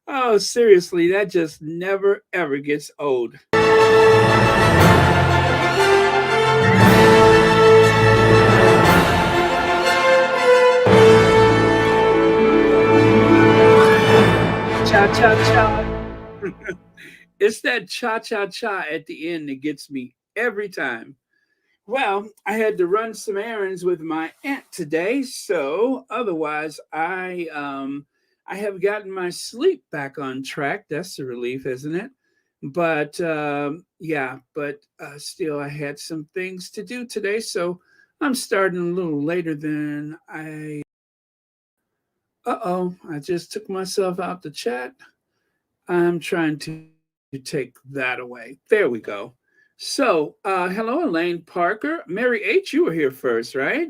Oh, seriously, that just never ever gets old. Cha cha cha. It's that cha cha cha at the end that gets me every time. Well, I had to run some errands with my aunt today, so otherwise I have gotten my sleep back on track. That's a relief, isn't it? But yeah, but still, I had some things to do today, so I'm starting a little later than I. Uh oh, I just took myself out the chat. I'm trying to take that away. There we go. So, hello, Elaine Parker. Mary H., you were here first, right?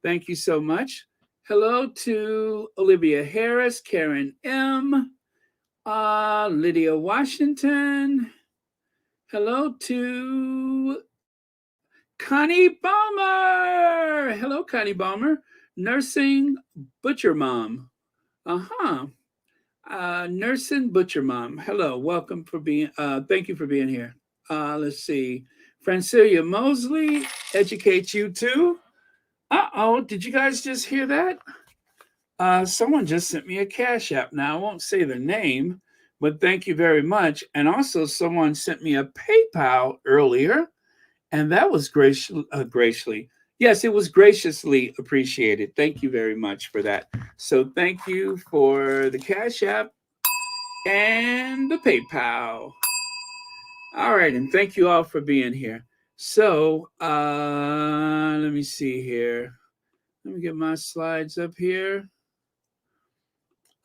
Thank you so much. Hello to Olivia Harris, Karen M., Lydia Washington. Hello to Connie Balmer. Hello, Connie Balmer. Nursing Butcher Mom. Uh huh. Nursing Butcher Mom. Hello, welcome for being. Thank you for being here. Let's see. Francilia Mosley, educate you too. Uh-oh, did you guys just hear that? Someone just sent me a Cash App. Now, I won't say the name, but thank you very much. And also, someone sent me a PayPal earlier, and that was graciously. Yes, it was graciously appreciated. Thank you very much for that. So, thank you for the Cash App and the PayPal. All right, and thank you all for being here. So, let me see here. Let me get my slides up here.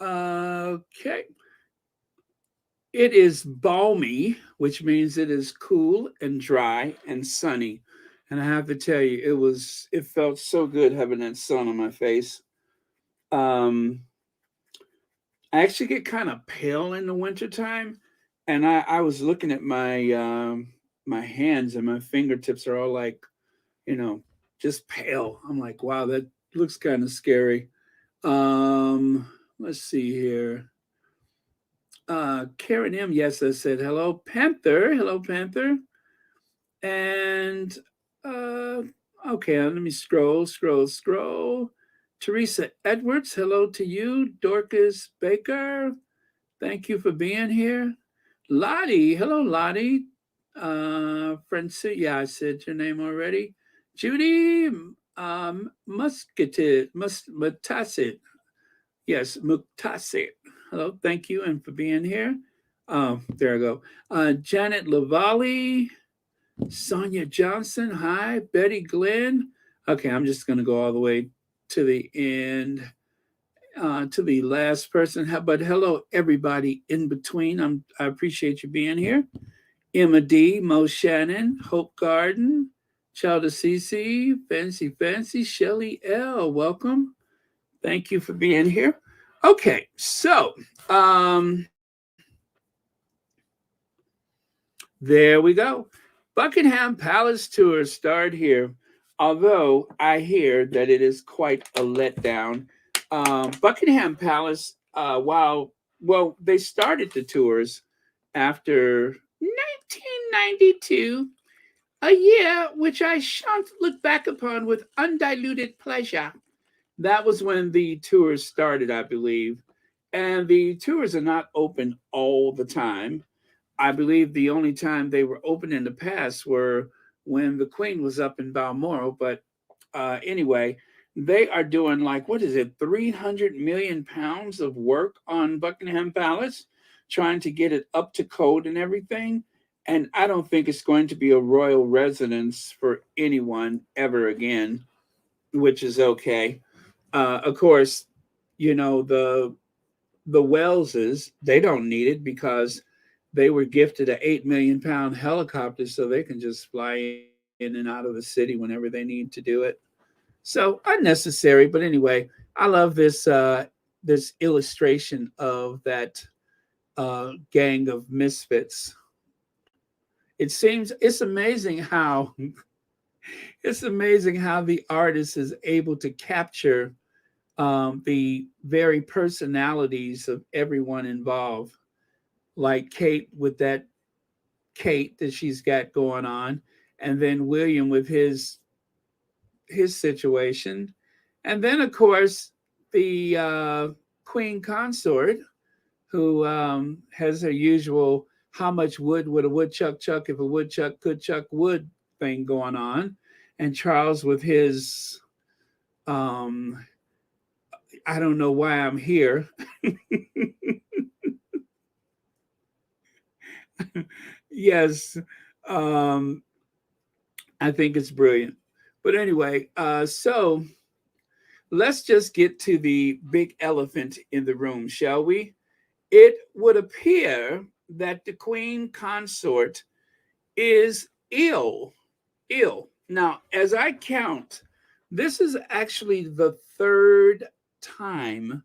Okay. It is balmy, which means it is cool and dry and sunny. And I have to tell you, it felt so good having that sun on my face. Um, I actually get kind of pale in the wintertime. And I was looking at my hands, and my fingertips are all like, you know, just pale. I'm like, wow, that looks kind of scary. Let's see here. Karen M. Yes, I said hello, Panther. Hello, Panther. And uh, okay, let me scroll. Teresa Edwards, hello to you. Dorcas Baker, thank you for being here. Lottie, hello, Lottie. Francia, yeah, I said your name already. Judy Mutasit. Yes, Mutasit. Hello, thank you, and for being here. There I go. Janet Lavalley, Sonia Johnson. Hi, Betty Glenn. Okay, I'm just going to go all the way to the end, to the last person. But hello, everybody in between. I appreciate you being here. Emma D, Mo Shannon, Hope Garden, Child of Cece, Fancy, Shelly L. Welcome. Thank you for being here. Okay, so there we go. Buckingham Palace tour start here. Although I hear that it is quite a letdown. Buckingham Palace, well, they started the tours after 1992, a year which I shan't look back upon with undiluted pleasure. That was when the tours started, I believe. And the tours are not open all the time. I believe the only time they were open in the past were when the Queen was up in Balmoral. But anyway, they are doing like, what is it, 300 million pounds of work on Buckingham Palace, trying to get it up to code and everything. And I don't think it's going to be a royal residence for anyone ever again, which is okay. Of course, you know, the Welleses, they don't need it because they were gifted an 8 million pound helicopter so they can just fly in and out of the city whenever they need to do it. So unnecessary, but anyway, I love this illustration of that gang of misfits. It's amazing how it's amazing how the artist is able to capture the very personalities of everyone involved, like Kate with that Kate that she's got going on, and then William with his situation, and then of course the Queen Consort, who has her usual "how much wood would a woodchuck chuck if a woodchuck could chuck wood" thing going on, and Charles with his um, I don't know why I'm here. Yes, um, I think it's brilliant. But anyway, so let's just get to the big elephant in the room, shall we? It would appear that the queen consort is ill. Ill. Now, as I count, this is actually the third time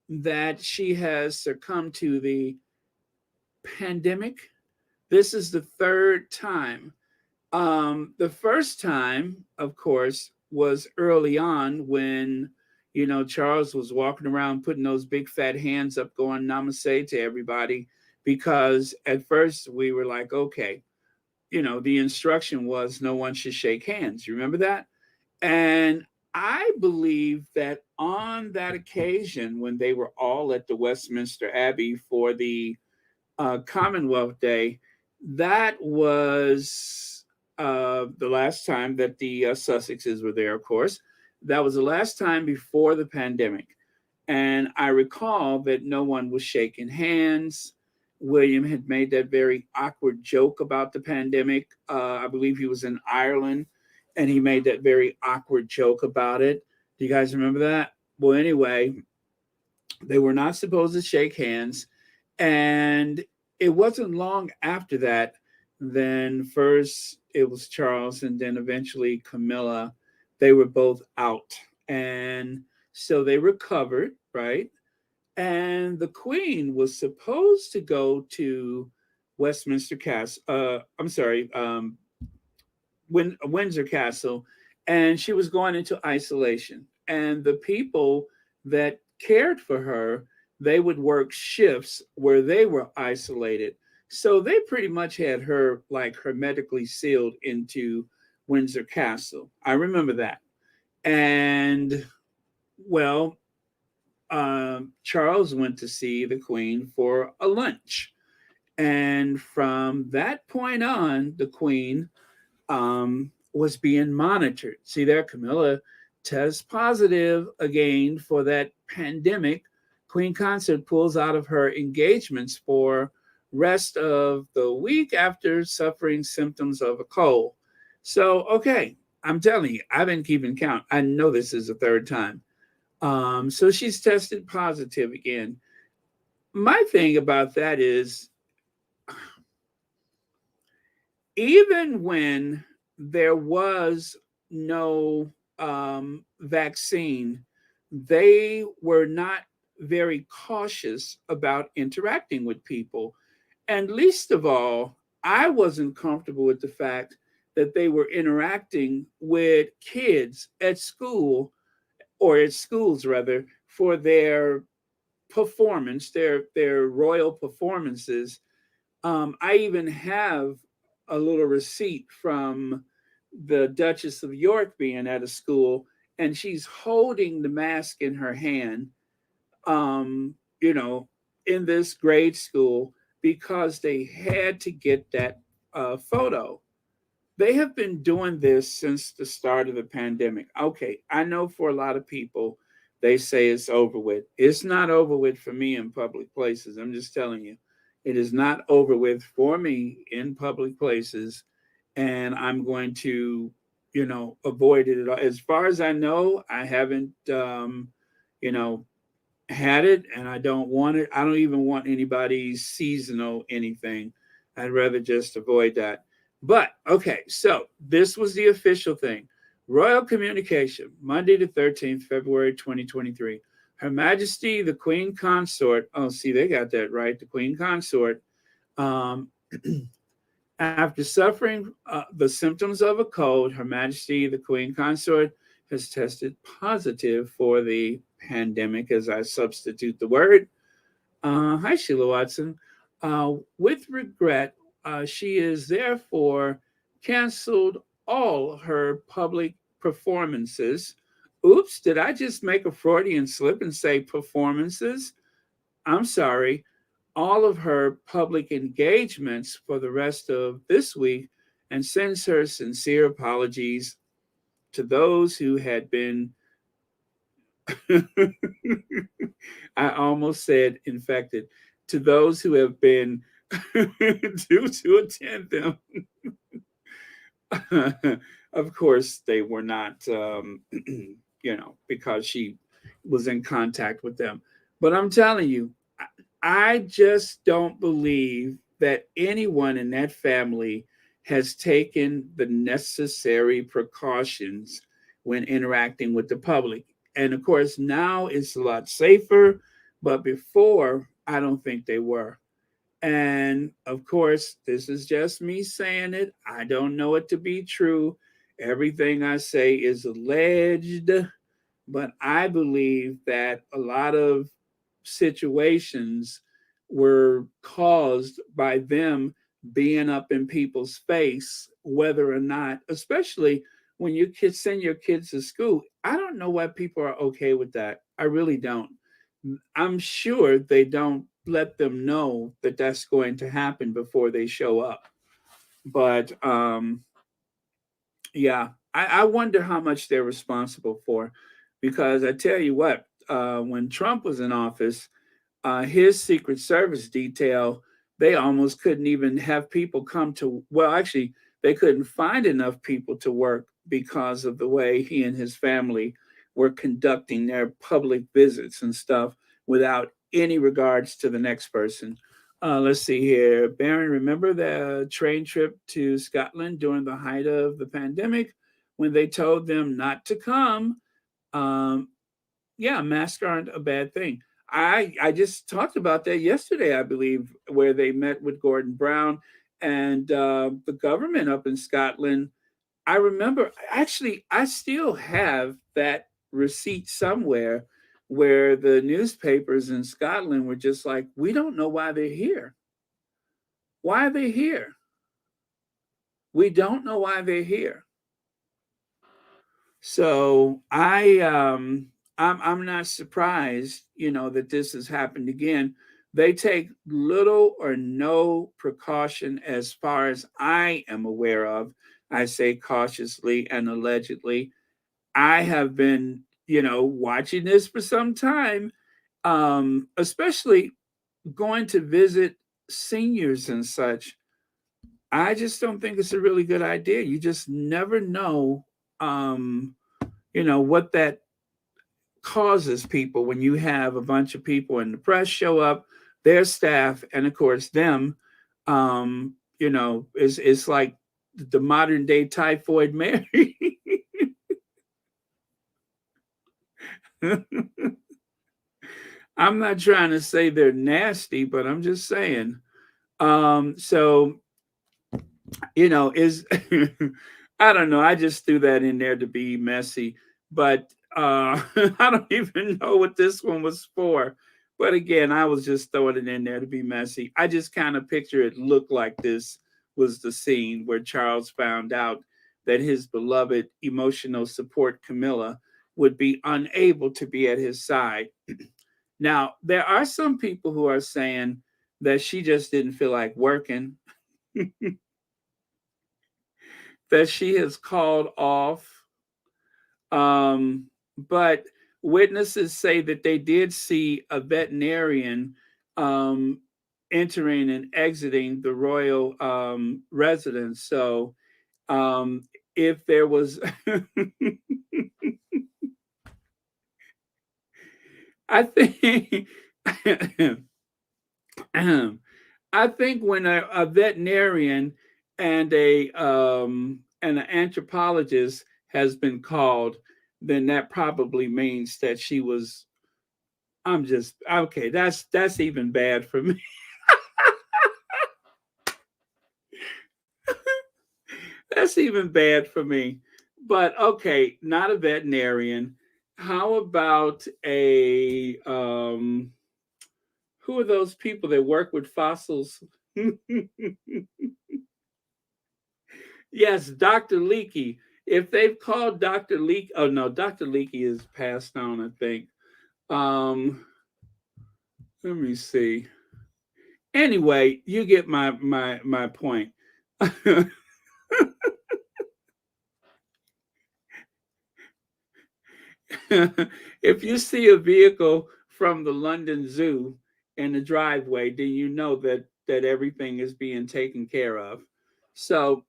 that she has succumbed to the pandemic. This is the third time. The first time, of course, was early on when, Charles was walking around putting those big fat hands up, going namaste to everybody, because at first we were like, okay, the instruction was no one should shake hands. You remember that? And I believe that on that occasion, when they were all at the Westminster Abbey for the Commonwealth Day, that was the last time that the Sussexes were there, of course. That was the last time before the pandemic. And I recall that no one was shaking hands. William had made that very awkward joke about the pandemic. I believe he was in Ireland and he made that very awkward joke about it. Do you guys remember that? Well, anyway, they were not supposed to shake hands. And it wasn't long after that, then first it was Charles and then eventually Camilla. They were both out. And so they recovered, right? And the Queen was supposed to go to Westminster Castle, I'm sorry, Windsor Castle, and she was going into isolation. And the people that cared for her, they would work shifts where they were isolated. So they pretty much had her like hermetically sealed into Windsor Castle. I remember that. And well, Charles went to see the Queen for a lunch. And from that point on, the Queen was being monitored. See there, Camilla tests positive again for that pandemic. Queen Consort pulls out of her engagements for rest of the week after suffering symptoms of a cold. So, okay, I'm telling you, I've been keeping count. I know this is the third time. So she's tested positive again. My thing about that is, even when there was no vaccine, they were not very cautious about interacting with people. And least of all, I wasn't comfortable with the fact that they were interacting with kids at school, or at schools rather, for their performance, their royal performances. I even have a little receipt from the Duchess of York being at a school, and she's holding the mask in her hand, um, you know, in this grade school because they had to get that photo. They have been doing this since the start of the pandemic. Okay, I know for a lot of people, they say it's over with. It's not over with for me in public places. I'm just telling you, it is not over with for me in public places. And I'm going to, avoid it at all. As far as I know, I haven't, you know, had it and I don't want it. I don't even want anybody's seasonal anything. I'd rather just avoid that. But okay, so this was the official thing. Royal Communication, Monday the 13th, February 2023. Her Majesty the Queen Consort. Oh, see, they got that right. The Queen Consort. Um, After suffering the symptoms of a cold, Her Majesty the Queen Consort has tested positive for the pandemic, as I substitute the word. Hi, Sheila Watson. With regret, she is therefore canceled all her public performances. Oops, did I just make a Freudian slip and say performances? I'm sorry. All of her public engagements for the rest of this week and sends her sincere apologies to those who had been, I almost said infected, to those who have been due to attend them. Of course, they were not, because she was in contact with them. But I'm telling you, I just don't believe that anyone in that family has taken the necessary precautions when interacting with the public. And of course, now it's a lot safer, but before, I don't think they were. And of course, this is just me saying it. I don't know it to be true. Everything I say is alleged, but I believe that a lot of situations were caused by them being up in people's face, whether or not, especially when you kids send your kids to school. I don't know why people are okay with that. I really don't. I'm sure they don't let them know that that's going to happen before they show up. But yeah, I wonder how much they're responsible for, because I tell you what, when Trump was in office, his Secret Service detail, they almost couldn't even have people come to, well, actually, they couldn't find enough people to work because of the way he and his family were conducting their public visits and stuff without any regards to the next person. Let's see here. Baron, remember the train trip to Scotland during the height of the pandemic when they told them not to come? Um, yeah, masks aren't a bad thing. I just talked about that yesterday, I believe, where they met with Gordon Brown and the government up in Scotland. I remember, actually, I still have that receipt somewhere where the newspapers in Scotland were just like, we don't know why they're here. Why are they here? We don't know why they're here. So I'm not surprised, that this has happened again. They take little or no precaution as far as I am aware of. I say cautiously and allegedly. I have been, watching this for some time, especially going to visit seniors and such. I just don't think it's a really good idea. You just never know, um, what that causes people when you have a bunch of people in the press show up, their staff, and of course them. It's like the modern day typhoid Mary. I'm not trying to say they're nasty, but I'm just saying. So is I don't know. I just threw that in there to be messy, but I don't even know what this one was for. But again, I was just throwing it in there to be messy. I just kind of picture it looked like this was the scene where Charles found out that his beloved emotional support Camilla would be unable to be at his side. Now, there are some people who are saying that she just didn't feel like working, that she has called off. But witnesses say that they did see a veterinarian um, entering and exiting the royal residence. So if there was, I think, I think when a veterinarian and an anthropologist has been called, then that probably means that she was. I'm just okay. That's even bad for me. That's even bad for me. But okay, not a veterinarian. How about a who are those people that work with fossils? Yes, Dr. Leakey. If they've called Dr. Leakey, oh no, Dr. Leakey is passed on, I think. Um, let me see. Anyway, you get my point. If you see a vehicle from the London Zoo in the driveway, then you know that everything is being taken care of. So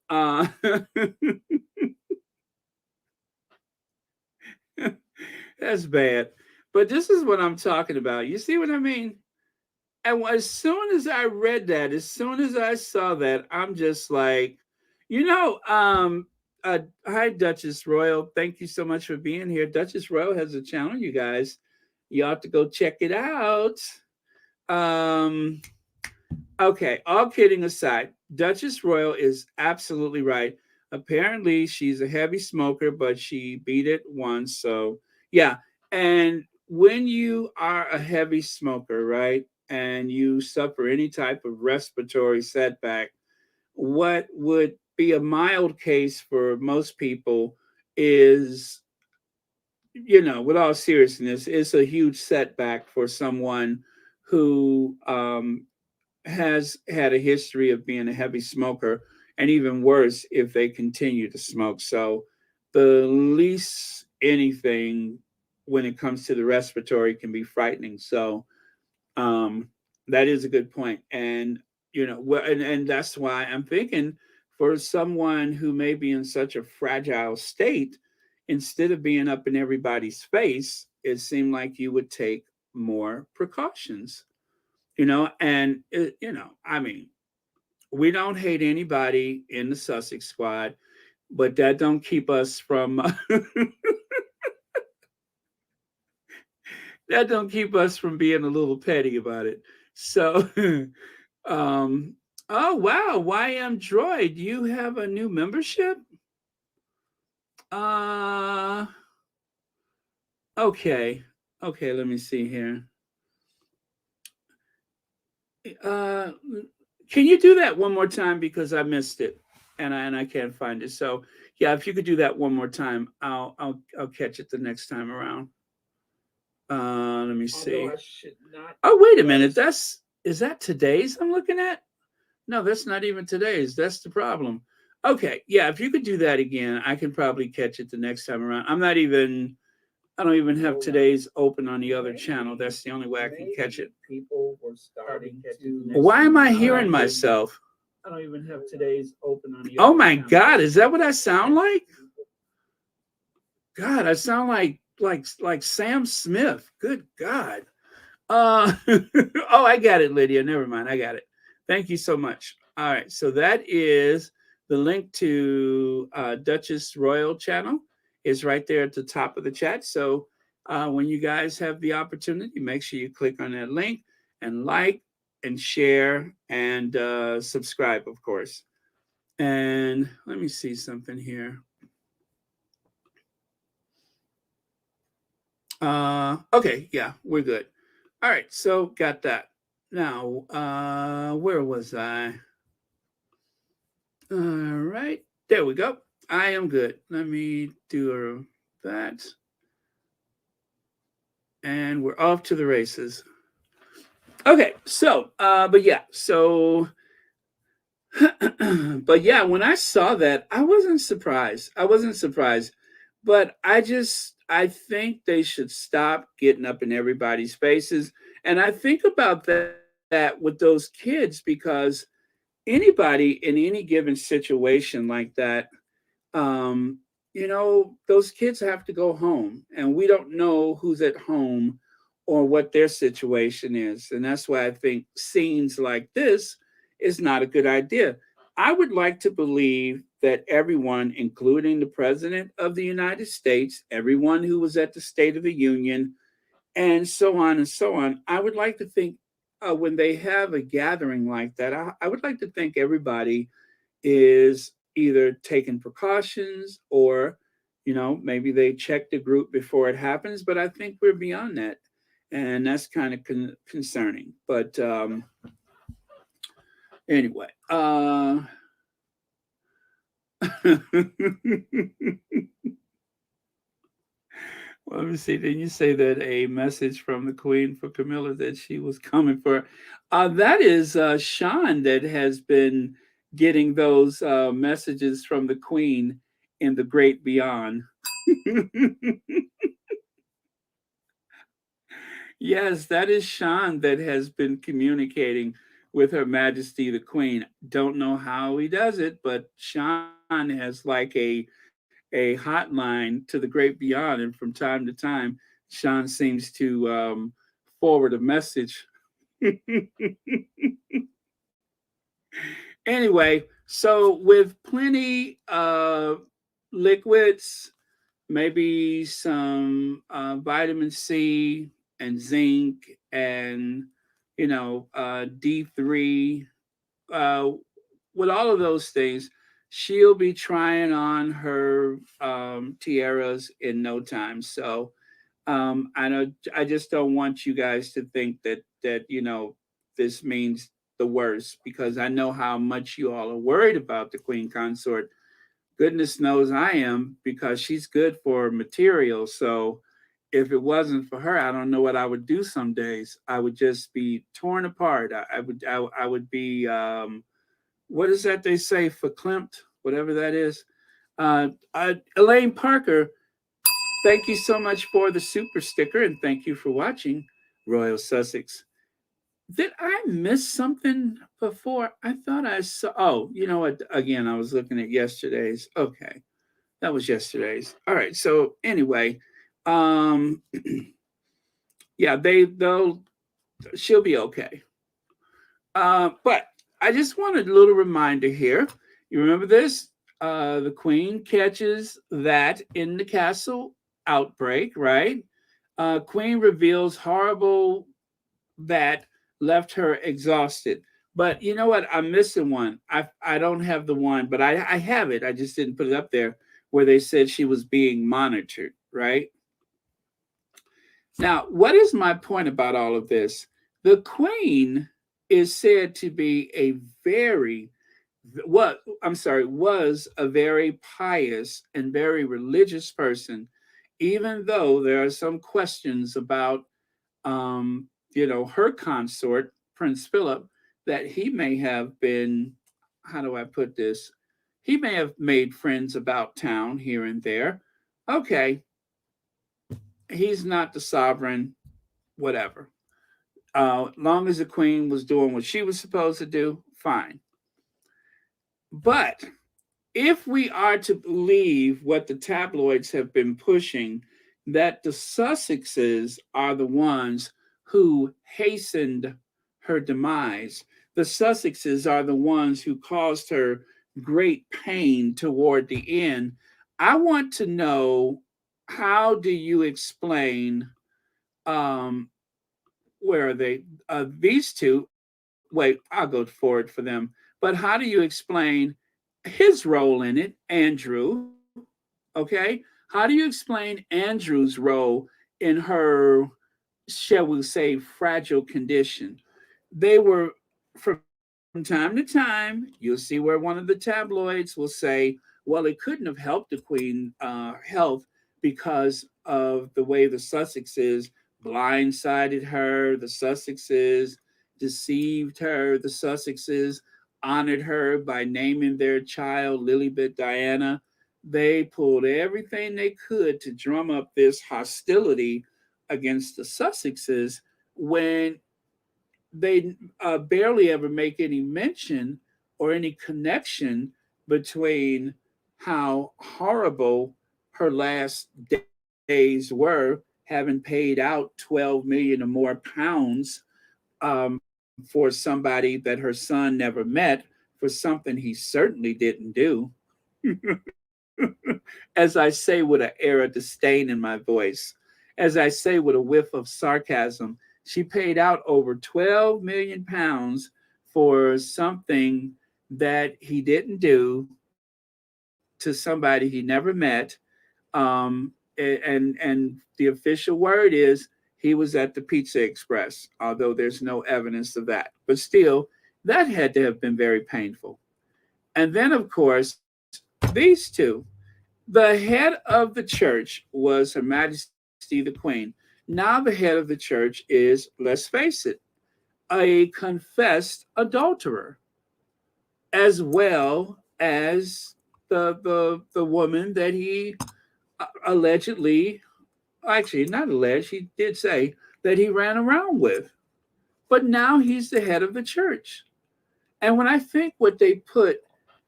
that's bad. But this is what I'm talking about. You see what I mean? And as soon as I read that, as soon as I saw that, I'm just like, you know, hi Duchess Royal. Thank you so much for being here. Duchess Royal has a channel, you guys. You ought to go check it out. Um, okay, all kidding aside, Duchess Royal is absolutely right. Apparently, she's a heavy smoker, but she beat it once. So, yeah. And when you are a heavy smoker, right, and you suffer any type of respiratory setback, what would be a mild case for most people is, with all seriousness, it's a huge setback for someone who has had a history of being a heavy smoker, and even worse if they continue to smoke. So, the least anything when it comes to the respiratory can be frightening. So, um, that is a good point, and and that's why I'm thinking for someone who may be in such a fragile state, instead of being up in everybody's face, it seemed like you would take more precautions. And I mean, we don't hate anybody in the Sussex squad, but that don't keep us from that don't keep us from being a little petty about it. So, um, oh wow, YM Droid, you have a new membership? Uh, okay, okay. Let me see here. Uh, can you do that one more time because I missed it and I can't find it. So yeah, if you could do that one more time, I'll catch it the next time around. Let me see. I should not. Oh wait a minute, is that today's I'm looking at? No, that's not even today's. That's the problem. Okay, yeah, if you could do that again, I can probably catch it the next time around. I don't even have today's open on the other channel. That's the only way I can catch it. People were starting to. Why am I hearing myself? I don't even have today's open on the. Oh my God! Is that what I sound like? God, I sound like Sam Smith. Good God. Oh, I got it, Lydia. Never mind. I got it. Thank you so much. All right. So that is the link to Duchess Royal channel is right there at the top of the chat. So when you guys have the opportunity, make sure you click on that link and like and share and subscribe, of course. And let me see something here. Okay. Yeah, we're good. All right. So got that. Now, where was I? All right, there we go. I am good. Let me do that. And we're off to the races. Okay, so, but yeah, so, but yeah, when I saw that, I wasn't surprised. I wasn't surprised, but I think they should stop getting up in everybody's faces. And I think about that with those kids because anybody in any given situation like that, um, those kids have to go home, and we don't know who's at home or what their situation is. And that's why I think scenes like this is not a good idea. I would like to believe that everyone, including the President of the United States, everyone who was at the State of the Union, and so on and so on, I would like to think when they have a gathering like that, I would like to think everybody is either taking precautions or Maybe they check the group before it happens, but I think we're beyond that. And that's kind of concerning. But anyway, let me see. Didn't you say that a message from the Queen for Camilla that she was coming for? That is Sean that has been getting those messages from the Queen in the great beyond. Yes, that is Sean that has been communicating with Her Majesty the Queen. Don't know how he does it, but Sean has like a hotline to the great beyond, and from time to time, Sean seems to forward a message. Anyway, so with plenty of liquids, maybe some vitamin C and zinc and D3, uh, with all of those things, she'll be trying on her tiaras in no time. So I know I just don't want you guys to think that this means the worst, because I know how much you all are worried about the queen consort. Goodness knows I am, because she's good for material. So if it wasn't for her, I don't know what I would do some days. I would just be torn apart. I would be what is that they say, verklempt, whatever that is. Elaine Parker, thank you so much for the super sticker, and thank you for watching Royal Sussex. Did I miss something before? I thought I saw. Oh, you know what? Again, I was looking at yesterday's. Okay, that was yesterday's. All right. So anyway, um, yeah, they'll she'll be okay. But I just wanted a little reminder here. You remember this? The queen catches that in the castle outbreak, right? Queen reveals horrible that left her exhausted. But you know what? I'm missing one. I don't have the one, but I have it. I just didn't put it up there, where they said she was being monitored, right? Now, what is my point about all of this? The queen is said to be a very what I'm sorry, was a very pious and very religious person, even though there are some questions about her consort, Prince Philip, that he may have been, how do I put this? He may have made friends about town here and there. Okay, he's not the sovereign, whatever. Long as the queen was doing what she was supposed to do, fine. But if we are to believe what the tabloids have been pushing, that the Sussexes are the ones who hastened her demise, the Sussexes are the ones who caused her great pain toward the end. I want to know, how do you explain, um, where are they? These two, wait, I'll go forward for them. But how do you explain his role in it, Andrew? Okay. How do you explain Andrew's role in her, shall we say, fragile condition? They were, from time to time, you'll see where one of the tabloids will say, well, it couldn't have helped the queen health because of the way the Sussexes blindsided her, the Sussexes deceived her, the Sussexes honored her by naming their child Lilibet Diana. They pulled everything they could to drum up this hostility against the Sussexes, when they barely ever make any mention or any connection between how horrible her last days were, having paid out 12 million or more pounds for somebody that her son never met, for something he certainly didn't do. As I say with an air of disdain in my voice, as I say with a whiff of sarcasm, she paid out over 12 million pounds for something that he didn't do, to somebody he never met. And the official word is he was at the Pizza Express, although there's no evidence of that. But still, that had to have been very painful. And then, of course, these two. The head of the church was Her Majesty the Queen. Now, the head of the church is, let's face it, a confessed adulterer, as well as the woman that he allegedly, actually not alleged, he did say that he ran around with. But now he's the head of the church. And when I think what they put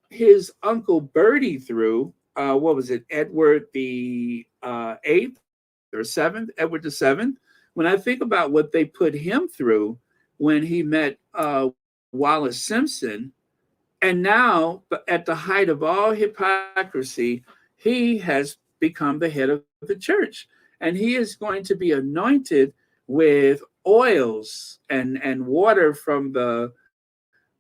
his uncle Bertie through, what was it, Edward the eighth or seventh, Edward the seventh. When I think about what they put him through when he met Wallace Simpson, and now at the height of all hypocrisy, he has become the head of the church, and he is going to be anointed with oils and water from the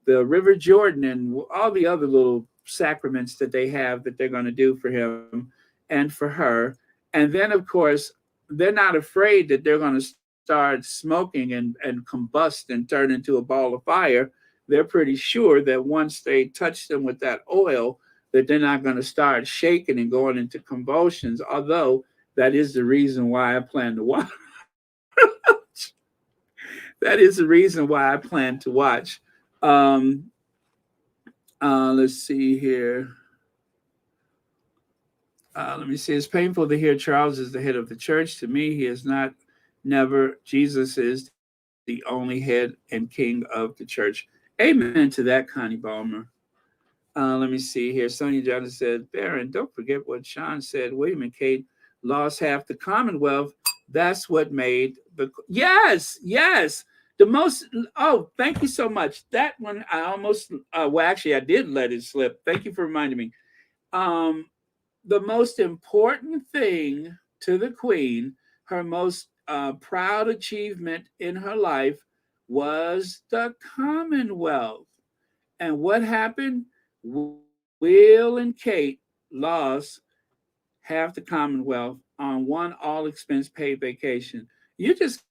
River Jordan and all the other little sacraments that they have that they're going to do for him and for her. And then, of course, they're not afraid that they're going to start smoking and combust and turn into a ball of fire. They're pretty sure that once they touch them with that oil, that they're not going to start shaking and going into convulsions, although that is the reason why I plan to watch. That is the reason why I plan to watch. Um, let's see here. Let me see. It's painful to hear Charles is the head of the church. To me, he is not, never. Jesus is the only head and king of the church. Amen to that, Connie Balmer. Let me see here. Sonia Johnson said, Baron, don't forget what Sean said. William and Kate lost half the Commonwealth. That's what made the. Yes, yes. The most. Oh, thank you so much. That one, I almost. Well, actually, I did let it slip. Thank you for reminding me. Um, the most important thing to the Queen, her most proud achievement in her life, was the Commonwealth. And what happened? Will and Kate lost half the Commonwealth on one all expense paid vacation. You just,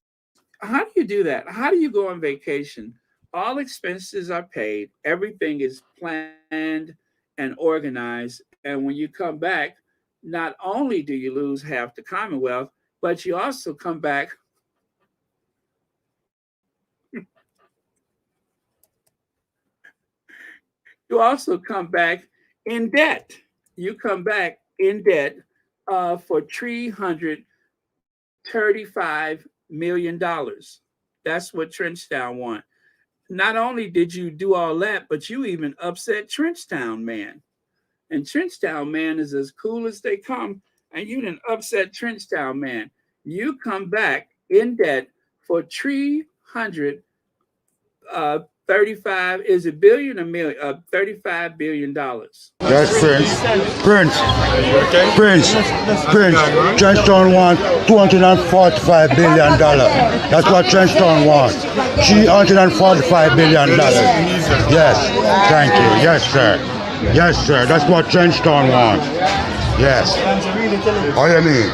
how do you do that? How do you go on vacation? All expenses are paid, everything is planned and organized. And when you come back, not only do you lose half the Commonwealth, but you also come back, you also come back in debt. You come back in debt for $335 million. That's what Trenchtown want. Not only did you do all that, but you even upset Trenchtown man. And Trenchtown man is as cool as they come, and you didn't upset Trenchtown man. You come back in debt for 335, is it billion or million? $35 billion. Yes, Prince. Trenchtown wants $245 billion. That's what Trenchtown wants. $345 billion. Yes, thank you. Yes, sir. Yes, sir. That's what Trenchtown wants. Yes. What do you mean?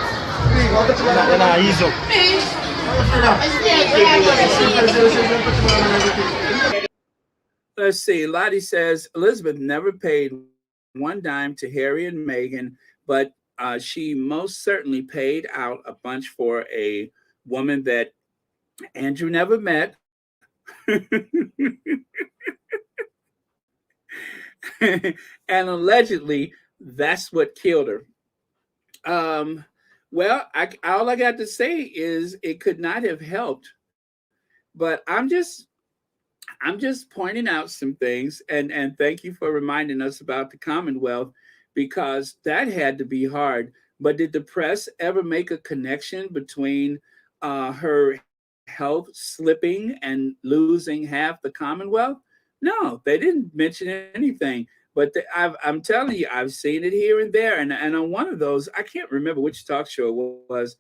Let's see. Lottie says Elizabeth never paid one dime to Harry and Meghan, but she most certainly paid out a bunch for a woman that Andrew never met. And allegedly, that's what killed her. Um, well, all I got to say is it could not have helped. But I'm just pointing out some things, and thank you for reminding us about the Commonwealth because that had to be hard. But did the press ever make a connection between her health slipping and losing half the Commonwealth? No, they didn't mention anything. But I'm telling you, I've seen it here and there. And on one of those, I can't remember which talk show it was.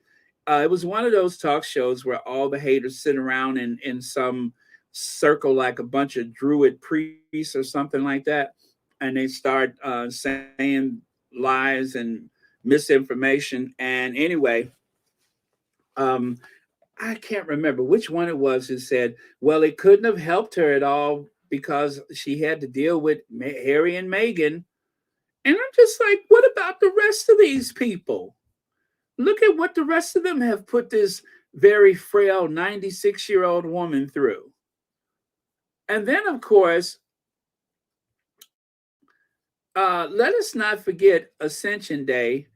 It was one of those talk shows where all the haters sit around in some circle like a bunch of druid priests or something like that, and they start saying lies and misinformation. And anyway, um, I can't remember which one it was who said, well, it couldn't have helped her at all because she had to deal with Harry and Meghan. And I'm just like, what about the rest of these people? Look at what the rest of them have put this very frail 96-year-old woman through. And then, of course, let us not forget Ascension Day.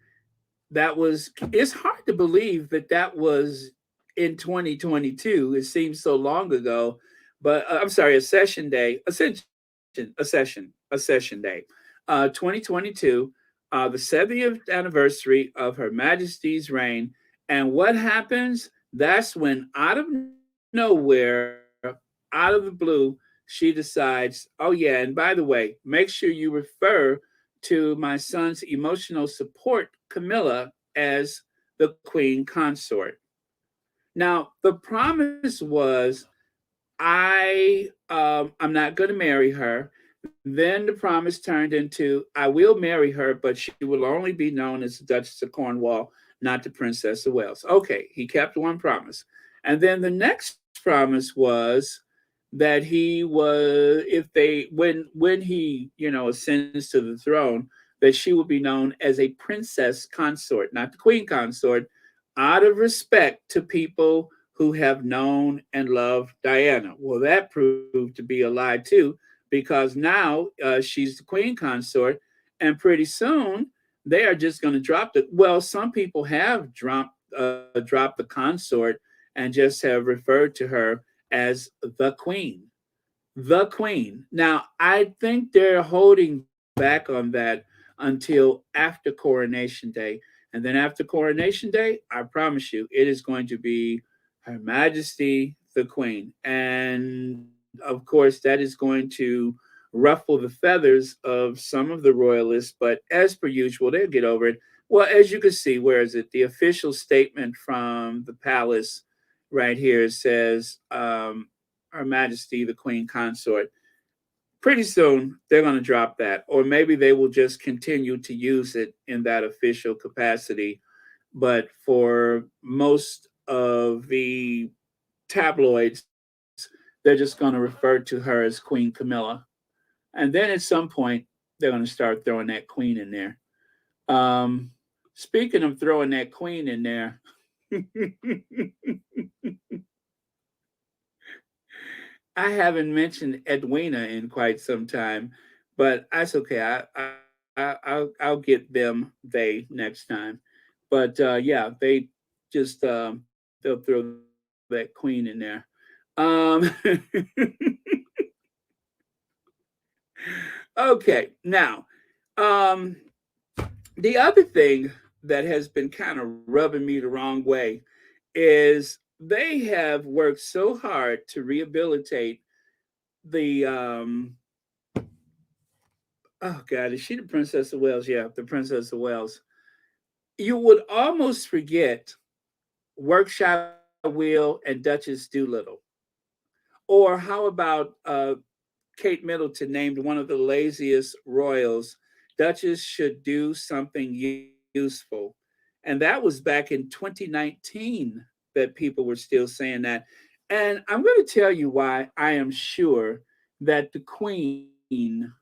It's hard to believe that that was in 2022. It seems so long ago, but I'm sorry, a session day, 2022, the 70th anniversary of Her Majesty's reign. And what happens? That's when out of nowhere, out of the blue, she decides, oh, yeah, and by the way, make sure you refer to my son's emotional support, Camilla, as the queen consort. Now, the promise was, I'm not going to marry her. Then the promise turned into, I will marry her, but she will only be known as the Duchess of Cornwall, not the Princess of Wales. Okay, he kept one promise. And then the next promise was that he was, if they, when he, ascends to the throne, that she will be known as a princess consort, not the queen consort, out of respect to people who have known and loved Diana. Well, that proved to be a lie too, because now she's the queen consort, and pretty soon they are just going to drop the. Well, some people have dropped the consort and just have referred to her as the queen. The queen. Now, I think they're holding back on that until after Coronation Day. And then after Coronation Day, I promise you, it is going to be Her Majesty the Queen. And of course, that is going to ruffle the feathers of some of the royalists, but as per usual, they'll get over it. Well, as you can see, where is it? The official statement from the palace right here says, Her Majesty the Queen Consort. Pretty soon, they're going to drop that, or maybe they will just continue to use it in that official capacity. But for most of the tabloids, they're just going to refer to her as Queen Camilla. And then at some point, they're going to start throwing that queen in there. Speaking of throwing that queen in there, I haven't mentioned Edwina in quite some time, but that's okay. I'll get them they next time. But yeah, they just they'll throw that queen in there. Um, okay, now the other thing that has been kind of rubbing me the wrong way is they have worked so hard to rehabilitate the oh god, is she the Princess of Wales? Yeah, the Princess of Wales. You would almost forget Workshop Wheel and Duchess Doolittle. Or how about Kate Middleton named one of the laziest royals? Duchess should do something useful. And that was back in 2019 that people were still saying that. And I'm going to tell you why I am sure that the Queen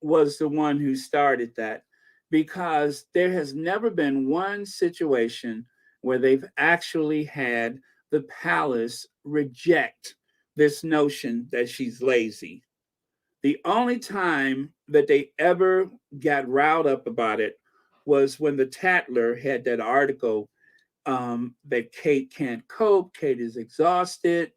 was the one who started that, because there has never been one situation where they've actually had the palace reject this notion that she's lazy. The only time that they ever got riled up about it was when the Tatler had that article that Kate can't cope, Kate is exhausted,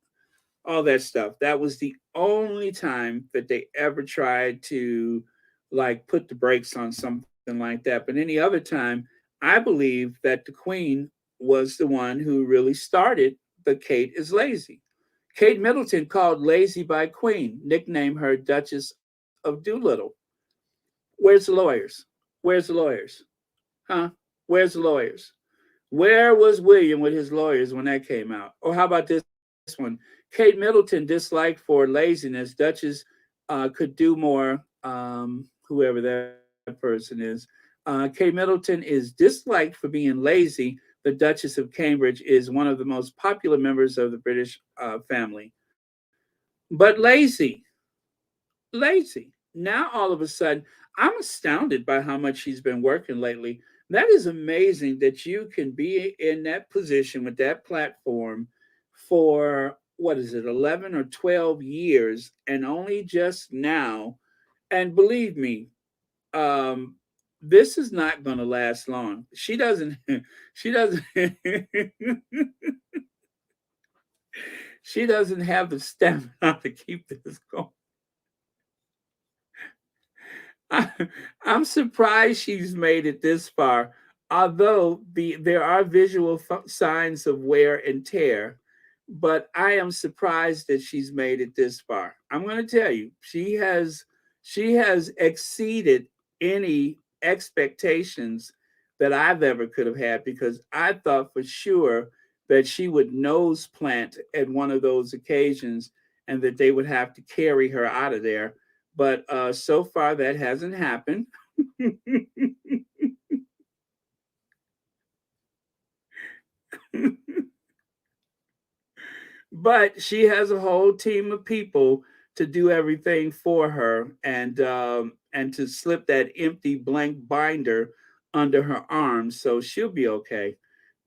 all that stuff. That was the only time that they ever tried to like put the brakes on something like that. But any other time, I believe that the Queen was the one who really started the Kate is lazy. Kate Middleton called lazy by Queen, nicknamed her Duchess of Doolittle. Where's the lawyers? Where's the lawyers? Huh? Where's the lawyers? Where was William with his lawyers when that came out? Or how about this one? Kate Middleton disliked for laziness. Duchess could do more, whoever that person is. Kate Middleton is disliked for being lazy. The Duchess of Cambridge is one of the most popular members of the British family, but lazy. Now all of a sudden, I'm astounded by how much she's been working lately. That is amazing that you can be in that position with that platform for what is it, 11 or 12 years, and only just now. And believe me, um, this is not going to last long. She doesn't, she doesn't, she doesn't have the stamina to keep this going. I, I'm surprised she's made it this far. Although there are visual signs of wear and tear, but I am surprised that she's made it this far. I'm going to tell you, she has exceeded any expectations that I've ever could have had, because I thought for sure that she would nose plant at one of those occasions and that they would have to carry her out of there, but so far that hasn't happened. But she has a whole team of people to do everything for her, and to slip that empty blank binder under her arm, so she'll be okay.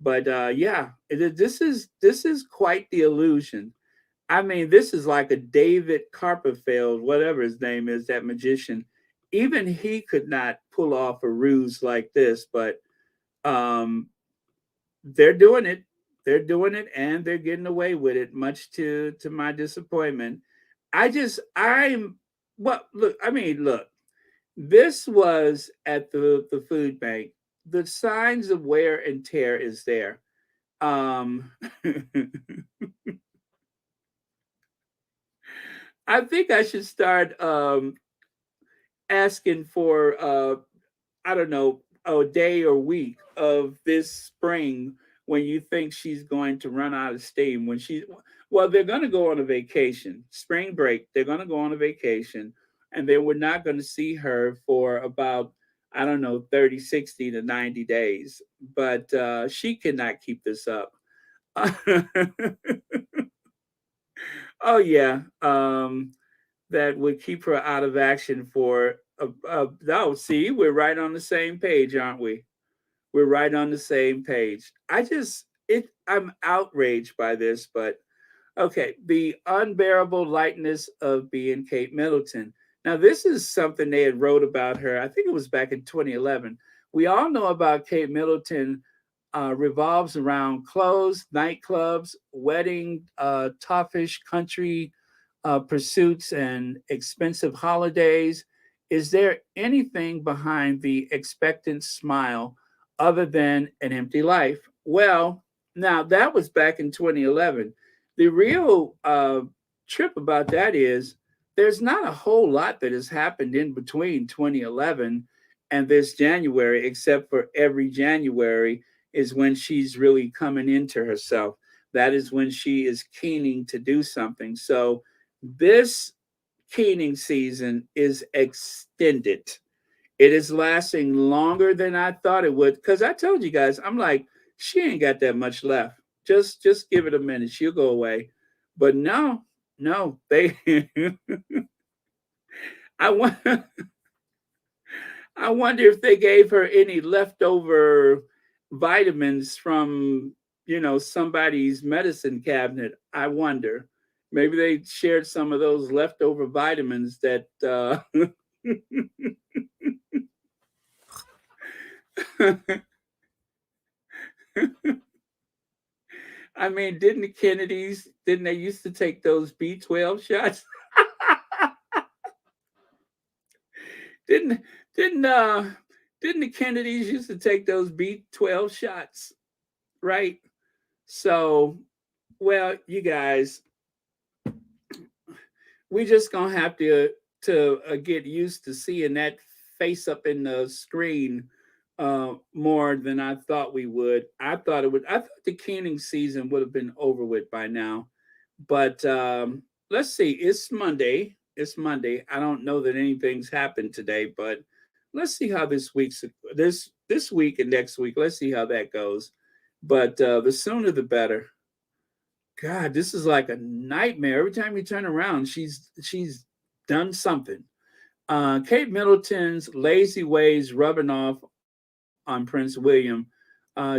But yeah, this is quite the illusion. I mean, this is like a David Copperfield, whatever his name is, that magician. Even he could not pull off a ruse like this, but um, they're doing it. They're doing it, and they're getting away with it, much to my disappointment. I'm well. Look, I mean, look. This was at the food bank. The signs of wear and tear is there. Um, I think I should start asking for I don't know, a day or week of this spring when you think she's going to run out of steam. When she, well, they're going to go on a vacation, spring break. They're going to go on a vacation, and they were not going to see her for about, I don't know, 30, 60 to 90 days. But she cannot keep this up. Oh, yeah. That would keep her out of action for no, see, we're right on the same page, aren't we? We're right on the same page. I'm outraged by this, but okay. The unbearable lightness of being Kate Middleton. Now, this is something they had wrote about her. I think it was back in 2011. We all know about Kate Middleton, revolves around clothes, nightclubs, wedding, toffish country pursuits, and expensive holidays. Is there anything behind the expectant smile other than an empty life? Well, now that was back in 2011. The real trip about that is there's not a whole lot that has happened in between 2011 and this January, except for every January is when she's really coming into herself. That is when she is keening to do something. So this keening season is extended. It is lasting longer than I thought it would. Because I told you guys, I'm like, she ain't got that much left. Just give it a minute. She'll go away. But no, no, they I want I wonder if they gave her any leftover vitamins from, somebody's medicine cabinet. I wonder. Maybe they shared some of those leftover vitamins that I mean, didn't the Kennedys, didn't they used to take those B12 shots? didn't didn't didn't the Kennedys used to take those B12 shots, right? So, well, you guys, we just gonna have to get used to seeing that face up in the screen more than I thought we would. I thought it would. I thought the Keening season would have been over with by now, but let's see. It's Monday. It's Monday. I don't know that anything's happened today, but let's see how this week and next week. Let's see how that goes. But the sooner the better. God, this is like a nightmare. Every time you turn around, she's done something. Kate Middleton's lazy ways rubbing off on Prince William.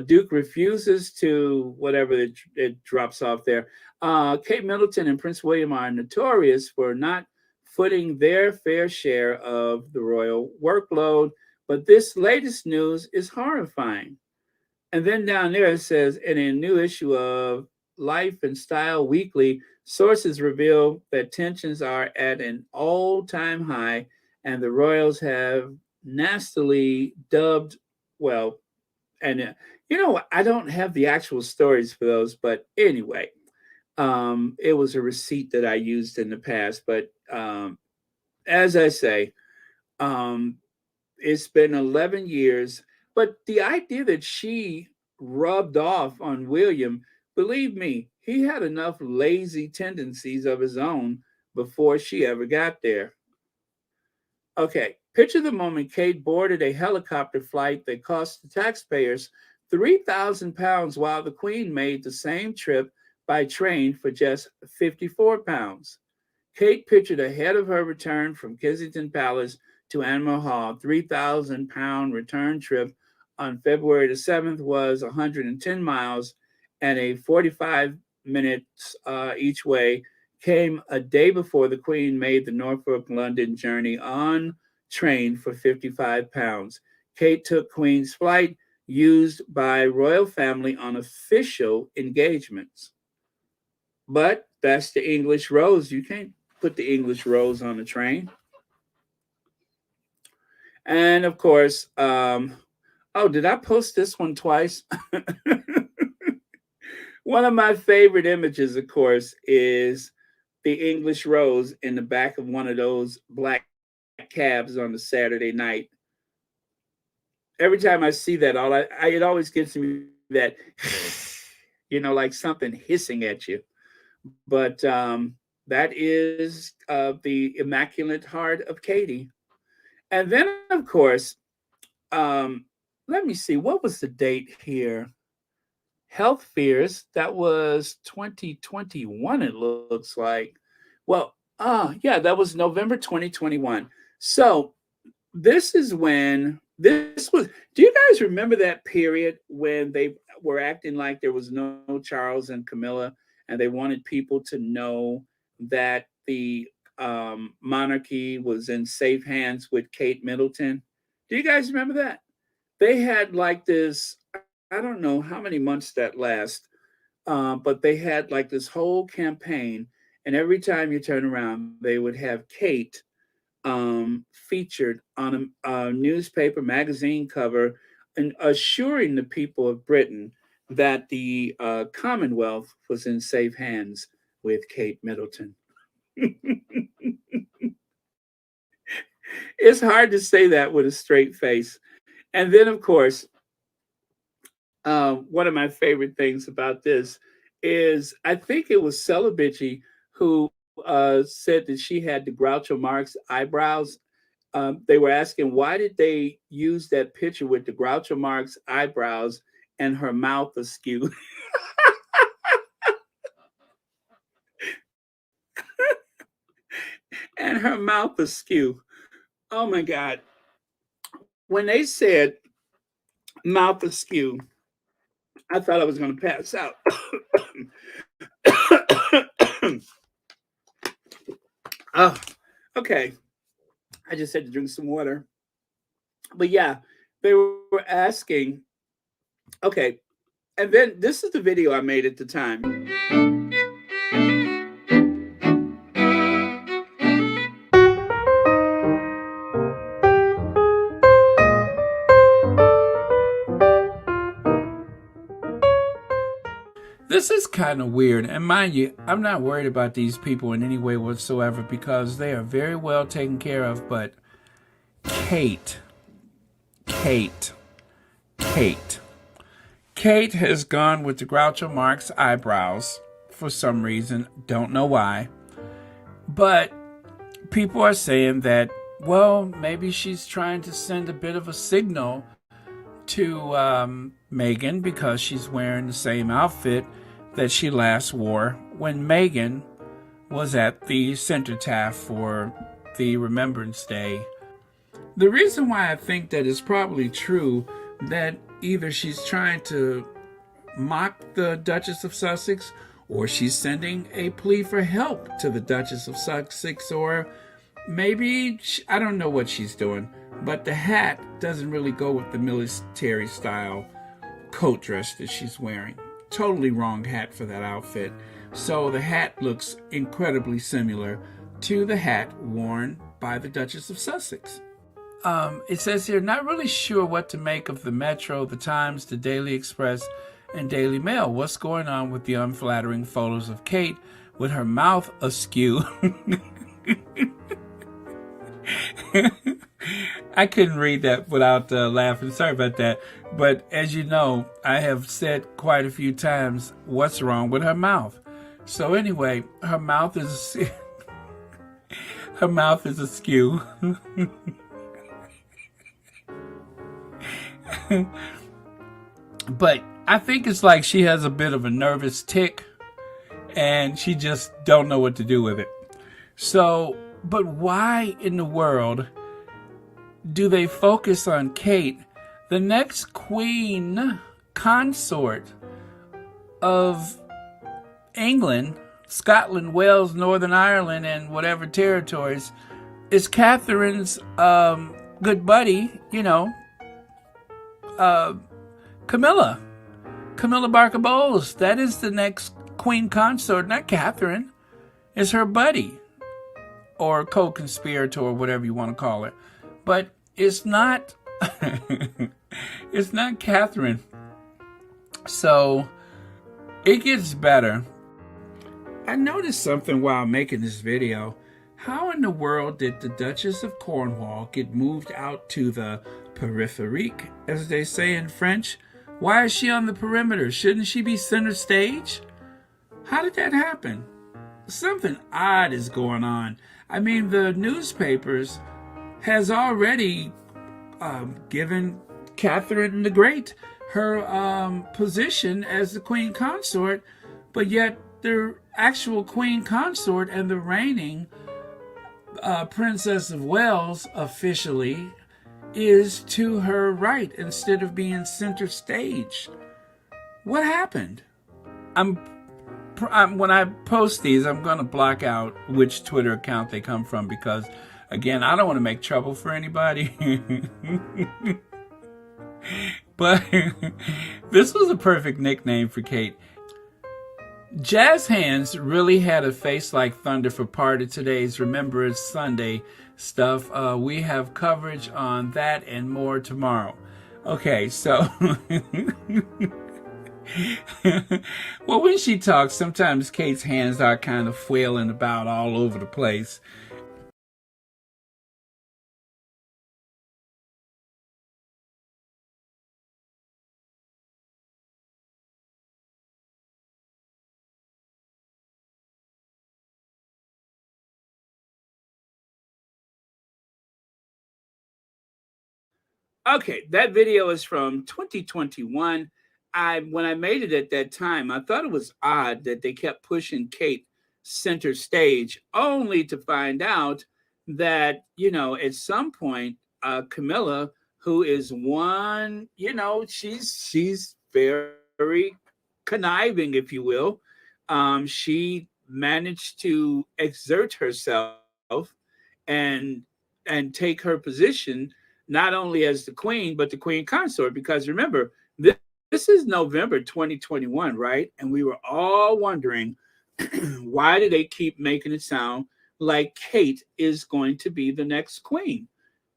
Duke refuses to whatever it drops off there. Kate Middleton and Prince William are notorious for not footing their fair share of the royal workload, but this latest news is horrifying. And then down there it says, in a new issue of Life and Style Weekly, sources reveal that tensions are at an all-time high, and the royals have nastily dubbed, well, and I don't have the actual stories for those, but anyway, it was a receipt that I used in the past. But as I say, um, it's been 11 years. But the idea that she rubbed off on William, believe me, he had enough lazy tendencies of his own before she ever got there. Okay, picture the moment Kate boarded a helicopter flight that cost the taxpayers £3,000 while the Queen made the same trip by train for just £54. Kate pictured ahead of her return from Kensington Palace to Animal Hall. £3,000 return trip on February the 7th was 110 miles and a 45 minutes each way. Came a day before the Queen made the Norfolk London journey on train for £55. Kate took Queen's flight used by royal family on official engagements. But that's the English rose. You can't put the English rose on a train. And of course, oh, did I post this one twice? One of my favorite images, of course, is the English rose in the back of one of those black cabs on the Saturday night. Every time I see that, it always gives me that, like something hissing at you. But that is the Immaculate Heart of Katie. And then, of course, let me see, what was the date here? Health fears, that was 2021, it looks like. Well, yeah, that was November 2021. So this is when this was. Do you guys remember that period when they were acting like there was no Charles and Camilla, and they wanted people to know that the monarchy was in safe hands with Kate Middleton? Do you guys remember that? They had like this, I don't know how many months that last, but they had like this whole campaign, and every time you turn around, they would have Kate featured on a newspaper magazine cover, and assuring the people of Britain that the Commonwealth was in safe hands with Kate Middleton. It's hard to say that with a straight face. And then, of course, one of my favorite things about this is I think it was Celebici who said that she had the Groucho Marx eyebrows. They were asking, why did they use that picture with the Groucho Marx eyebrows and her mouth askew? And her mouth askew. Oh my God. When they said mouth askew, I thought I was going to pass out. Oh, okay. I just had to drink some water. But yeah, they were asking, okay. And then this is the video I made at the time. This is kind of weird, and mind you, I'm not worried about these people in any way whatsoever because they are very well taken care of, but Kate has gone with the Groucho Marx eyebrows for some reason, don't know why, but people are saying that Well, maybe she's trying to send a bit of a signal to Meghan, because she's wearing the same outfit that she last wore when Meghan was at the cenotaph for the Remembrance Day. The reason why I think that is probably true, that either she's trying to mock the Duchess of Sussex, or she's sending a plea for help to the Duchess of Sussex, or maybe, I don't know what she's doing, but the hat doesn't really go with the military style coat dress that she's wearing. Totally wrong hat for that outfit. So the hat looks incredibly similar to the hat worn by the Duchess of Sussex. It says here, not really sure what to make of the Metro, the Times, the Daily Express, and Daily Mail. What's going on with the unflattering photos of Kate with her mouth askew? I couldn't read that without laughing. Sorry about that. But as you know, I have said quite a few times what's wrong with her mouth. So anyway, her mouth is her mouth is askew. But I think it's like she has a bit of a nervous tic and she just don't know what to do with it. So, but why in the world do they focus on Kate, the next queen consort of England, Scotland, Wales, Northern Ireland, and whatever territories, is Catherine's good buddy, Camilla Barker Bowles. That is the next queen consort, not Catherine. It's her buddy, or co-conspirator, or whatever you want to call it. But it's not it's not Catherine. So it gets better. I noticed something while making this video. How in the world did the Duchess of Cornwall get moved out to the périphérique, as they say in French? Why is she on the perimeter? Shouldn't she be center stage? How did that happen? Something odd is going on. I mean, the newspapers has already given Catherine the Great her position as the queen consort, but yet the actual queen consort and the reigning Princess of Wales officially is to her right instead of being center stage. What happened? When I post these, I'm going to block out which Twitter account they come from because, again, I don't want to make trouble for anybody. But this was a perfect nickname for Kate. Jazz Hands really had a face like thunder for part of today's Remembrance Sunday stuff. We have coverage on that and more tomorrow. Okay, so well, when she talks, sometimes Kate's hands are kind of flailing about all over the place. Okay, that video is from 2021. When I made it at that time, I thought it was odd that they kept pushing Kate center stage, only to find out that, at some point, Camilla, who is one, she's very conniving, if you will. She managed to exert herself and take her position not only as the queen, but the queen consort. Because remember, this is November 2021, right? And we were all wondering, why do they keep making it sound like Kate is going to be the next queen?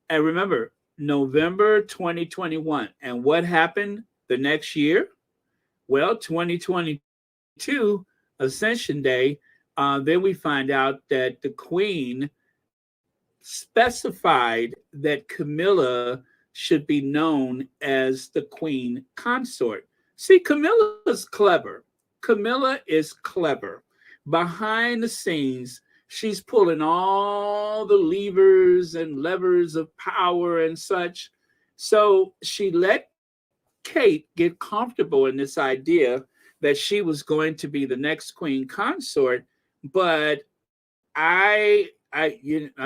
And remember, November 2021. And what happened the next year? Well, 2022, Ascension Day, then we find out that the queen specified that Camilla should be known as the queen consort. See, Camilla is clever. Behind the scenes, she's pulling all the levers of power and such. So she let Kate get comfortable in this idea that she was going to be the next queen consort. But I'm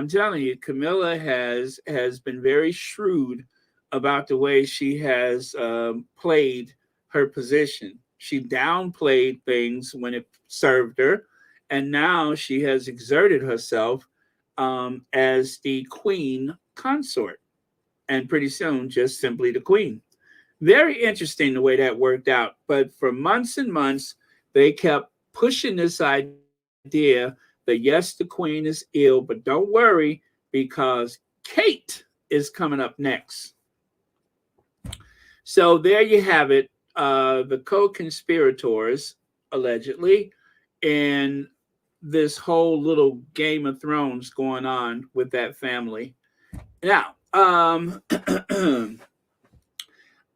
telling you, Camilla has been very shrewd about the way she has played her position. She downplayed things when it served her, and now she has exerted herself as the queen consort, and pretty soon just simply the queen. Very interesting the way that worked out. But for months and months, they kept pushing this idea that yes, the queen is ill, but don't worry because Kate is coming up next. So there you have it. The co-conspirators, allegedly, and this whole little Game of Thrones going on with that family. Now,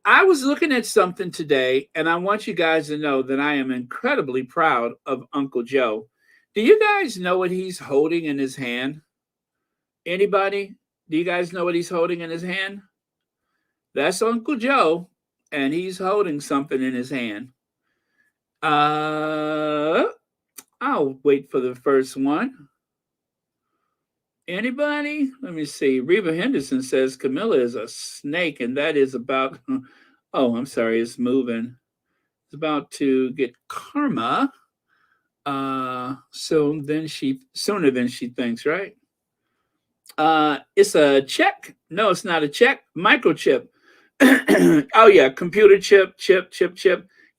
I was looking at something today, and I want you guys to know that I am incredibly proud of Uncle Joe. Do you guys know what he's holding in his hand? Anybody? Do you guys know what he's holding in his hand? That's Uncle Joe, and he's holding something in his hand. I'll wait for the first one. Anybody? Let me see. Reba Henderson says Camilla is a snake, and that is about. Oh, I'm sorry. It's moving. It's about to get karma. Sooner than she thinks, right? It's a check. No, it's not a check. Microchip. Oh yeah, computer chip.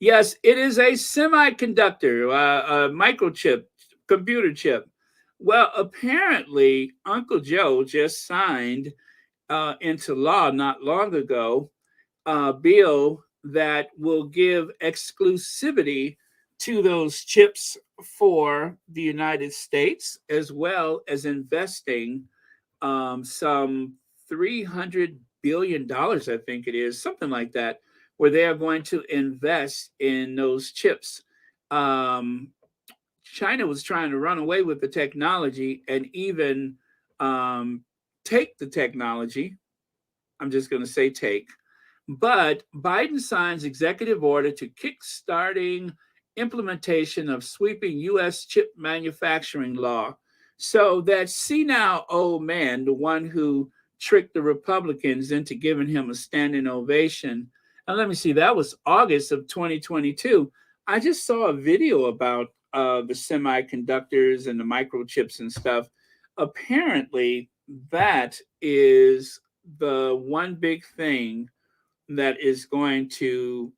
Yes, it is a semiconductor, a microchip, computer chip. Well, apparently, Uncle Joe just signed into law not long ago a bill that will give exclusivity to those chips for the United States, as well as investing some $300 billion, I think it is, something like that, where they are going to invest in those chips. Um, China was trying to run away with the technology and even take the technology. I'm just going to say take. But Biden signs executive order to kickstarting implementation of sweeping U.S. chip manufacturing law. So that senile old man, the one who tricked the Republicans into giving him a standing ovation. And let me see, that was August of 2022. I just saw a video about the semiconductors and the microchips and stuff. Apparently, that is the one big thing that is going to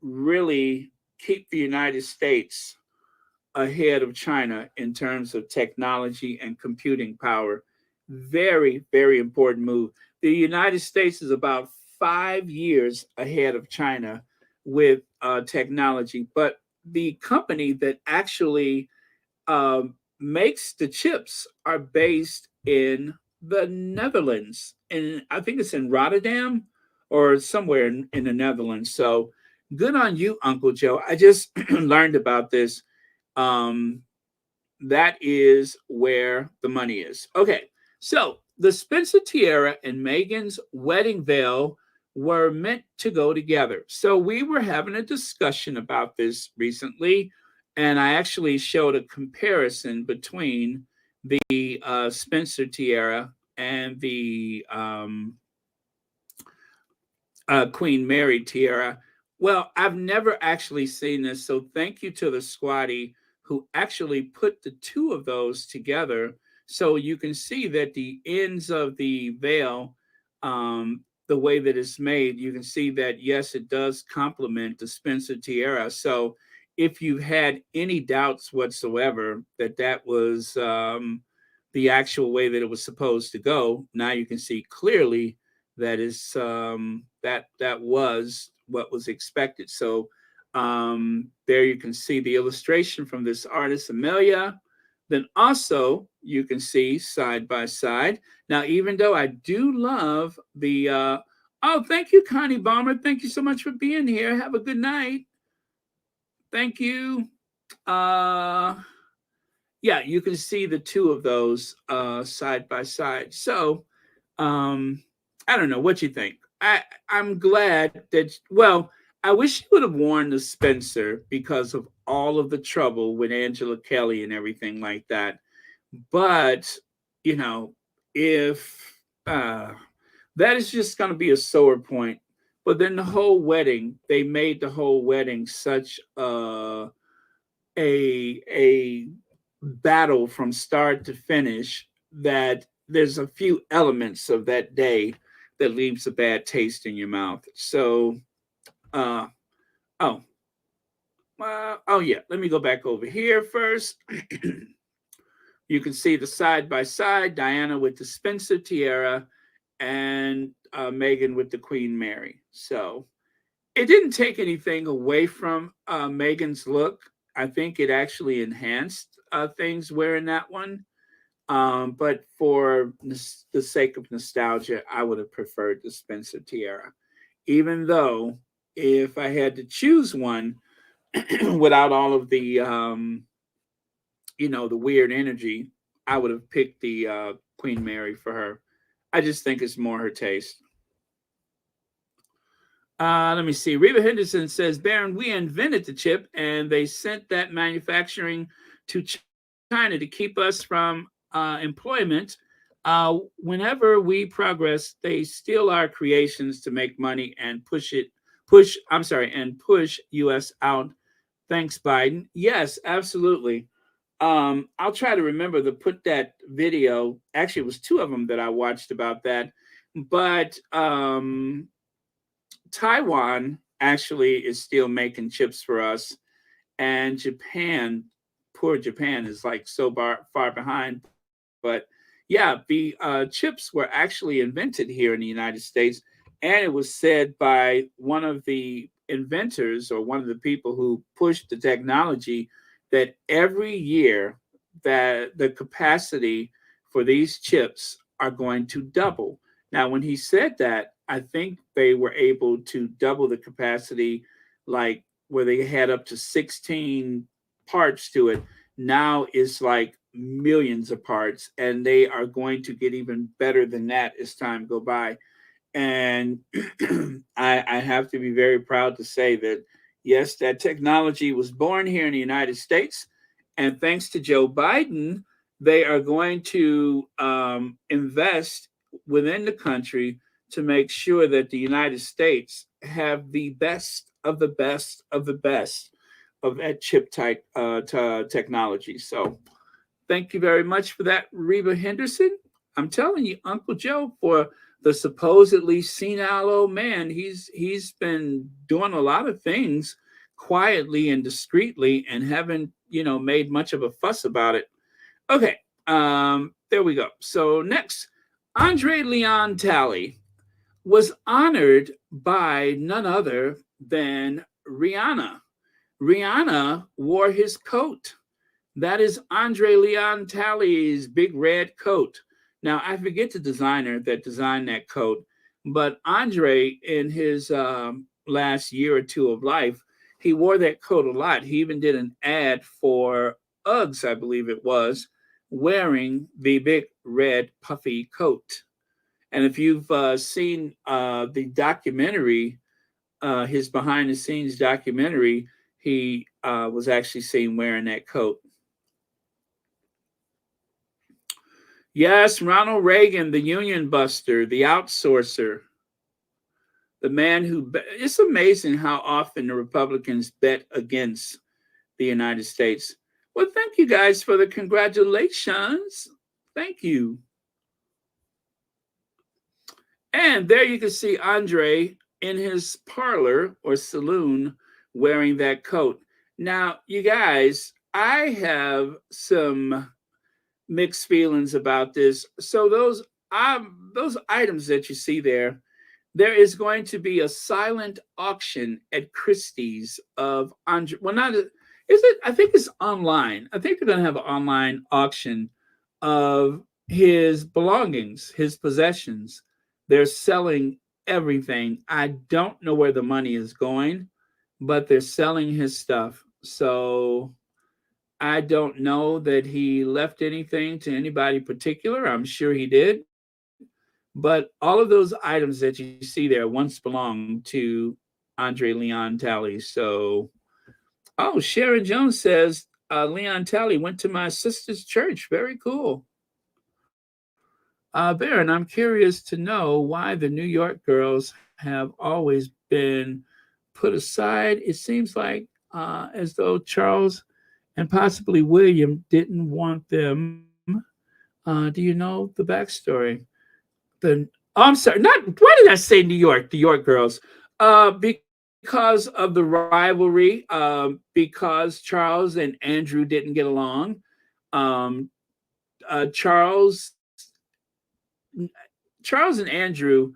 really keep the United States ahead of China in terms of technology and computing power. Very, very important move. The United States is about 5 years ahead of China with technology, but the company that actually makes the chips are based in the Netherlands, and I think it's in Rotterdam or somewhere in the Netherlands. So good on you, Uncle Joe. I just learned about this. Um, that is where the money is. Okay, so the Spencer tiara and Meghan's wedding veil were meant to go together. So we were having a discussion about this recently, and I actually showed a comparison between the Spencer tiara and the Queen Mary tiara. Well, I've never actually seen this, so thank you to the squatty who actually put the two of those together. So you can see that the ends of the veil, the way that it's made, you can see that, yes, it does complement the Spencer tiara. So if you had any doubts whatsoever that that was the actual way that it was supposed to go, now you can see clearly that is that was what was expected. So there you can see the illustration from this artist Amelia. Then also you can see side by side. Now, even though I do love the oh, thank you, Connie Balmer. Thank you so much for being here. Have a good night. Thank you. yeah, you can see the two of those side by side. So I don't know what you think. I'm glad that, well, I wish you would have worn the Spencer because of all of the trouble with Angela Kelly and everything like that. But you know, if that is just going to be a sore point. But then the whole wedding, they made the whole wedding such a battle from start to finish that there's a few elements of that day that leaves a bad taste in your mouth. So, uh, oh, oh yeah, let me go back over here first. You can see the side by side, Diana with the Spencer tiara and Meghan with the Queen Mary. So it didn't take anything away from Meghan's look. I think it actually enhanced things wearing that one. But for the sake of nostalgia, I would have preferred the Spencer tiara. Even though, if I had to choose one without all of the, the weird energy, I would have picked the Queen Mary for her. I just think it's more her taste. Let me see. Reba Henderson says, Baron, we invented the chip and they sent that manufacturing to China to keep us from employment. Whenever we progress, they steal our creations to make money and push US out. Thanks, Biden. Yes, absolutely. I'll try to remember to put that video. Actually, it was two of them that I watched about that. But Taiwan actually is still making chips for us, and Japan, poor Japan, is like so far behind. But yeah, the chips were actually invented here in the United States, and it was said by one of the inventors or one of the people who pushed the technology that every year that the capacity for these chips are going to double. Now, when he said that, I think they were able to double the capacity, like where they had up to 16 parts to it. Now it's like millions of parts, and they are going to get even better than that as time go by. And I have to be very proud to say that yes, that technology was born here in the United States, and thanks to Joe Biden, they are going to invest within the country to make sure that the United States have the best of the best of the best of that chip type technology. So thank you very much for that, Reba Henderson. I'm telling you, Uncle Joe, for the supposedly senile old man, he's been doing a lot of things quietly and discreetly and haven't, made much of a fuss about it. Okay, there we go. So next, Andre Leon Talley was honored by none other than Rihanna. Rihanna wore his coat. That is Andre Leon Talley's big red coat. Now, I forget the designer that designed that coat, but Andre, in his last year or two of life, he wore that coat a lot. He even did an ad for Uggs, I believe it was, wearing the big red puffy coat. And if you've seen the documentary, his behind the scenes documentary, he was actually seen wearing that coat. Yes, Ronald Reagan, the union buster, the outsourcer, the man who, it's amazing how often the Republicans bet against the United States. Well, thank you guys for the congratulations. Thank you. And there you can see Andre in his parlor or saloon wearing that coat. Now, you guys, I have some mixed feelings about this. So those items that you see there, there is going to be a silent auction at Christie's of Andre. Well, not is it? I think it's online. I think they're going to have an online auction of his belongings, his possessions. They're selling everything. I don't know where the money is going, but they're selling his stuff. So I don't know that he left anything to anybody particular. I'm sure he did. But all of those items that you see there once belonged to Andre Leon Talley. So, oh, Sharon Jones says Leon Talley went to my sister's church. Very cool. Baron, I'm curious to know why the New York girls have always been put aside. It seems like as though Charles and possibly William didn't want them. Do you know the backstory? The Oh, I'm sorry. Not why did I say New York? The York girls. Because of the rivalry. Because Charles and Andrew didn't get along. Um, Charles, Charles and Andrew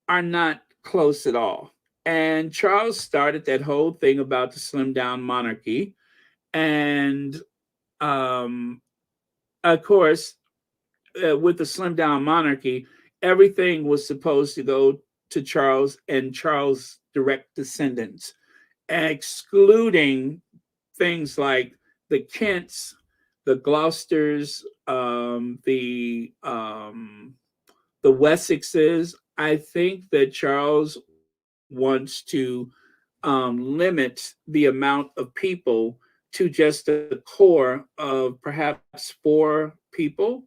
are not close at all. And Charles started that whole thing about the slim down monarchy, and um, of course, with the slim down monarchy, everything was supposed to go to Charles and Charles' direct descendants, excluding things like the Kents, the Gloucesters, the Wessexes. I think that Charles wants to limit the amount of people to just the core of perhaps four people.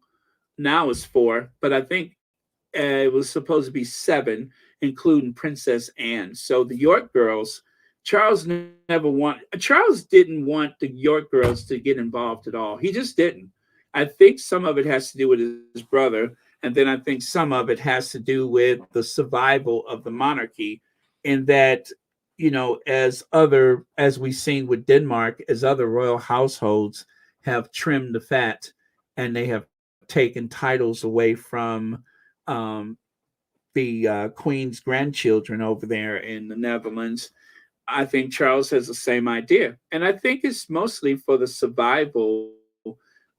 Now it's four, but I think it was supposed to be seven, including Princess Anne. So the York girls, Charles didn't want the York girls to get involved at all. He just didn't. I think some of it has to do with his brother, and then I think some of it has to do with the survival of the monarchy, in that, as we've seen with Denmark, as other royal households have trimmed the fat, and they have taken titles away from um, the Queen's grandchildren over there in the Netherlands. I think Charles has the same idea. And I think it's mostly for the survival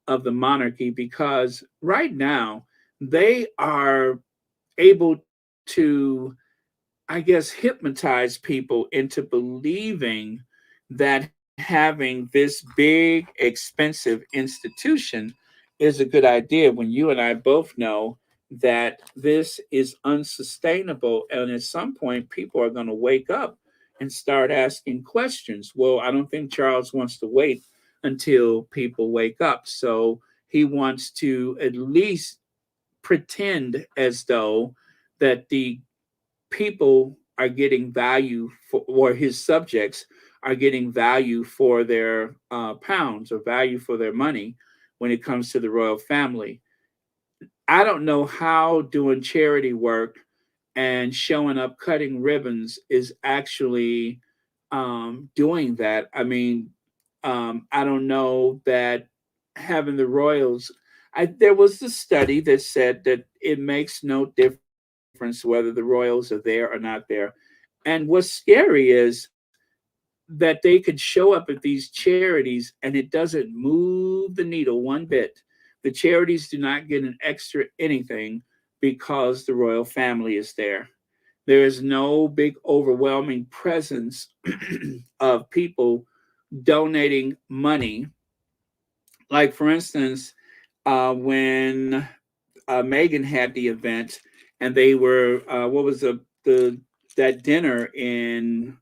of the monarchy, because right now they are able to, I guess, hypnotize people into believing that having this big, expensive institution is a good idea, when you and I both know that this is unsustainable. And at some point, people are going to wake up and start asking questions. Well, I don't think Charles wants to wait until people wake up. So he wants to at least pretend as though that the people are getting value for, or his subjects are getting value for their pounds, or value for their money when it comes to the royal family. I don't know how doing charity work and showing up cutting ribbons is actually doing that. I mean, I don't know that having the royals. There was a study that said that it makes no difference whether the royals are there or not there. And what's scary is that they could show up at these charities and it doesn't move the needle one bit. The charities do not get an extra anything because the royal family is there. There is no big overwhelming presence of people donating money. Like, for instance, when Megan had the event, and they were what was the that dinner in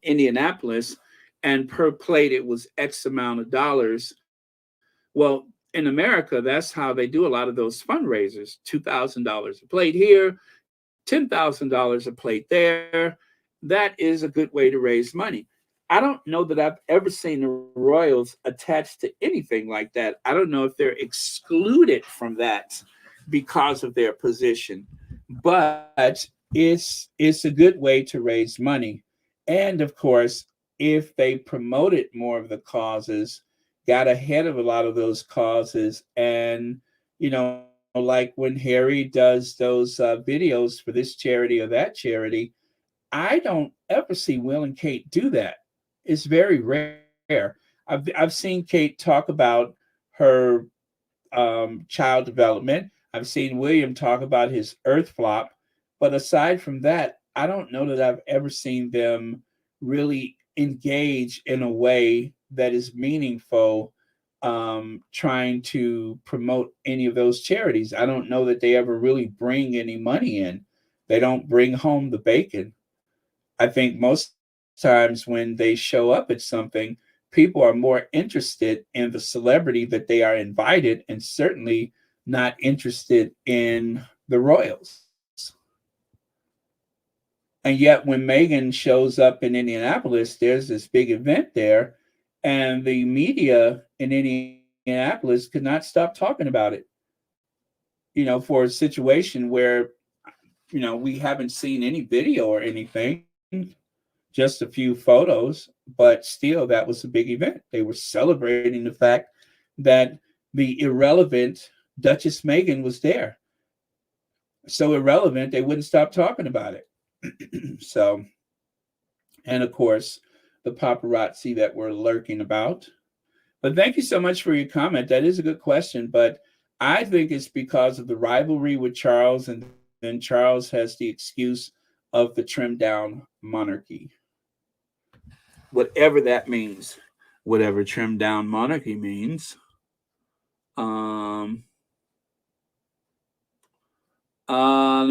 Indianapolis, and per plate it was X amount of dollars. Well, in America, that's how they do a lot of those fundraisers: $2,000 a plate here, $10,000 a plate there. That is a good way to raise money. I don't know that I've ever seen the Royals attached to anything like that. I don't know if they're excluded from that because of their position, but it's a good way to raise money. And of course, if they promoted more of the causes, got ahead of a lot of those causes, and like when Harry does those videos for this charity or that charity, I don't ever see Will and Kate do that. It's very rare. I've seen Kate talk about her child development. I've seen William talk about his Earth flop, but aside from that, I don't know that I've ever seen them really engage in a way that is meaningful trying to promote any of those charities. I don't know that they ever really bring any money in. They don't bring home the bacon. I think most times when they show up at something, people are more interested in the celebrity that they are invited and certainly not interested in the royals. And yet, when Megan shows up in Indianapolis, there's this big event there, and the media in Indianapolis could not stop talking about it. For a situation where, we haven't seen any video or anything, just a few photos, but still, that was a big event. They were celebrating the fact that the irrelevant Duchess Megan was there. So irrelevant, they wouldn't stop talking about it. So, and of course, the paparazzi that were lurking about. But thank you so much for your comment. That is a good question, but I think it's because of the rivalry with Charles, and then Charles has the excuse of the trimmed down monarchy. Whatever that means, whatever trimmed down monarchy means. Let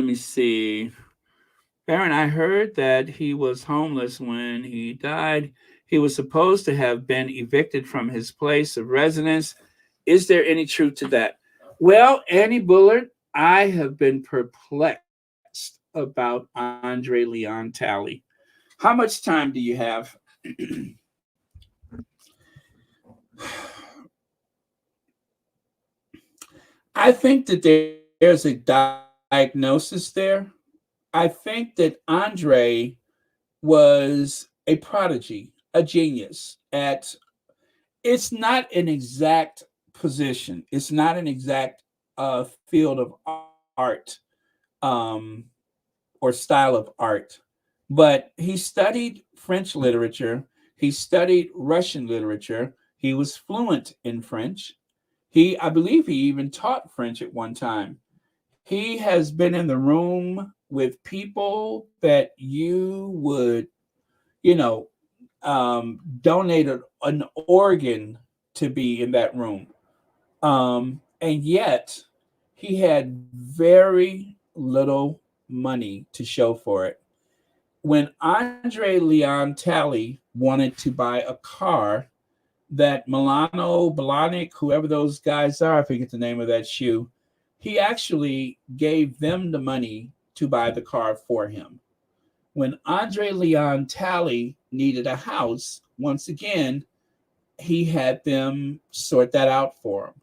me see. Baron, I heard that he was homeless when he died. He was supposed to have been evicted from his place of residence. Is there any truth to that? Well, Annie Bullard, I have been perplexed about Andre Leon Talley. How much time do you have? I think that there's a diagnosis there. I think that Andre was a prodigy, a genius it's not an exact position. It's not an exact field of art or style of art, but he studied French literature. He studied Russian literature. He was fluent in French. I believe he even taught French at one time. He has been in the room with people that you would, donate an organ to be in that room. And yet he had very little money to show for it. When Andre Leon Talley wanted to buy a car that Milano, Blahnik, whoever those guys are, I forget the name of that shoe, he actually gave them the money to buy the car for him. When Andre Leon Talley needed a house, once again, he had them sort that out for him.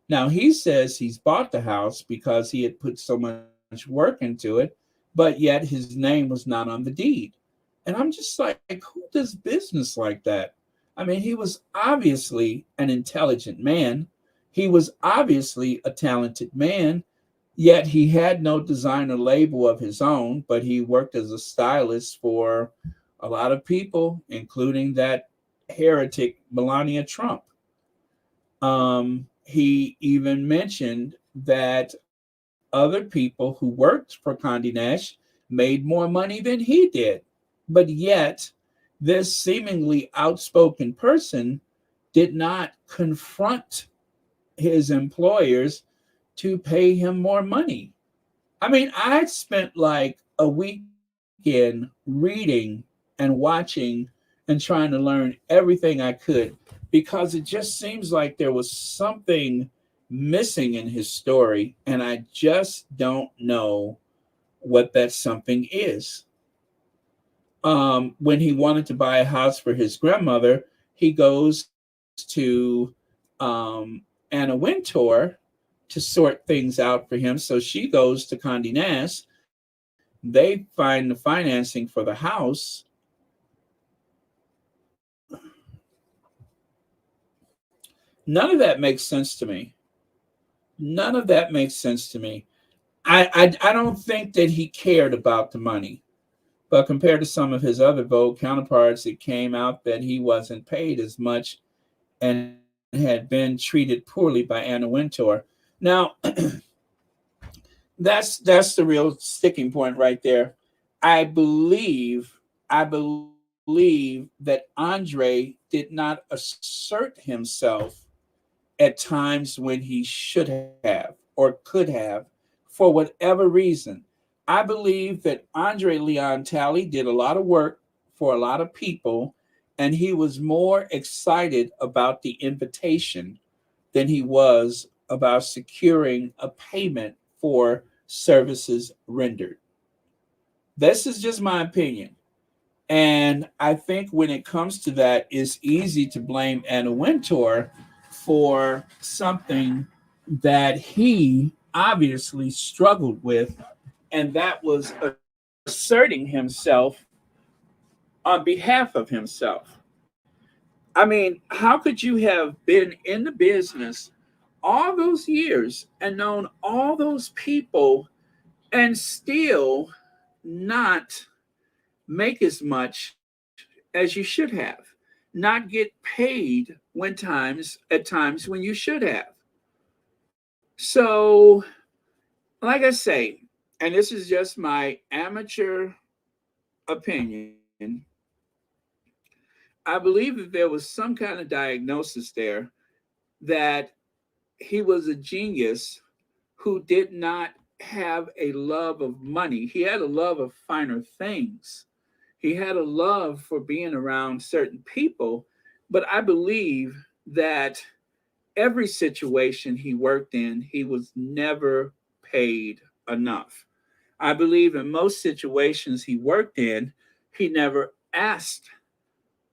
Now, he says he's bought the house because he had put so much work into it, but yet his name was not on the deed. And I'm just like, who does business like that? I mean, he was obviously an intelligent man. He was obviously a talented man, yet he had no designer label of his own, but he worked as a stylist for a lot of people, including that heretic Melania Trump. He even mentioned that other people who worked for Condé Nast made more money than he did. But yet, this seemingly outspoken person did not confront his employers to pay him more money. I mean, I spent like a weekend reading and watching and trying to learn everything I could, because it just seems like there was something missing in his story, and I just don't know what that something is. When he wanted to buy a house for his grandmother, he goes to Anna Wintour to sort things out for him. So she goes to Condé Nast. They find the financing for the house. None of that makes sense to me. None of that makes sense to me. I don't think that he cared about the money. But compared to some of his other Vogue counterparts, it came out that he wasn't paid as much and had been treated poorly by Anna Wintour. Now, that's the real sticking point right there. I believe believe that Andre did not assert himself at times when he should have or could have for whatever reason. I believe that Andre Leon Talley did a lot of work for a lot of people, and he was more excited about the invitation than he was about securing a payment for services rendered. This is just my opinion. And I think when it comes to that, it's easy to blame Anna Wintour for something that he obviously struggled with, and that was asserting himself on behalf of himself. I mean, how could you have been in the business all those years and known all those people and still not make as much as you should have, not get paid at times when you should have? So, like I say, and this is just my amateur opinion, I believe that there was some kind of diagnosis there that he was a genius who did not have a love of money. He had a love of finer things. He had a love for being around certain people, but I believe that every situation he worked in, he was never paid enough. I believe in most situations he worked in, he never asked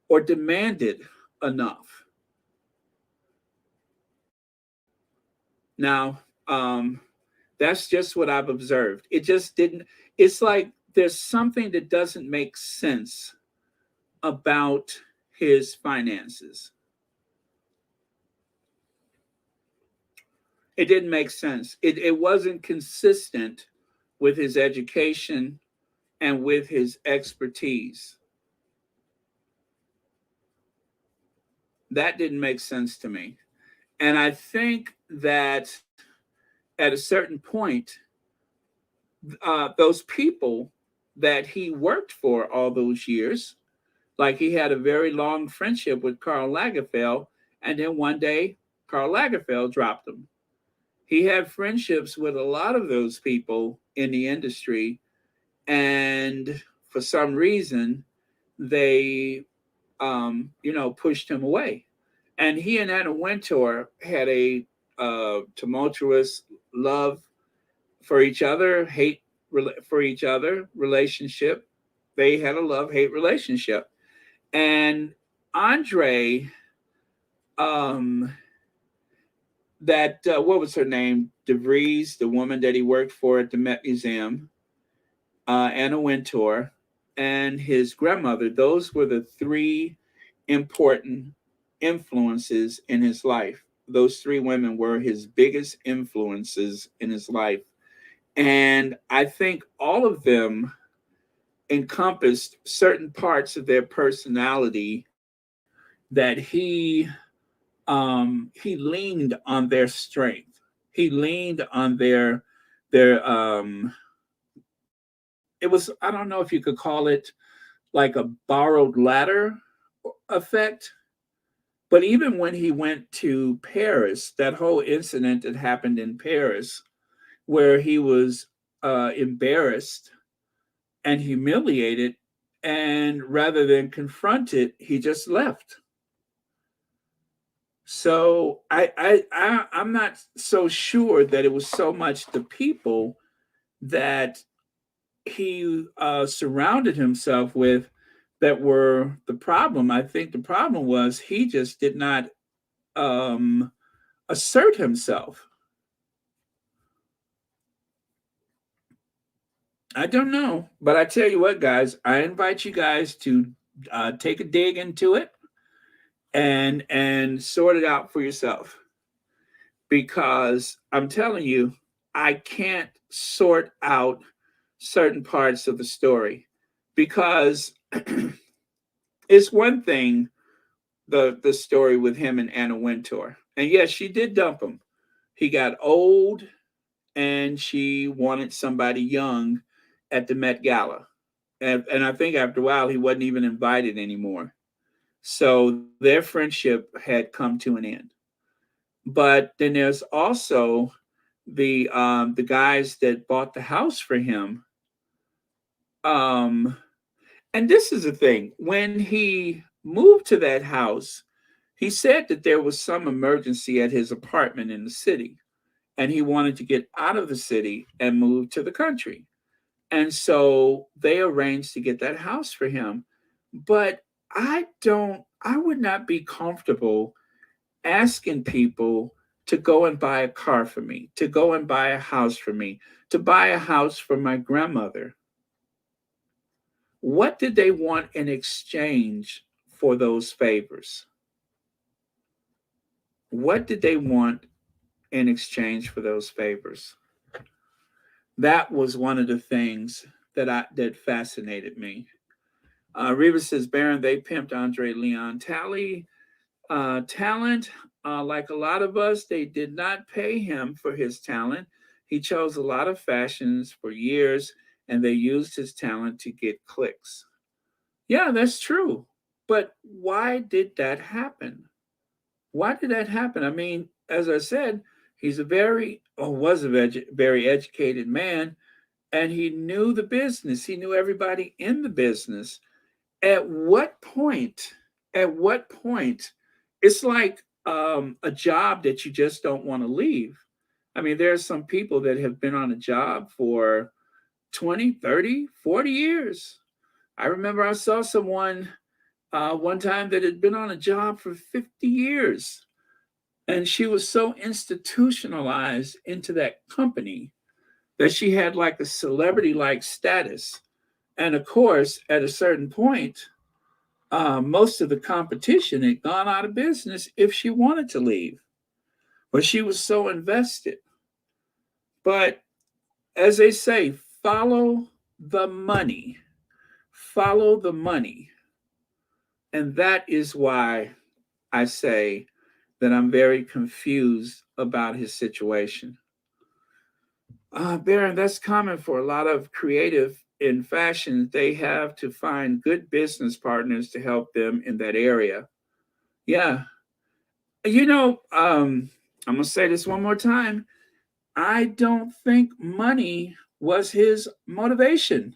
or demanded enough. Now, that's just what I've observed. It just didn't, it's like there's something that doesn't make sense about his finances. It didn't make sense. It wasn't consistent with his education and with his expertise. That didn't make sense to me. And I think that at a certain point, those people that he worked for all those years, like he had a very long friendship with Karl Lagerfeld, and then one day Karl Lagerfeld dropped him. He had friendships with a lot of those people in the industry, and for some reason, they, pushed him away. And he and Anna Wintour had a tumultuous love for each other, hate for each other relationship. They had a love-hate relationship. And Andre, um, what was her name? DeVries, the woman that he worked for at the Met Museum, Anna Wintour, and his grandmother. Those were the three important influences in his life. Those three women were his biggest influences in his life. And I think all of them encompassed certain parts of their personality that he leaned on their strength. He leaned on their it was, I don't know if you could call it like a borrowed ladder effect. But even when he went to Paris, that whole incident that happened in Paris, where he was embarrassed and humiliated, and rather than confront it, he just left. So I'm not so sure that it was so much the people that he surrounded himself with that were the problem. I think the problem was he just did not um, assert himself. I don't know, but I tell you what, guys, I invite you guys to take a dig into it and sort it out for yourself, because I'm telling you, I can't sort out certain parts of the story, because it's one thing, the story with him and Anna Wintour. And yes, she did dump him. He got old and she wanted somebody young at the Met Gala. And I think after a while, he wasn't even invited anymore. So their friendship had come to an end. But then there's also the guys that bought the house for him. Um, and this is the thing: when he moved to that house, he said that there was some emergency at his apartment in the city, and he wanted to get out of the city and move to the country. And so they arranged to get that house for him. But I would not be comfortable asking people to go and buy a car for me, to go and buy a house for me, to buy a house for my grandmother. What did they want in exchange for those favors? What did they want in exchange for those favors? That was one of the things that fascinated me. Reva says, Baron, they pimped Andre Leon Talley. Talent, like a lot of us, they did not pay him for his talent. He chose a lot of fashions for years, and they used his talent to get clicks. Yeah, that's true. But why did that happen? Why did that happen? I mean, as I said, he's a very, or was a very educated man, and he knew the business. He knew everybody in the business. At what point? At what point? It's like a job that you just don't want to leave. I mean, there are some people that have been on a job for 20, 30, 40 years. I remember I saw someone one time that had been on a job for 50 years. And she was so institutionalized into that company that she had like a celebrity like status. And of course, at a certain point, most of the competition had gone out of business if she wanted to leave. But she was so invested. But as they say, follow the money. Follow the money. And that is why I say that I'm very confused about his situation. Baron, that's common for a lot of creative in fashion. They have to find good business partners to help them in that area. Yeah. I'm going to say this one more time. I don't think money was his motivation.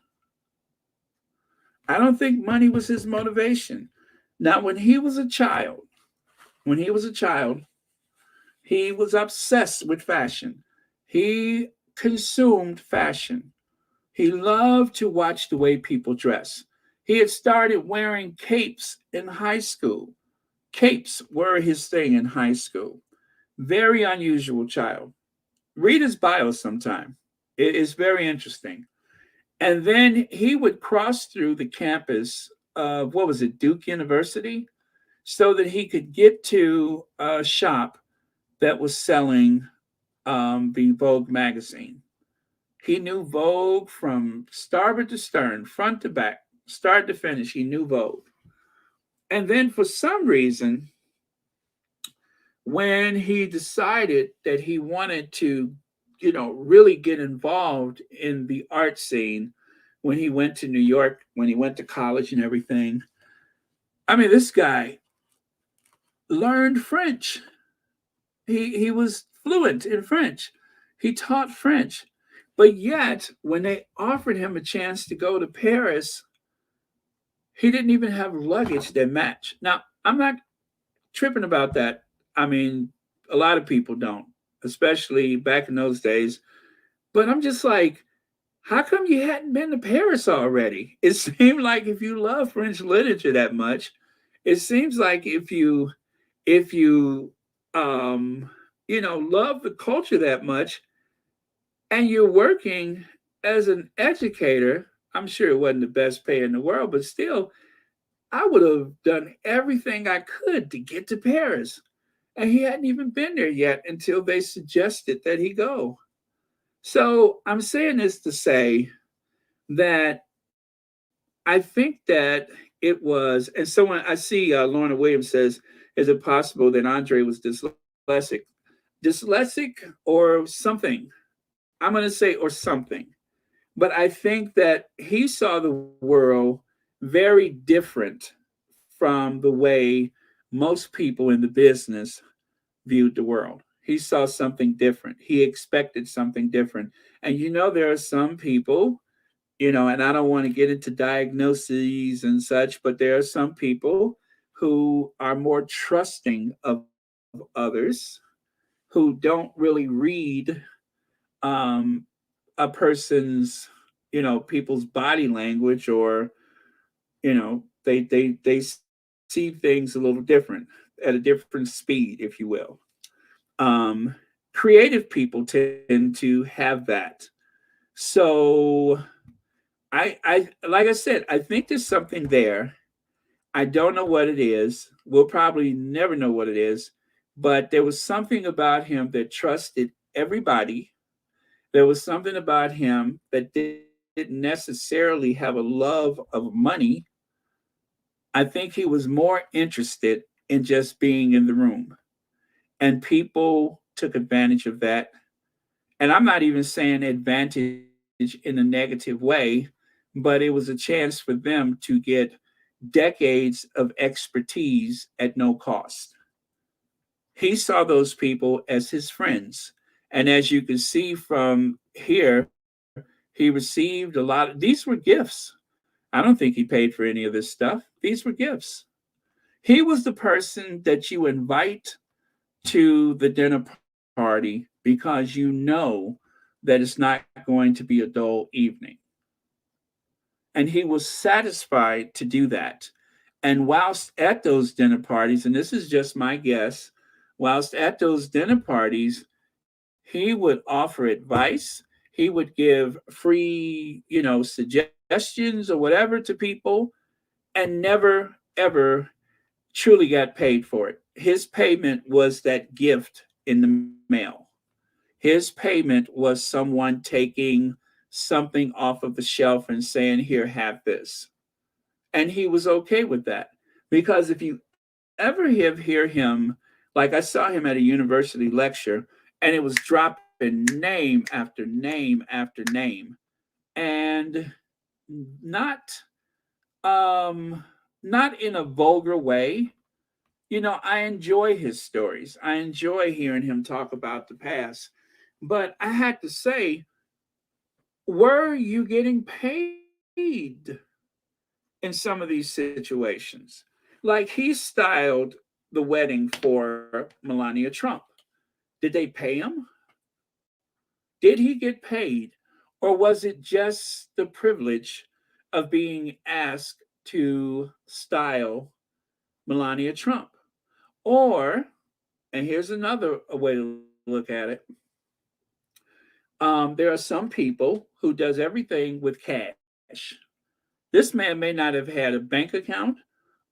I don't think money was his motivation. Now, when he was a child, he was obsessed with fashion. He consumed fashion. He loved to watch the way people dress. He had started wearing capes in high school. Capes were his thing in high school. Very unusual child. Read his bio sometime. It is very interesting. And then he would cross through the campus of, what was it, Duke University, so that he could get to a shop that was selling the Vogue magazine. He knew Vogue from starboard to stern, front to back, start to finish. He knew Vogue. And then for some reason, when he decided that he wanted to, really get involved in the art scene, when he went to New York, when he went to college and everything, I mean, this guy learned French. He was fluent in French. He taught French. But yet, when they offered him a chance to go to Paris, he didn't even have luggage that matched. Now, I'm not tripping about that. I mean, a lot of people don't, especially back in those days. But I'm just like, how come you hadn't been to Paris already? It seemed like if you love French literature that much, it seems like if you love the culture that much and you're working as an educator, I'm sure it wasn't the best pay in the world, but still, I would have done everything I could to get to Paris. And he hadn't even been there yet until they suggested that he go. So I'm saying this to say that I think that it was, and someone I see Lorna Williams says, is it possible that Andre was dyslexic or something? I'm going to say or something. But I think that he saw the world very different from the way most people in the business viewed the world. He saw something different. He expected something different. And there are some people, and I don't want to get into diagnoses and such, but there are some people who are more trusting of others, who don't really read um, a person's, people's body language, or they see things a little different, at a different speed, if you will. um Creative people tend to have that. So I like I said, I think there's something there. I don't know what it is. We'll probably never know what it is, but there was something about him that trusted everybody. There was something about him that didn't necessarily have a love of money. I think he was more interested in just being in the room. And people took advantage of that. And I'm not even saying advantage in a negative way, but it was a chance for them to get decades of expertise at no cost. He saw those people as his friends. And as you can see from here, he received a lot of these were gifts. I don't think he paid for any of this stuff. These were gifts. He was the person that you invite to the dinner party because you know that it's not going to be a dull evening. And he was satisfied to do that. And whilst at those dinner parties, and this is just my guess, whilst at those dinner parties, he would offer advice. He would give free, suggestions or whatever to people, and never, ever truly got paid for it. His payment was that gift in the mail. His payment was someone taking something off of the shelf and saying, "Here, have this." And he was okay with that. Because if you ever hear him, like I saw him at a university lecture, and it was dropping name after name after name, and not not in a vulgar way. I enjoy his stories. I enjoy hearing him talk about the past. But I had to say, were you getting paid in some of these situations? Like, he styled the wedding for Melania Trump. Did they pay him? Did he get paid? Or was it just the privilege of being asked to style Melania Trump? Or, and here's another way to look at it, there are some people who does everything with cash. This man may not have had a bank account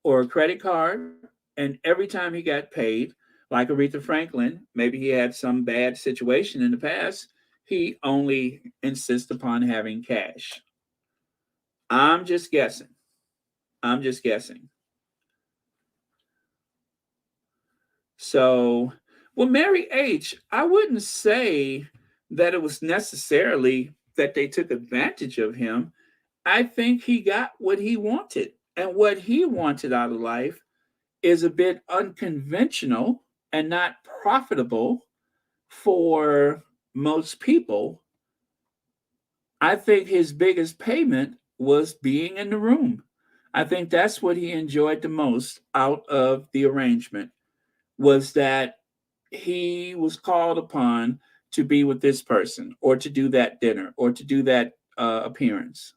or a credit card, and every time he got paid, like Aretha Franklin, maybe he had some bad situation in the past, he only insists upon having cash. I'm just guessing. I'm just guessing. So, well, Mary H., I wouldn't say that it was necessarily that they took advantage of him. I think he got what he wanted. And what he wanted out of life is a bit unconventional and not profitable for most people. I think his biggest payment was being in the room. I think that's what he enjoyed the most out of the arrangement, was that he was called upon to be with this person, or to do that dinner, or to do that appearance.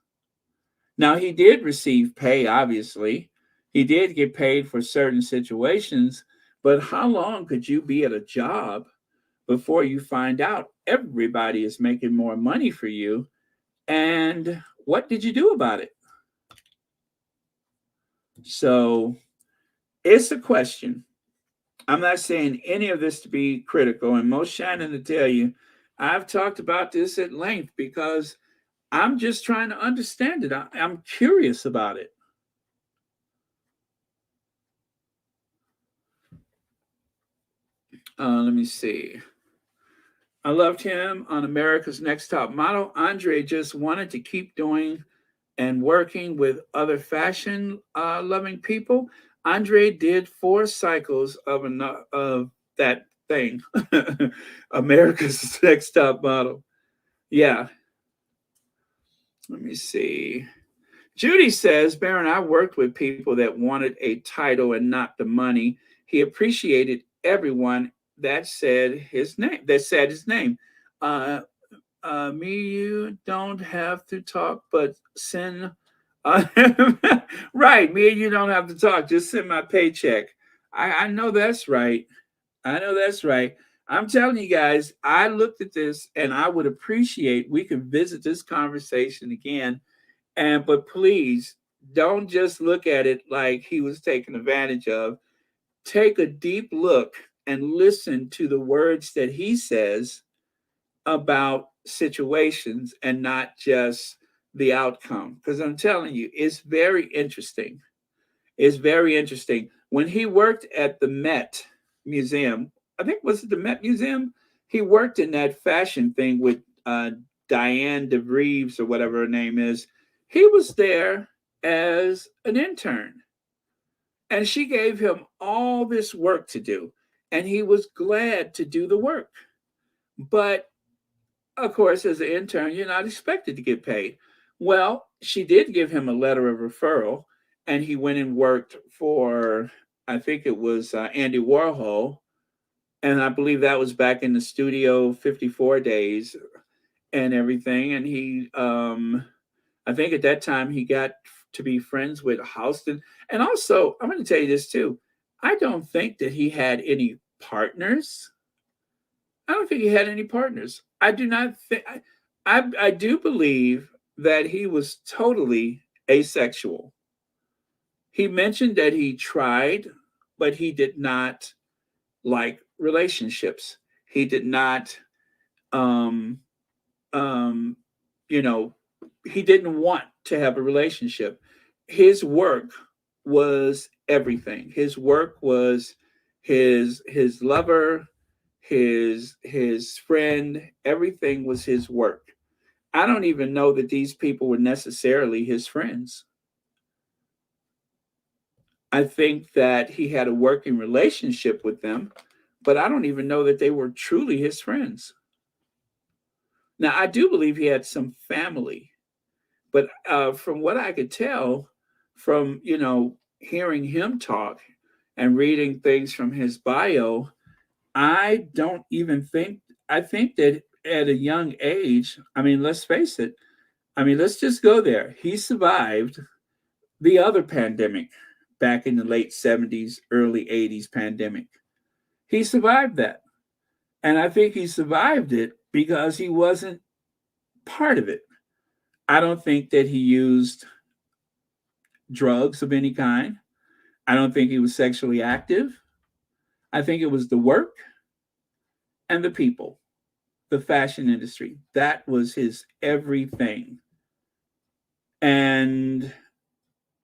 Now, he did receive pay, obviously. He did get paid for certain situations, but how long could you be at a job before you find out everybody is making more money for you? And what did you do about it? So it's a question. I'm not saying any of this to be critical, and most Shannon to tell you, I've talked about this at length because I'm just trying to understand it. I'm curious about it. Let me see. I loved him on America's Next Top Model. Andre just wanted to keep doing and working with other fashion loving people. Andre did 4 cycles of that thing, America's Next Top Model. Yeah, let me see. Judy says, Baron, I worked with people that wanted a title and not the money. He appreciated everyone that said his name. Uh, Me, you don't have to talk, but send. Uh, right, me and you don't have to talk. Just send my paycheck. I know that's right. I know that's right. I'm telling you guys, I looked at this and I would appreciate we could visit this conversation again. But please don't just look at it like he was taken advantage of. Take a deep look and listen to the words that he says about situations and not just the outcome. Because I'm telling you, it's very interesting. It's very interesting. When he worked at the Met Museum, I think was it the Met Museum? He worked in that fashion thing with Diane DeVries or whatever her name is. He was there as an intern, and she gave him all this work to do, and he was glad to do the work. But of course, as an intern, you're not expected to get paid. Well, she did give him a letter of referral, and he went and worked for, I think it was Andy Warhol. And I believe that was back in the Studio 54 days and everything. And I think at that time, he got to be friends with Houston. And also, I'm going to tell you this too. I don't think that he had any partners. I don't think he had any partners. I do not think. I do believe that he was totally asexual. He mentioned that he tried, but he did not like relationships. He did not, um, um, you know, he didn't want to have a relationship. His work was everything. His work was his lover, his friend. Everything was his work. I don't even know that these people were necessarily his friends. I think that he had a working relationship with them, but I don't even know that they were truly his friends. Now, I do believe he had some family, but from what I could tell from, hearing him talk and reading things from his bio, I don't even think, I think that at a young age, I mean, let's face it, I mean, let's just go there. He survived the other pandemic back in the late 70s, early 80s pandemic. He survived that. And I think he survived it because he wasn't part of it. I don't think that he used drugs of any kind. I don't think he was sexually active. I think it was the work and the people, the fashion industry. That was his everything. And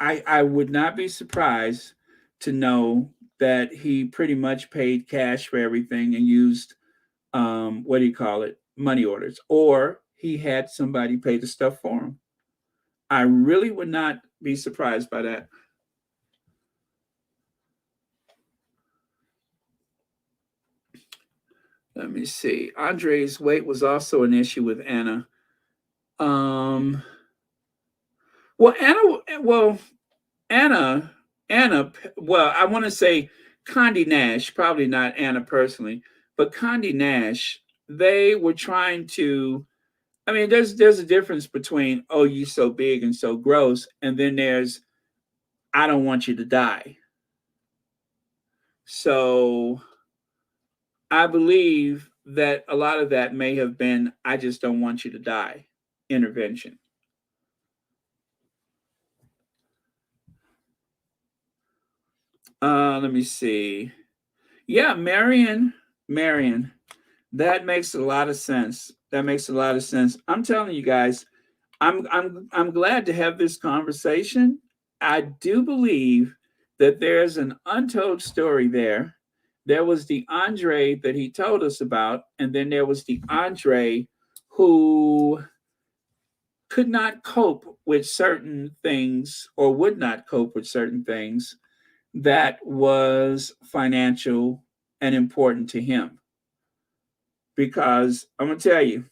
I would not be surprised to know that he pretty much paid cash for everything and used what do you call it, money orders, or he had somebody pay the stuff for him. I really would not be surprised by that. Let me see. Andre's weight was also an issue with Anna. Um, well, Anna, Anna. Well, I want to say Condé Nash, probably not Anna personally, but Condé Nash. They were trying to. I mean, there's a difference between oh, you so big and so gross, and then there's I don't want you to die. So I believe that a lot of that may have been I just don't want you to die intervention. Let me see. Yeah, Marion, that makes a lot of sense. That makes a lot of sense. I'm telling you guys, I'm glad to have this conversation. I do believe that there's an untold story there There was the Andre that he told us about, and then there was the Andre who could not cope with certain things or would not cope with certain things that was financial and important to him. Because I'm going to tell you,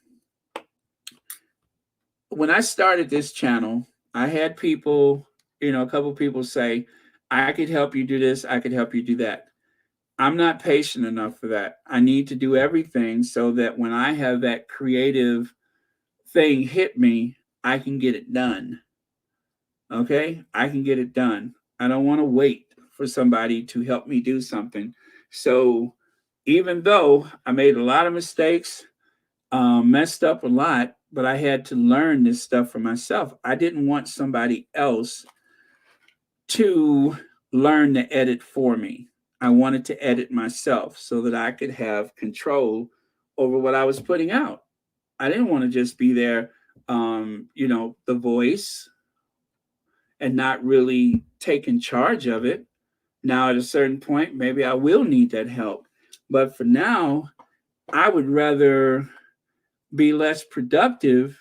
when I started this channel, I had people, a couple people say, I could help you do this, I could help you do that. I'm not patient enough for that. I need to do everything so that when I have that creative thing hit me, I can get it done. Okay? I can get it done. I don't want to wait for somebody to help me do something. So even though I made a lot of mistakes, messed up a lot, but I had to learn this stuff for myself. I didn't want somebody else to learn to edit for me. I wanted to edit myself so that I could have control over what I was putting out. I didn't want to just be there, the voice and not really taking charge of it. Now, at a certain point, maybe I will need that help. But for now, I would rather be less productive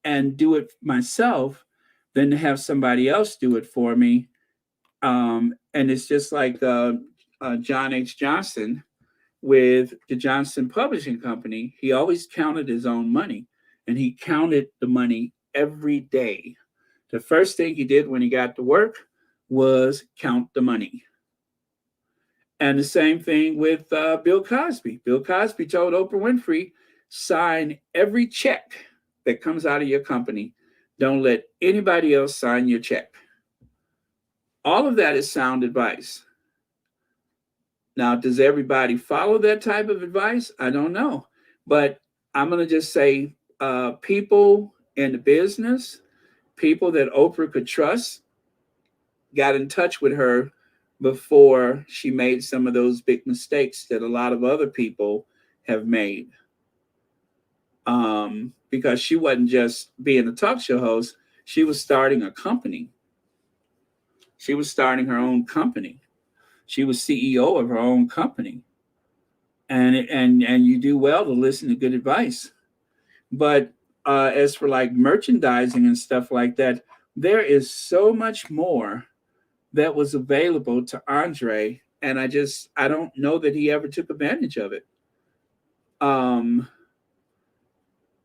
and do it myself than to have somebody else do it for me. And it's just like John H. Johnson with the Johnson Publishing Company. He always counted his own money, and he counted the money every day. The first thing he did when he got to work was count the money. And the same thing with Bill Cosby. Bill Cosby told Oprah Winfrey, sign every check that comes out of your company. Don't let anybody else sign your check. All of that is sound advice. Now, does everybody follow that type of advice? I don't know. But I'm going to just say people in the business, people that Oprah could trust, got in touch with her before she made some of those big mistakes that a lot of other people have made. Because she wasn't just being a talk show host, she was starting a company. She was starting her own company. She was CEO of her own company. And you do well to listen to good advice. But as for like merchandising and stuff like that, there is so much more that was available to Andre, and I don't know that he ever took advantage of it. And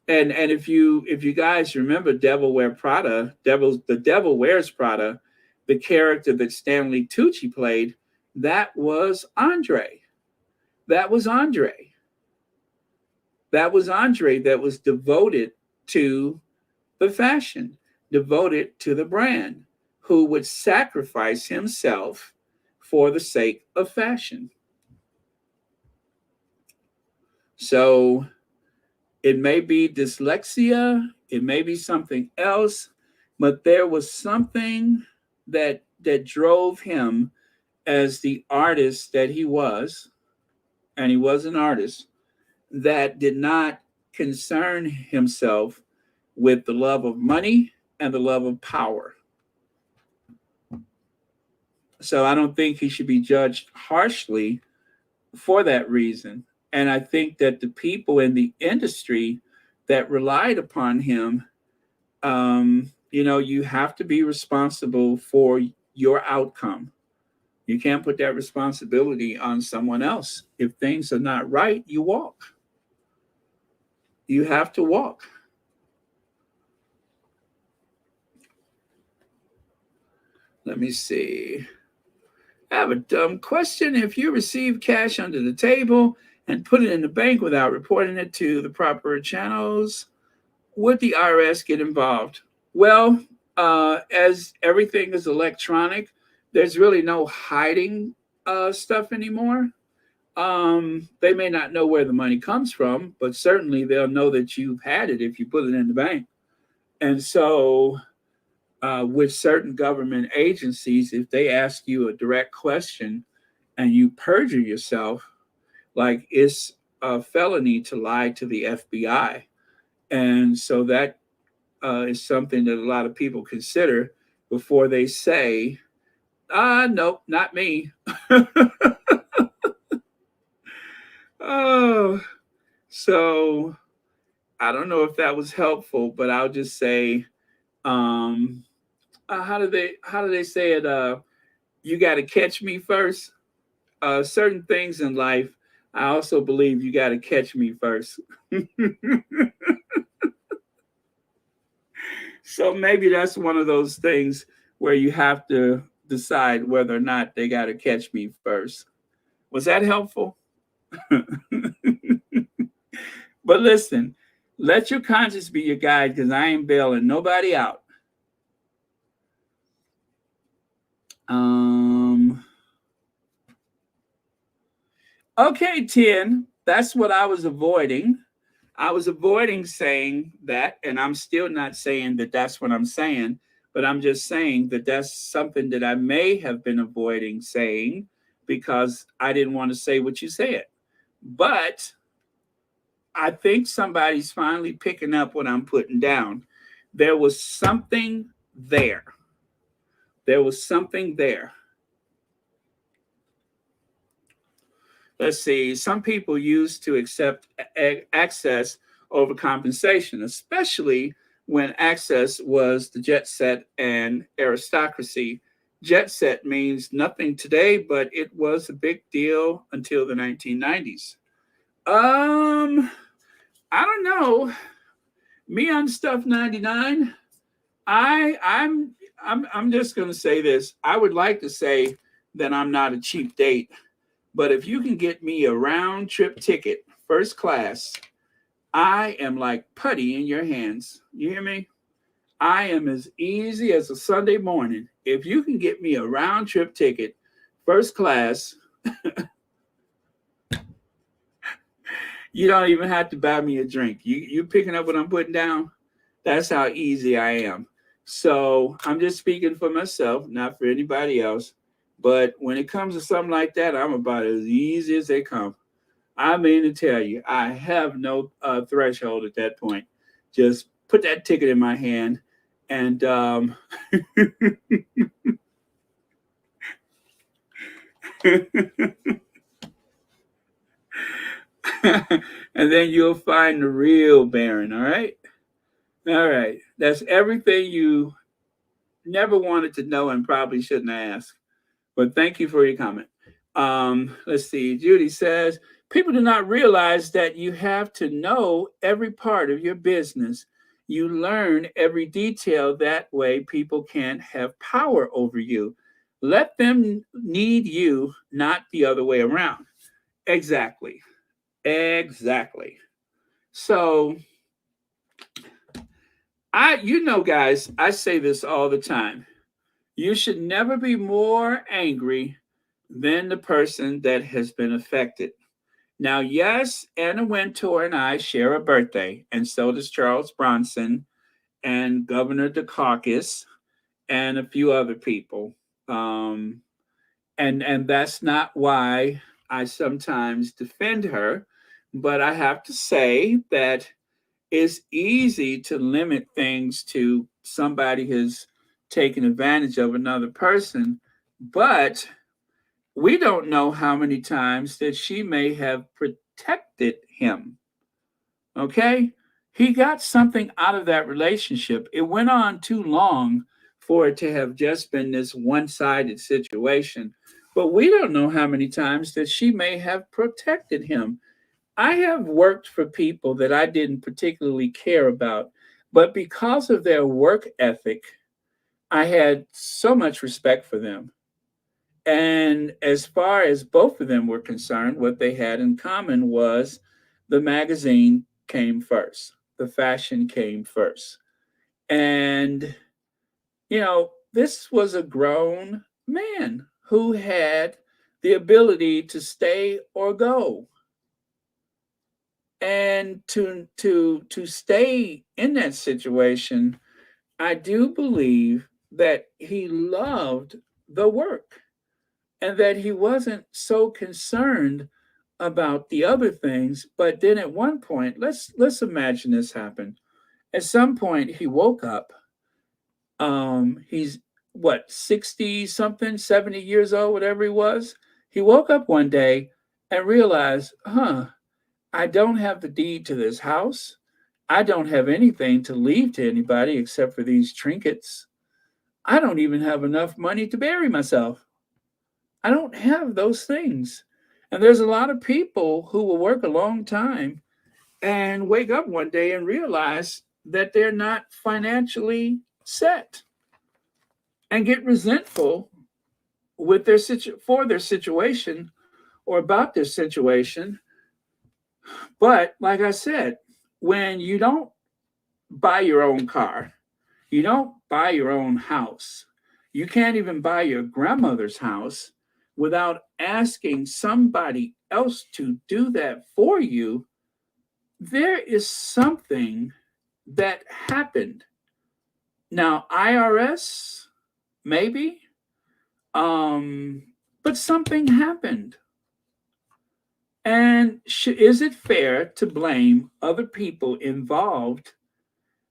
if you guys remember Devil Wears Prada, the Devil Wears Prada, the character that Stanley Tucci played, that was Andre. That was Andre. That was Andre that was devoted to the fashion, devoted to the brand, who would sacrifice himself for the sake of fashion. So it may be dyslexia, it may be something else, but there was something that drove him as the artist that he was, and he was an artist, that did not concern himself with the love of money and the love of power. So I don't think he should be judged harshly for that reason. And I think that the people in the industry that relied upon him, you have to be responsible for your outcome. You can't put that responsibility on someone else. If things are not right, you walk. You have to walk. Let me see. I have a dumb question. If you receive cash under the table and put it in the bank without reporting it to the proper channels, would the IRS get involved? Well, as everything is electronic, there's really no hiding stuff anymore. They may not know where the money comes from, but certainly they'll know that you've had it if you put it in the bank. And so with certain government agencies, if they ask you a direct question and you perjure yourself, like it's a felony to lie to the FBI. And so that is something that a lot of people consider before they say, nope, not me. Oh, so I don't know if that was helpful, but I'll just say, um, how do they say it? You got to catch me first. Certain things in life, I also believe you got to catch me first. So maybe that's one of those things where you have to decide whether or not they got to catch me first. Was that helpful? But listen, let your conscience be your guide because I ain't bailing nobody out. Um, okay, 10. That's what I was avoiding. I was avoiding saying that, and I'm still not saying that that's what I'm saying, but I'm just saying that that's something that I may have been avoiding saying because I didn't want to say what you said. But I think somebody's finally picking up what I'm putting down. There was something there. There was something there. Let's see. Some people used to accept access over compensation, especially when access was the jet set and aristocracy. Jet set means nothing today, but it was a big deal until the 1990s. Um, I don't know. Me on stuff 99. I'm just gonna say this. I would like to say that I'm not a cheap date, but if you can get me a round trip ticket, first class, I am like putty in your hands. You hear me? I am as easy as a Sunday morning. If you can get me a round trip ticket, first class, you don't even have to buy me a drink. You picking up what I'm putting down? That's how easy I am. So I'm just speaking for myself, not for anybody else. But when it comes to something like that, I'm about as easy as they come. I mean to tell you, I have no threshold at that point. Just put that ticket in my hand, and and then you'll find the real Baron. All right, all right. That's everything you never wanted to know and probably shouldn't ask. But thank you for your comment. Let's see. Judy says people do not realize that you have to know every part of your business. You learn every detail. That way, people can't have power over you. Let them need you, not the other way around. Exactly. Exactly. So, guys, I say this all the time. You should never be more angry than the person that has been affected. Now, yes, Anna Wintour and I share a birthday, and so does Charles Bronson and Governor Dukakis and a few other people. Um, and that's not why I sometimes defend her, but I have to say that it's easy to limit things to somebody who's taken advantage of another person, but we don't know how many times that she may have protected him. Okay? He got something out of that relationship. It went on too long for it to have just been this one sided situation. But we don't know how many times that she may have protected him. I have worked for people that I didn't particularly care about, but because of their work ethic, I had so much respect for them. And as far as both of them were concerned, what they had in common was the magazine came first, the fashion came first. And, this was a grown man who had the ability to stay or go. And to stay in that situation, I do believe that he loved the work and that he wasn't so concerned about the other things. But then at one point, let's imagine this happened. At some point he woke up. He's what, 60 something, 70 years old, whatever he was. He woke up one day and realize, I don't have the deed to this house. I don't have anything to leave to anybody except for these trinkets. I don't even have enough money to bury myself. I don't have those things. And there's a lot of people who will work a long time and wake up one day and realize that they're not financially set and get resentful with for their situation or about their situation. But like I said, when you don't buy your own car, you don't buy your own house, you can't even buy your grandmother's house without asking somebody else to do that for you, there is something that happened. Now, IRS, maybe, but something happened. And is it fair to blame other people involved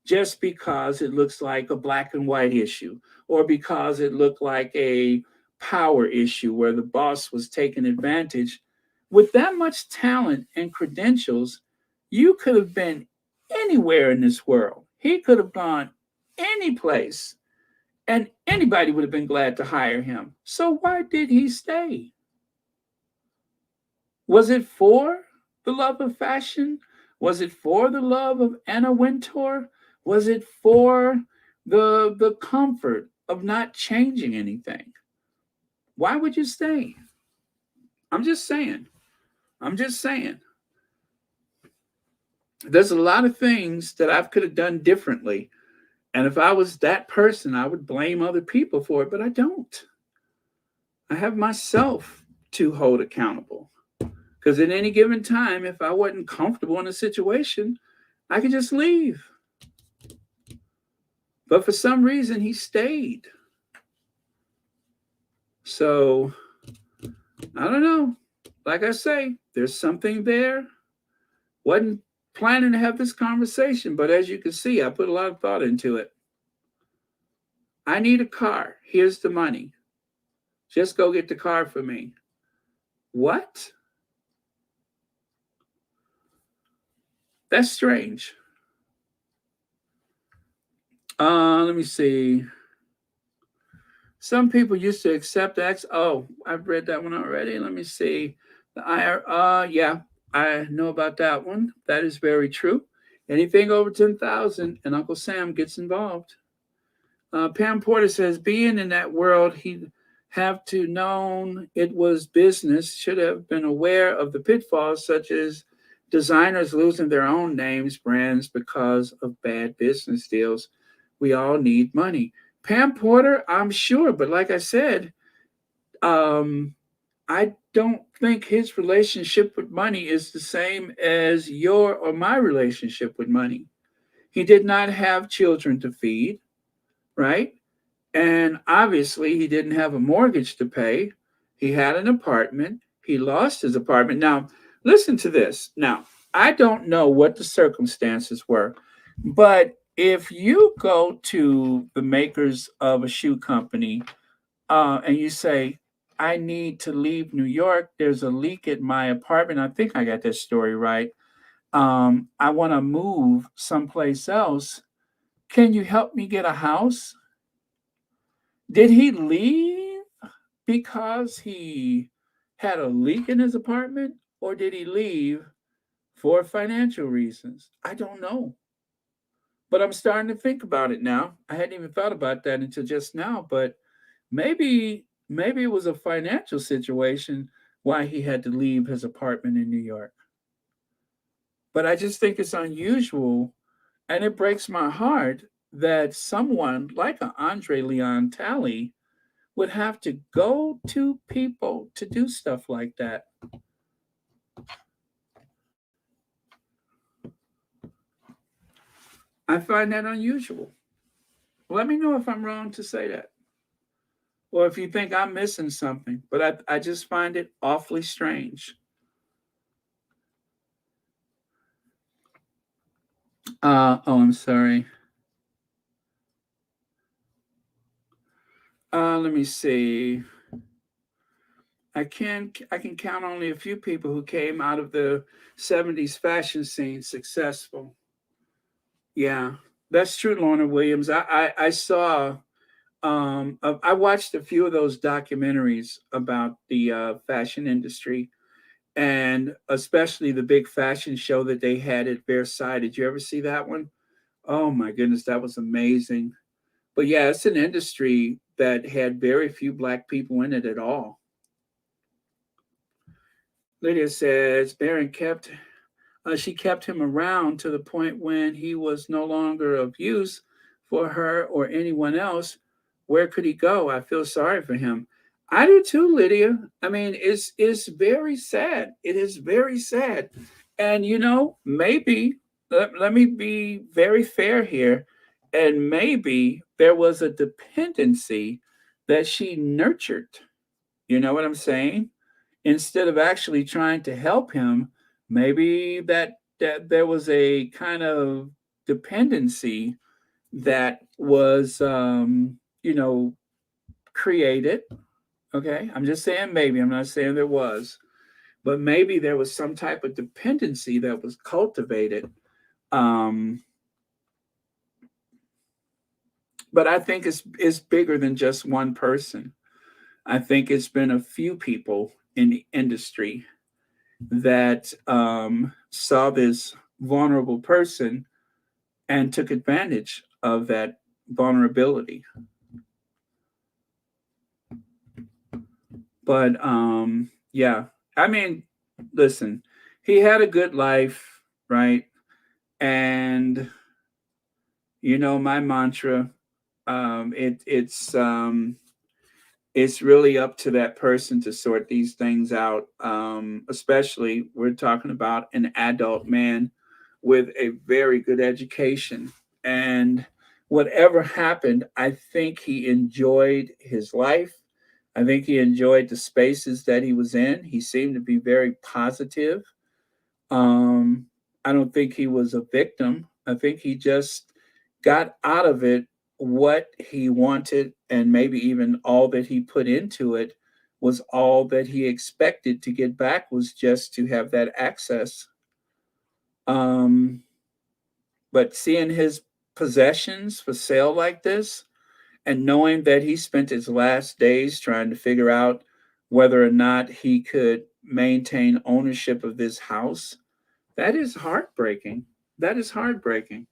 just because it looks like a black and white issue or because it looked like a power issue where the boss was taking advantage? With that much talent and credentials, you could have been anywhere in this world. He could have gone any place and anybody would have been glad to hire him. So why did he stay? Was it for the love of fashion? Was it for the love of Anna Wintour? Was it for the comfort of not changing anything? Why would you stay? I'm just saying. I'm just saying. There's a lot of things that I could have done differently. And if I was that person, I would blame other people for it, but I don't. I have myself to hold accountable. Because at any given time, if I wasn't comfortable in a situation, I could just leave. But for some reason, he stayed. So, I don't know. Like I say, there's something there. Wasn't planning to have this conversation, but as you can see, I put a lot of thought into it. I need a car. Here's the money. Just go get the car for me. What? That's strange. Let me see. Some people used to accept X. Oh, I've read that one already. Let me see. The IR. Yeah, I know about that one. That is very true. Anything over 10,000, and Uncle Sam gets involved. Pam Porter says, being in that world, he'd have to known it was business. Should have been aware of the pitfalls, such as designers losing their own names, brands because of bad business deals. We all need money. Pam Porter, I'm sure, but like I said, I don't think his relationship with money is the same as your or my relationship with money. He did not have children to feed, right? And obviously, he didn't have a mortgage to pay. He had an apartment. He lost his apartment. Now, listen to this. Now, I don't know what the circumstances were, but if you go to the makers of a shoe company and you say, I need to leave New York, there's a leak at my apartment. I think I got that story right. I want to move someplace else. Can you help me get a house? Did he leave because he had a leak in his apartment, or did he leave for financial reasons? I don't know. But I'm starting to think about it now. I hadn't even thought about that until just now, but maybe it was a financial situation why he had to leave his apartment in New York. But I just think it's unusual and it breaks my heart that someone like an Andre Leon Talley would have to go to people to do stuff like that. I find that unusual. Let me know if I'm wrong to say that, or if you think I'm missing something, but I just find it awfully strange. Oh, I'm sorry. Let me see. I can count only a few people who came out of the 70s fashion scene successful. Yeah, that's true, Lorna Williams. I saw I watched a few of those documentaries about the fashion industry, and especially the big fashion show that they had at Versailles. Did you ever see that one? Oh my goodness, that was amazing. But yeah, it's an industry that had very few black people in it at all. Lydia says Barron kept she kept him around to the point when he was no longer of use for her or anyone else. Where could he go? I feel sorry for him. I do too, Lydia. I mean, it's very sad. It is very sad. And maybe let me be very fair here. And maybe there was a dependency that she nurtured. You know what I'm saying? Instead of actually trying to help him, maybe that there was a kind of dependency that was created. Okay, I'm just saying maybe. I'm not saying there was, but maybe there was some type of dependency that was cultivated. Um, but I think it's bigger than just one person. I think it's been a few people in the industry that saw this vulnerable person and took advantage of that vulnerability. But yeah, I mean, listen, he had a good life, right? And my mantra, it's really up to that person to sort these things out. Especially, we're talking about an adult man with a very good education. And whatever happened, I think he enjoyed his life. I think he enjoyed the spaces that he was in. He seemed to be very positive. Um, I don't think he was a victim. I think he just got out of it what he wanted, and maybe even all that he put into it was all that he expected to get back, was just to have that access. Um, but seeing his possessions for sale like this, and knowing that he spent his last days trying to figure out whether or not he could maintain ownership of this house, that is heartbreaking. That is heartbreaking.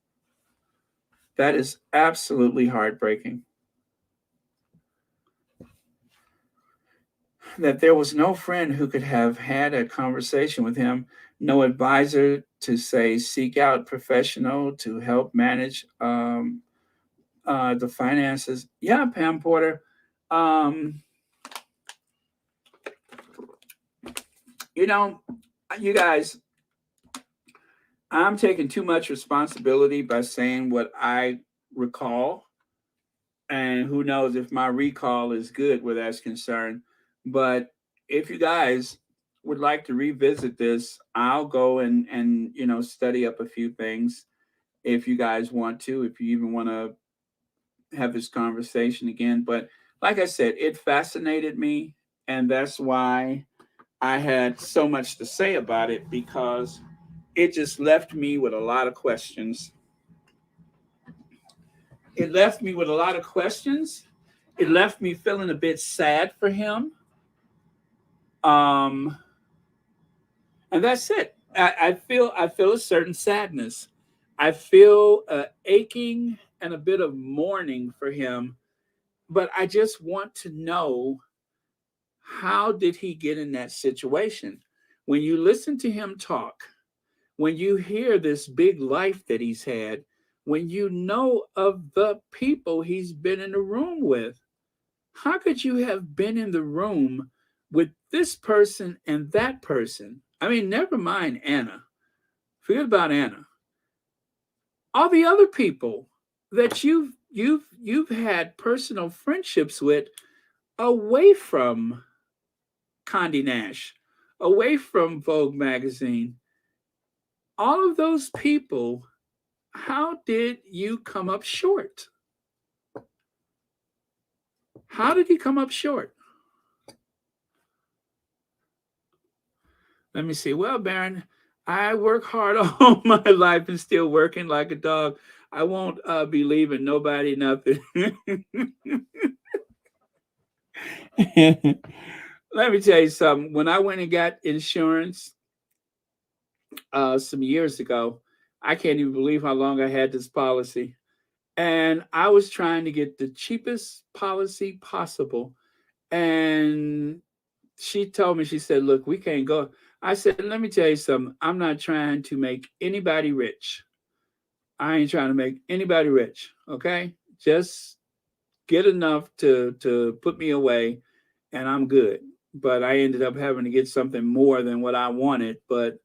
That is absolutely heartbreaking. That there was no friend who could have had a conversation with him, no advisor to say, seek out professional to help manage the finances. Yeah, Pam Porter. Um, you know, you guys, I'm taking too much responsibility by saying what I recall. And who knows if my recall is good where that's concerned. But if you guys would like to revisit this, I'll go and study up a few things if you guys want to, if you even want to have this conversation again. But like I said, it fascinated me, and that's why I had so much to say about it, because it just left me with a lot of questions. It left me with a lot of questions. It left me feeling a bit sad for him. Um, and that's it. I feel a certain sadness. I feel aching and a bit of mourning for him. But I just want to know, how did he get in that situation? When you listen to him talk, when you hear this big life that he's had, when you know of the people he's been in the room with, how could you have been in the room with this person and that person? I mean, never mind Anna. Forget about Anna. All the other people that you've had personal friendships with away from Condé Nast, away from Vogue magazine. All of those people, how did you come up short? How did he come up short? Let me see. Well, Baron, I work hard all my life and still working like a dog. I won't be leaving nobody nothing. Let me tell you something. When I went and got insurance some years ago, I can't even believe how long I had this policy. And I was trying to get the cheapest policy possible. And she told me, she said, "Look, we can't go." I said, "Let me tell you something. I'm not trying to make anybody rich. I ain't trying to make anybody rich. Okay. Just get enough to put me away and I'm good." But I ended up having to get something more than what I wanted. But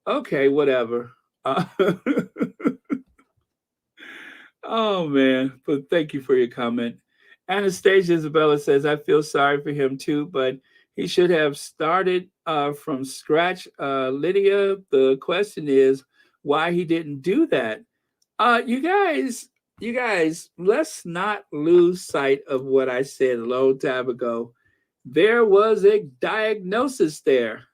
okay, whatever. Uh, oh man. But thank you for your comment. Anastasia Isabella says, "I feel sorry for him too, but he should have started from scratch." Lydia, the question is why he didn't do that. You guys, let's not lose sight of what I said a long time ago. There was a diagnosis there.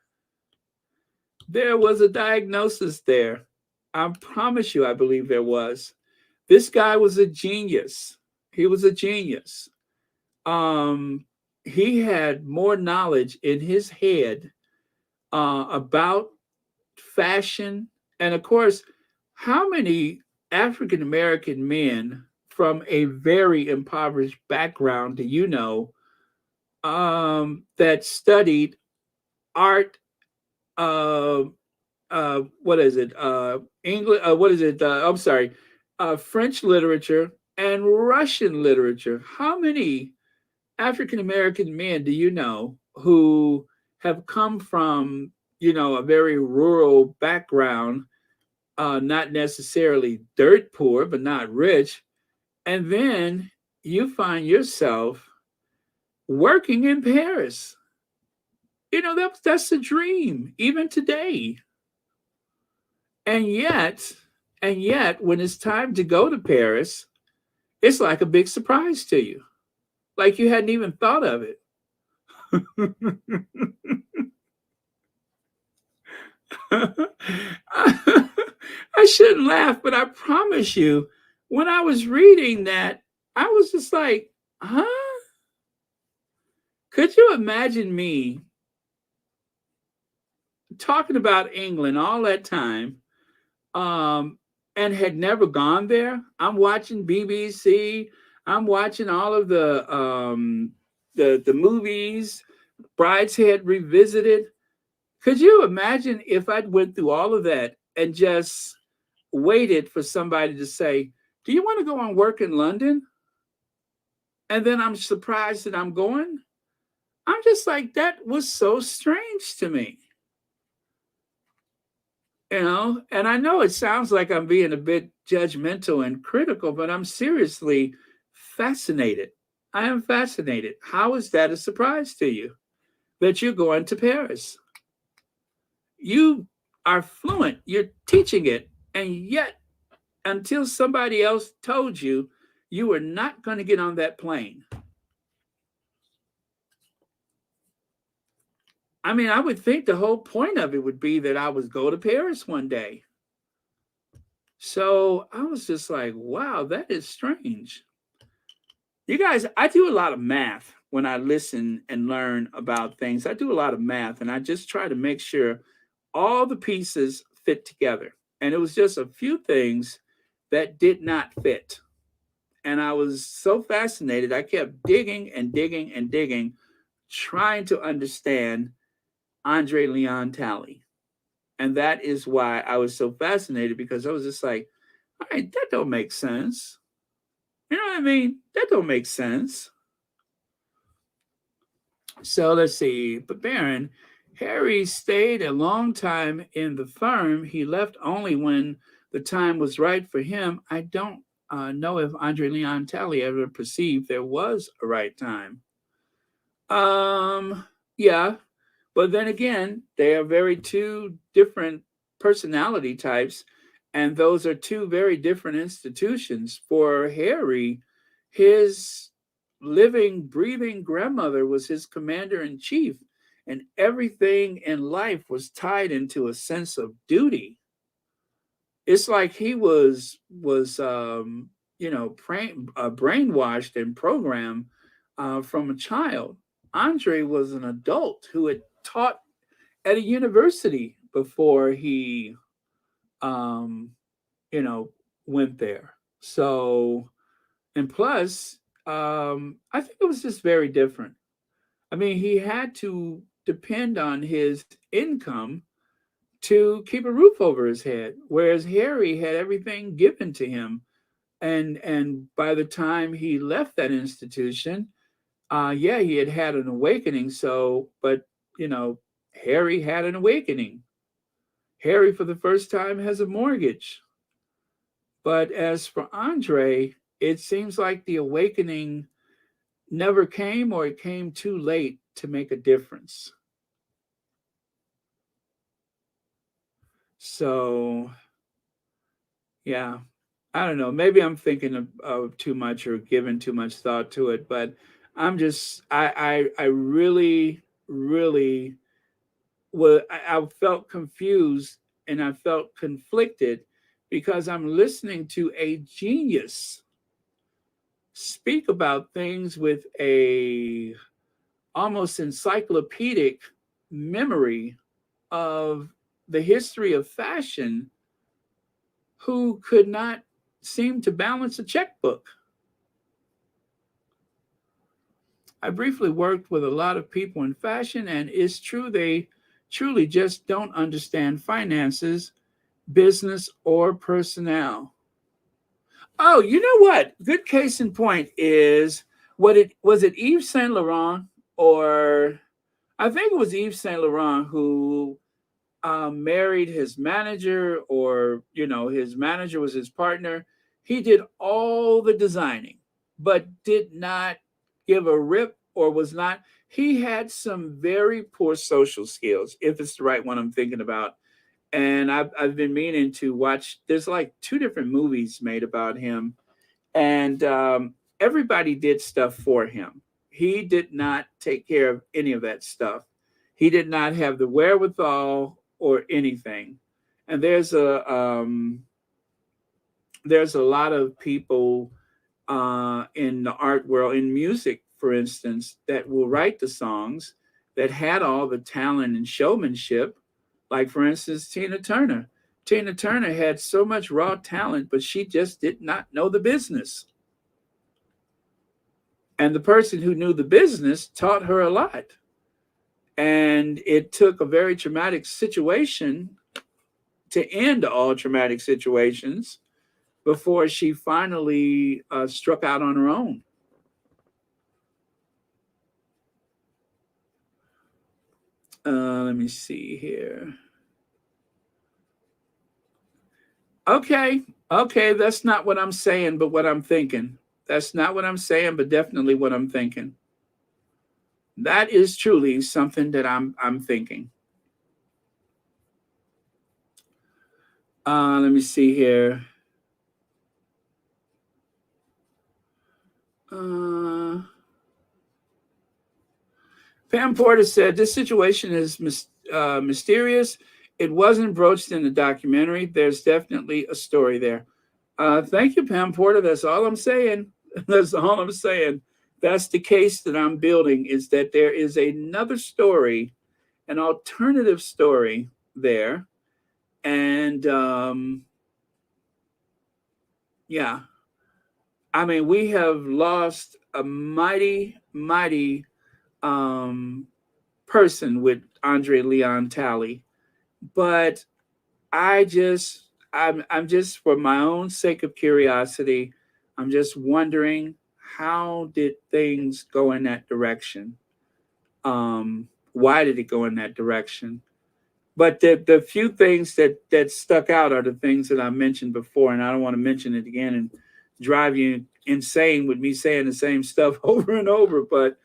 There was a diagnosis there. I promise you, I believe there was. This guy was a genius. He was a genius. Um, he had more knowledge in his head about fashion. And of course, how many African American men from a very impoverished background do you know that studied art? Uh, what is it? English? What is it? I'm sorry, French literature and Russian literature. How many African American men do you know who have come from, a very rural background, not necessarily dirt poor, but not rich, and then you find yourself working in Paris? That's a dream, even today. And yet, when it's time to go to Paris, it's like a big surprise to you, like you hadn't even thought of it. I shouldn't laugh, but I promise you, when I was reading that, I was just like, huh? Could you imagine me talking about England all that time, um, and had never gone there? I'm watching BBC. I'm watching all of the movies, Brideshead Revisited. Could you imagine if I went through all of that and just waited for somebody to say, "Do you want to go and work in London?" And then I'm surprised that I'm going. I'm just like, that was so strange to me. And I know it sounds like I'm being a bit judgmental and critical, but I'm seriously fascinated. I am fascinated. How is that a surprise to you that you're going to Paris? You are fluent, you're teaching it, and yet, until somebody else told you, you were not going to get on that plane. I mean, I would think the whole point of it would be that I would go to Paris one day. So I was just like, wow, that is strange. You guys, I do a lot of math when I listen and learn about things. I do a lot of math and I just try to make sure all the pieces fit together. And it was just a few things that did not fit. And I was so fascinated. I kept digging and digging and digging, trying to understand Andre Leon Talley. And that is why I was so fascinated, because I was just like, all right, that don't make sense. You know what I mean? That don't make sense. So let's see. But Baron, Harry stayed a long time in the firm. He left only when the time was right for him. I don't know if Andre Leon Talley ever perceived there was a right time. Yeah, but then again, they are very two different personality types, and those are two very different institutions. For Harry, his living, breathing grandmother was his commander in chief, and everything in life was tied into a sense of duty. It's like he was brainwashed and programmed from a child. Andre was an adult who had taught at a university before he um, you know went there. So, and plus, I think it was just very different. I mean, he had to depend on his income to keep a roof over his head, whereas Harry had everything given to him. And by the time he left that institution, yeah, he had had an awakening. So, but you know, Harry had an awakening. Harry, for the first time, has a mortgage. But as for Andre, it seems like the awakening never came, or it came too late to make a difference. So, yeah, I don't know. Maybe I'm thinking of too much or giving too much thought to it, but I really, really I felt confused and I felt conflicted because I'm listening to a genius speak about things with a almost encyclopedic memory of the history of fashion, who could not seem to balance a checkbook. I briefly worked with a lot of people in fashion, and it's true they truly just don't understand finances, business, or personnel. Oh, you know what? Good case in point is what it was, it Yves Saint Laurent, or I think it was Yves Saint Laurent who married his manager, or his manager was his partner. He did all the designing, but did not give a rip, or was not. He had some very poor social skills, if it's the right one I'm thinking about. And I've been meaning to watch. There's like two different movies made about him, and everybody did stuff for him. He did not take care of any of that stuff. He did not have the wherewithal or anything. And there's a lot of people in the art world, in music, for instance, that will write the songs that had all the talent and showmanship. Like, for instance, Tina Turner. Tina Turner had so much raw talent, but she just did not know the business. And the person who knew the business taught her a lot. And it took a very traumatic situation to end all traumatic situations before she finally struck out on her own. Let me see here. Okay, okay, that's not what I'm saying, but what I'm thinking. That's not what I'm saying, but definitely what I'm thinking. That is truly something that I'm thinking. Let me see here. Uh, Pam Porter said this situation is mysterious. It wasn't broached in the documentary. There's definitely a story there. Thank you, Pam Porter. That's all I'm saying. That's all I'm saying. That's the case that I'm building, is that there is another story, an alternative story there. And yeah, I mean, we have lost a mighty, mighty um, person with Andre Leon Talley. But I'm just, for my own sake of curiosity, I'm just wondering, how did things go in that direction? Why did it go in that direction? But the few things that stuck out are the things that I mentioned before, and I don't want to mention it again and drive you insane with me saying the same stuff over and over. But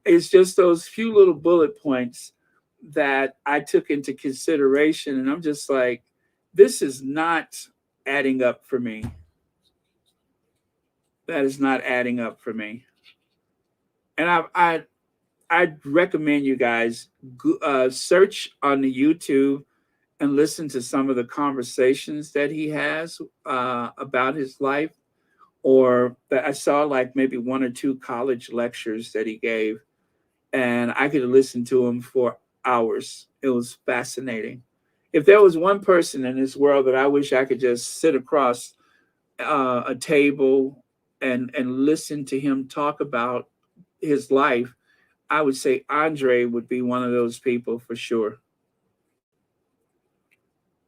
it's just those few little bullet points that I took into consideration, and I'm just like, this is not adding up for me. That is not adding up for me. And I'd recommend you guys search on the YouTube and listen to some of the conversations that he has about his life, or that I saw like maybe one or two college lectures that he gave, and I could listen to him for hours. It was fascinating. If there was one person in this world that I wish I could just sit across a table and listen to him talk about his life, I would say Andre would be one of those people for sure.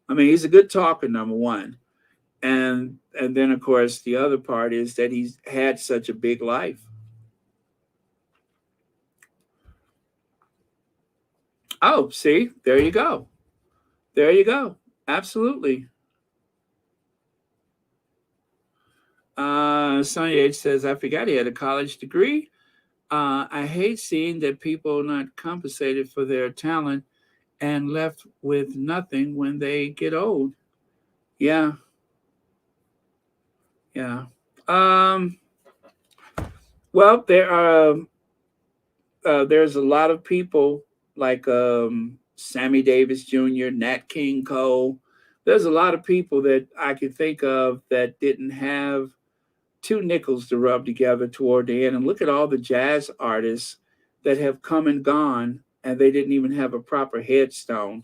I mean, he's a good talker, number one, and then of course the other part is that he's had such a big life. Oh, see, there you go, there you go, absolutely. Sonia H says, I forgot he had a college degree. I hate seeing that people not compensated for their talent and left with nothing when they get old. Yeah, yeah. Um, well, there's a lot of people like Sammy Davis Jr., Nat King Cole. There's a lot of people that I could think of that didn't have two nickels to rub together toward the end. And look at all the jazz artists that have come and gone, and they didn't even have a proper headstone.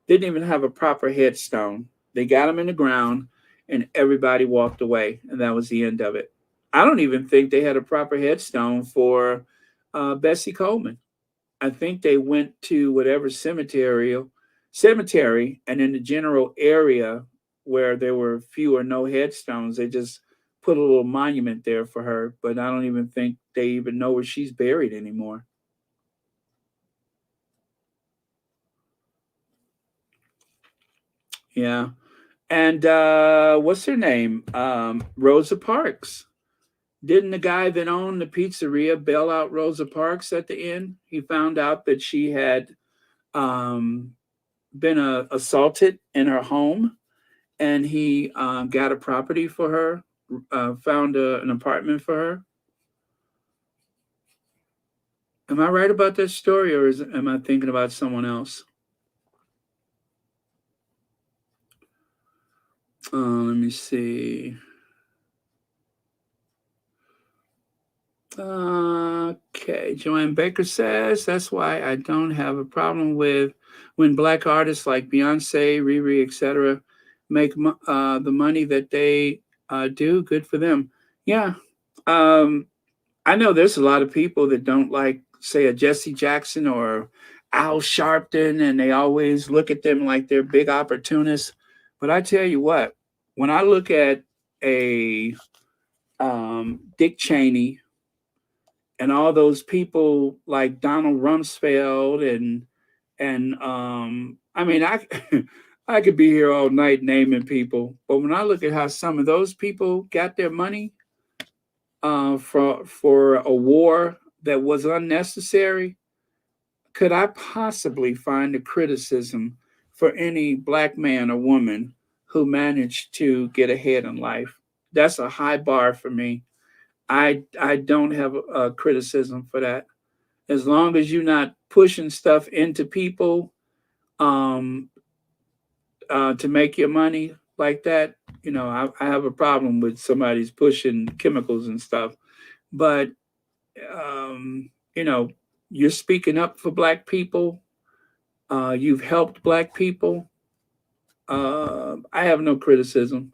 Didn't even have a proper headstone. They got them in the ground, and everybody walked away, and that was the end of it. I don't even think they had a proper headstone for Bessie Coleman. I think they went to whatever cemetery, and in the general area where there were few or no headstones, they just put a little monument there for her. But I don't even think they even know where she's buried anymore. Yeah. And what's her name? Rosa Parks. Didn't the guy that owned the pizzeria bail out Rosa Parks at the end? He found out that she had um, been assaulted in her home, and he got a property for her, found an apartment for her. Am I right about that story, or am I thinking about someone else? Let me see. Okay, Joanne Baker says that's why I don't have a problem with when black artists like Beyonce, Riri, etc., make the money that they do. Good for them. Yeah, um, I know there's a lot of people that don't like, say, a Jesse Jackson or Al Sharpton, and they always look at them like they're big opportunists. But I tell you what, when I look at a Dick Cheney and all those people like Donald Rumsfeld and I mean I I could be here all night naming people, but when I look at how some of those people got their money for a war that was unnecessary, could I possibly find a criticism for any black man or woman who managed to get ahead in life? That's a high bar for me. I don't have a criticism for that. As long as you're not pushing stuff into people um, to make your money like that, I have a problem with somebody's pushing chemicals and stuff. But you know, you're speaking up for black people. You've helped black people. I have no criticism.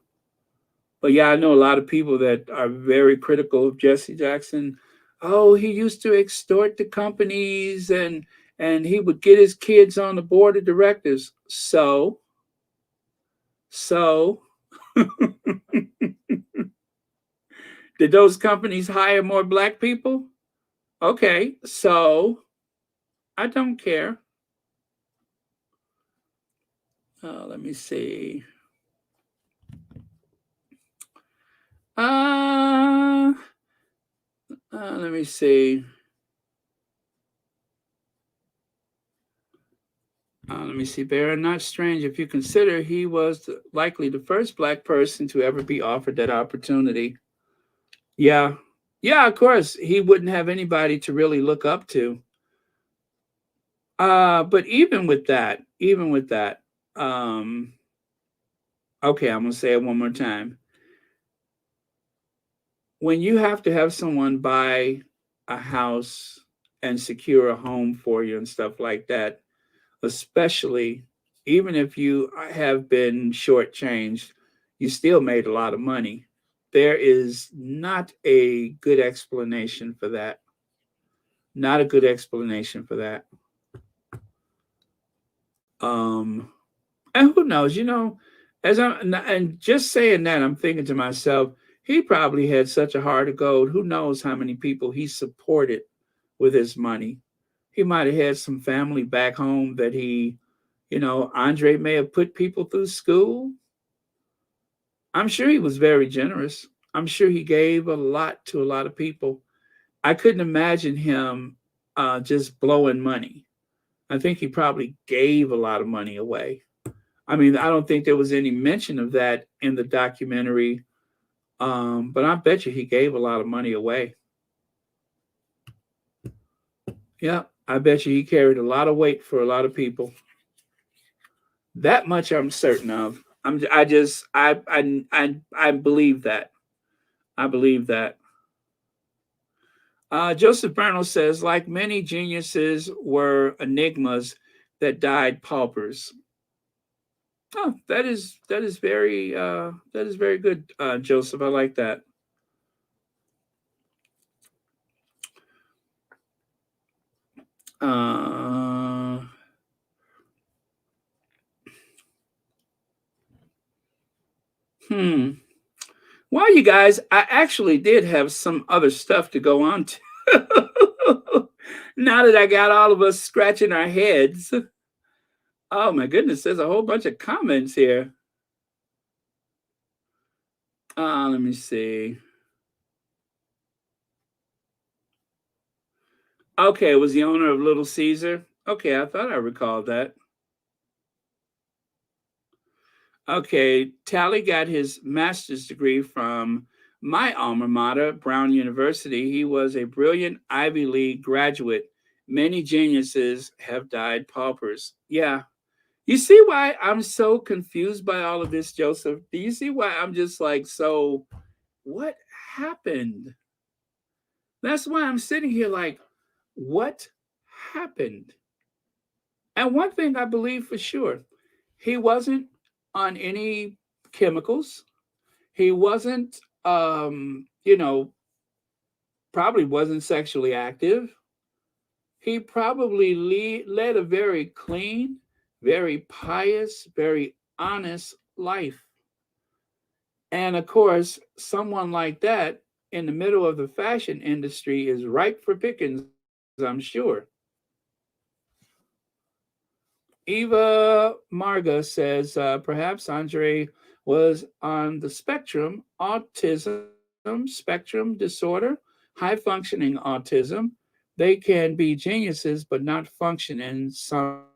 But yeah, I know a lot of people that are very critical of Jesse Jackson. Oh, he used to extort the companies and he would get his kids on the board of directors. So did those companies hire more black people? Okay, so I don't care. Let me see. Uh, let me see. Let me see. Baron, not strange if you consider he was likely the first black person to ever be offered that opportunity. Yeah, Yeah, of course, he wouldn't have anybody to really look up to. But even with that, um, okay, I'm gonna say it one more time. When you have to have someone buy a house and secure a home for you and stuff like that, especially even if you have been shortchanged, you still made a lot of money. There is not a good explanation for that. Not a good explanation for that. Um, and who knows? As I'm and just saying that, I'm thinking to myself, he probably had such a heart of gold. Who knows how many people he supported with his money? He might have had some family back home that Andre may have put people through school. I'm sure he was very generous. I'm sure he gave a lot to a lot of people. I couldn't imagine him just blowing money. I think he probably gave a lot of money away. I mean, I don't think there was any mention of that in the documentary, but I bet you he gave a lot of money away. Yeah, I bet you he carried a lot of weight for a lot of people. That much I'm certain of. I just I believe that. I believe that. Joseph Bernal says, like many geniuses were enigmas that died paupers. Oh, that is very good, Joseph. I like that. Uh, hmm. Well, you guys, I actually did have some other stuff to go on to. Now that I got all of us scratching our heads. Oh my goodness, there's a whole bunch of comments here. Let me see. Okay, it was the owner of Little Caesar. Okay, I thought I recalled that. Okay, Talley got his master's degree from my alma mater, Brown University. He was a brilliant Ivy League graduate. Many geniuses have died paupers. Yeah. You see why I'm so confused by all of this, Joseph? Do you see why I'm just like, so what happened? That's why I'm sitting here like, what happened? And one thing I believe for sure, he wasn't on any chemicals. He wasn't, probably wasn't sexually active. He probably led a very clean, very pious, very honest life. And of course, someone like that in the middle of the fashion industry is ripe for pickings, I'm sure. Eva Marga says perhaps Andre was on the spectrum, autism spectrum disorder, high functioning autism. They can be geniuses, but not function in some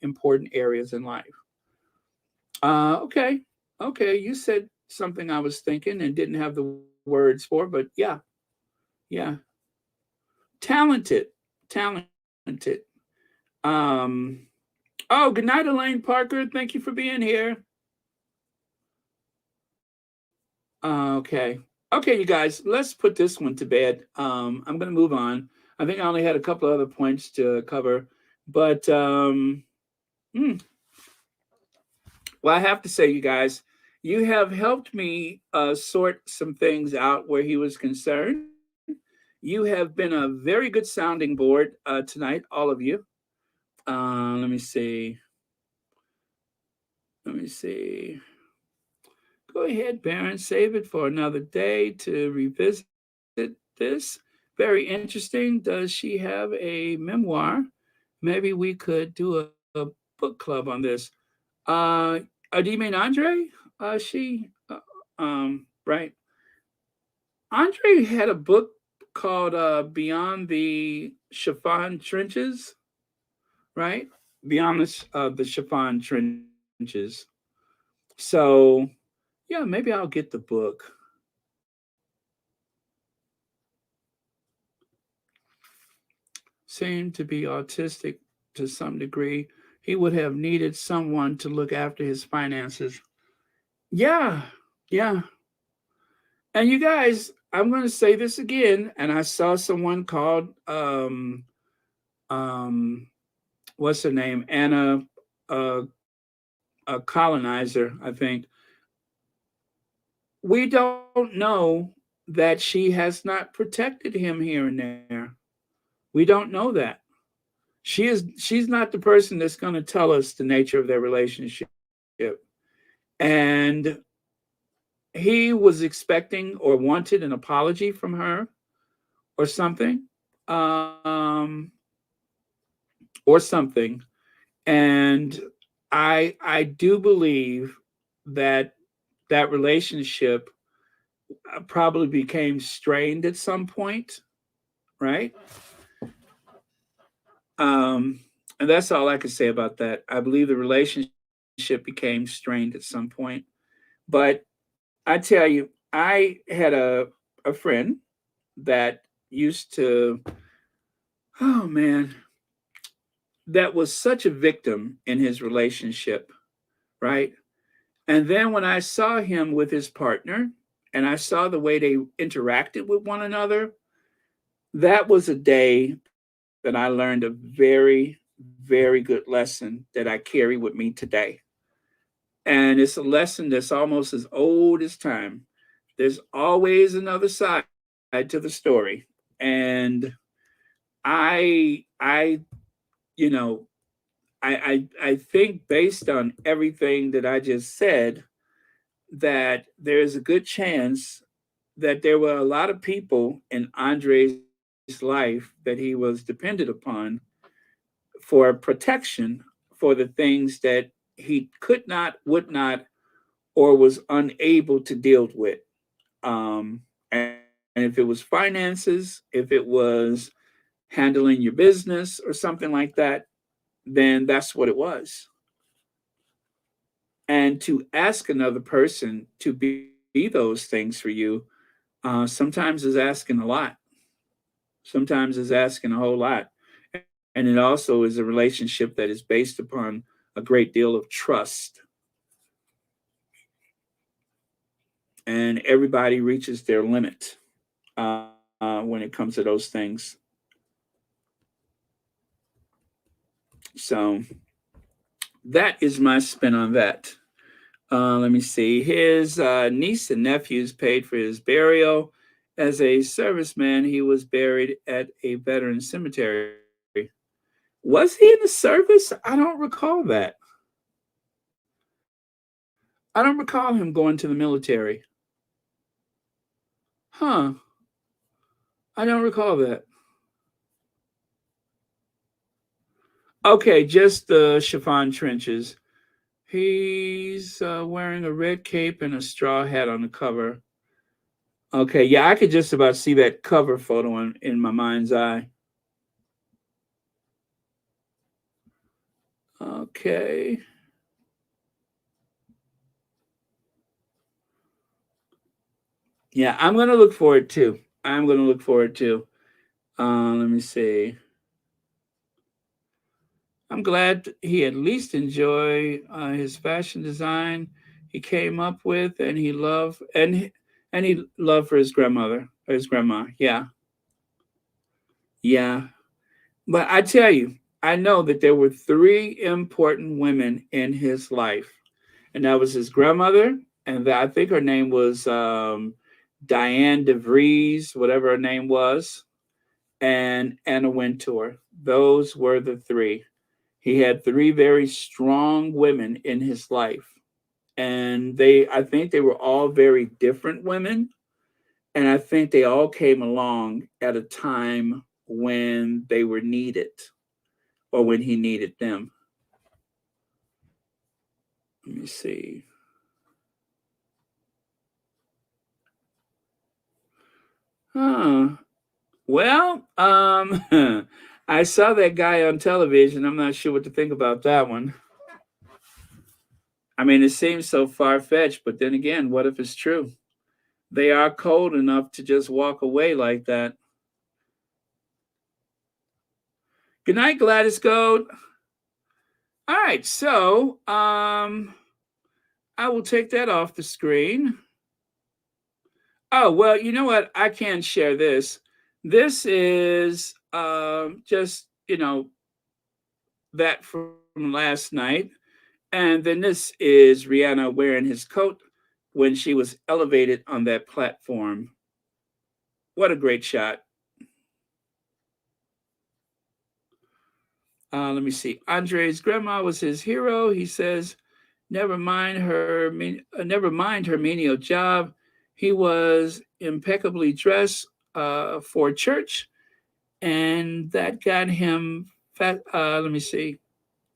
important areas in life. Okay. Okay. You said something I was thinking and didn't have the words for, but yeah. Yeah. Talented. Talented. Um, oh, good night, Elaine Parker. Thank you for being here. Okay. Okay, you guys, let's put this one to bed. I'm going to move on. I think I only had a couple of other points to cover, but hmm, well, I have to say, you guys, you have helped me sort some things out where he was concerned. You have been a very good sounding board tonight, all of you. Let me see. Let me see. Go ahead, Baron. Save it for another day to revisit this. Very interesting. Does she have a memoir? Maybe we could do a book club on this. Uh, do you mean Andre? Right. Andre had a book called Beyond the Chiffon Trenches, right? Beyond the Chiffon Trenches. So, yeah, maybe I'll get the book. seemed to be autistic to some degree. He would have needed someone to look after his finances. Yeah, yeah. And you guys, I'm going to say this again. And I saw someone called, um, what's her name? Anna, uh, a colonizer, I think. We don't know that she has not protected him here and there. We don't know that. She's not the person that's going to tell us the nature of their relationship. And he was expecting or wanted an apology from her or something. Um or something. And I do believe that that relationship probably became strained at some point, right? Um, and that's all I can say about that. I believe the relationship became strained at some point. But I tell you, I had a friend that used to, oh man, that was such a victim in his relationship, right? And then when I saw him with his partner and I saw the way they interacted with one another, that was a day that I learned a very, very good lesson that I carry with me today. And it's a lesson that's almost as old as time. There's always another side to the story. And I you know, I think based on everything that I just said, that there's a good chance that there were a lot of people in Andre's life that he was dependent upon for protection for the things that he could not, would not, or was unable to deal with. And if it was finances, if it was handling your business or something like that, then that's what it was. And to ask another person to be those things for you, sometimes is asking a lot. Sometimes is asking a whole lot. And it also is a relationship that is based upon a great deal of trust. And everybody reaches their limit when it comes to those things. So that is my spin on that. Let me see. His niece and nephews paid for his burial. As a serviceman, he was buried at a veteran cemetery. Was he in the service? I don't recall that. I don't recall him going to the military. Huh. I don't recall that. Okay, just the chiffon trenches. He's wearing a red cape and a straw hat on the cover. Okay, yeah, I could just about see that cover photo in my mind's eye. Okay. Yeah, I'm going to look for it too. I'm going to look for it too. Let me see. I'm glad he at least enjoy his fashion design he came up with, and he loved for his grandmother or his grandma. Yeah, yeah. But I tell you, I know that there were three important women in his life, and that was his grandmother, and I think her name was Diane DeVries, whatever her name was, and Anna Wintour. Those were the three. He had three very strong women in his life, and I think they were all very different women, and I think they all came along at a time when they were needed or when he needed them. Let me see. Huh. Well, I saw that guy on television. I'm not sure what to think about that one. I mean, it seems so far fetched, but then again, what if it's true? They are cold enough to just walk away like that. Good night, Gladys Gold. All right, so I will take that off the screen. Oh, well, you know what? I can share this. This is just, that from last night. And then this is Rihanna wearing his coat when she was elevated on that platform. What a great shot. Let me see. Andre's grandma was his hero. He says, never mind her menial job. He was impeccably dressed for church, and that got him fat. Let me see.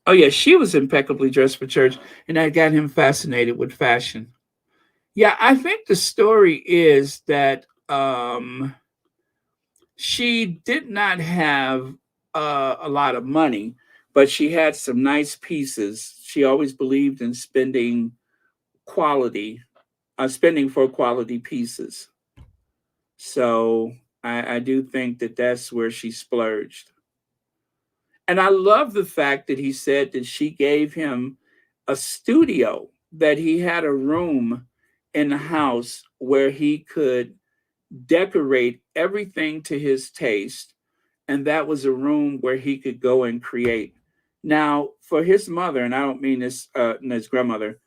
Oh yeah, she was impeccably dressed for church, and that got him fascinated with fashion. Yeah, I think the story is that she did not have a lot of money, but she had some nice pieces. She always believed in spending for quality pieces. So I do think that that's where she splurged. And I love the fact that he said that she gave him a studio, that he had a room in the house where he could decorate everything to his taste. And that was a room where he could go and create. Now, for his mother, and I don't mean this, his grandmother,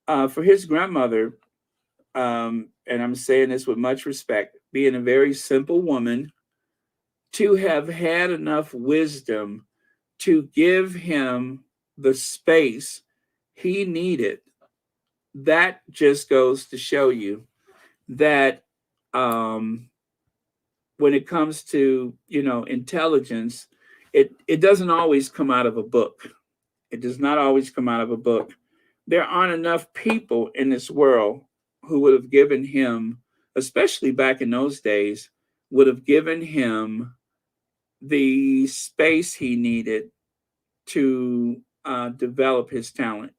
for his grandmother, and I'm saying this with much respect, being a very simple woman, to have had enough wisdom to give him the space he needed, that just goes to show you that when it comes to intelligence, it doesn't always come out of a book. It does not always come out of a book. There aren't enough people in this world who would have given him, especially back in those days, would have given him the space he needed to develop his talent.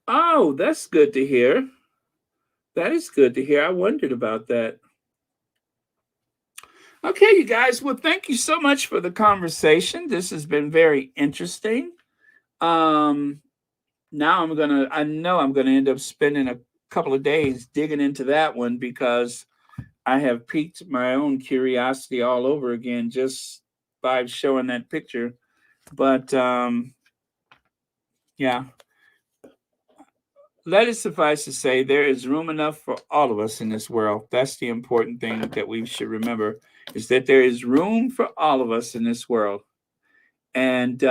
Oh, that's good to hear. That is good to hear. I wondered about that. Okay, you guys. Well, thank you so much for the conversation. This has been very interesting. Um, Now I know I'm gonna end up spending a couple of days digging into that one because I have piqued my own curiosity all over again just by showing that picture. But yeah, let it suffice to say there is room enough for all of us in this world. That's the important thing that we should remember, is that there is room for all of us in this world. And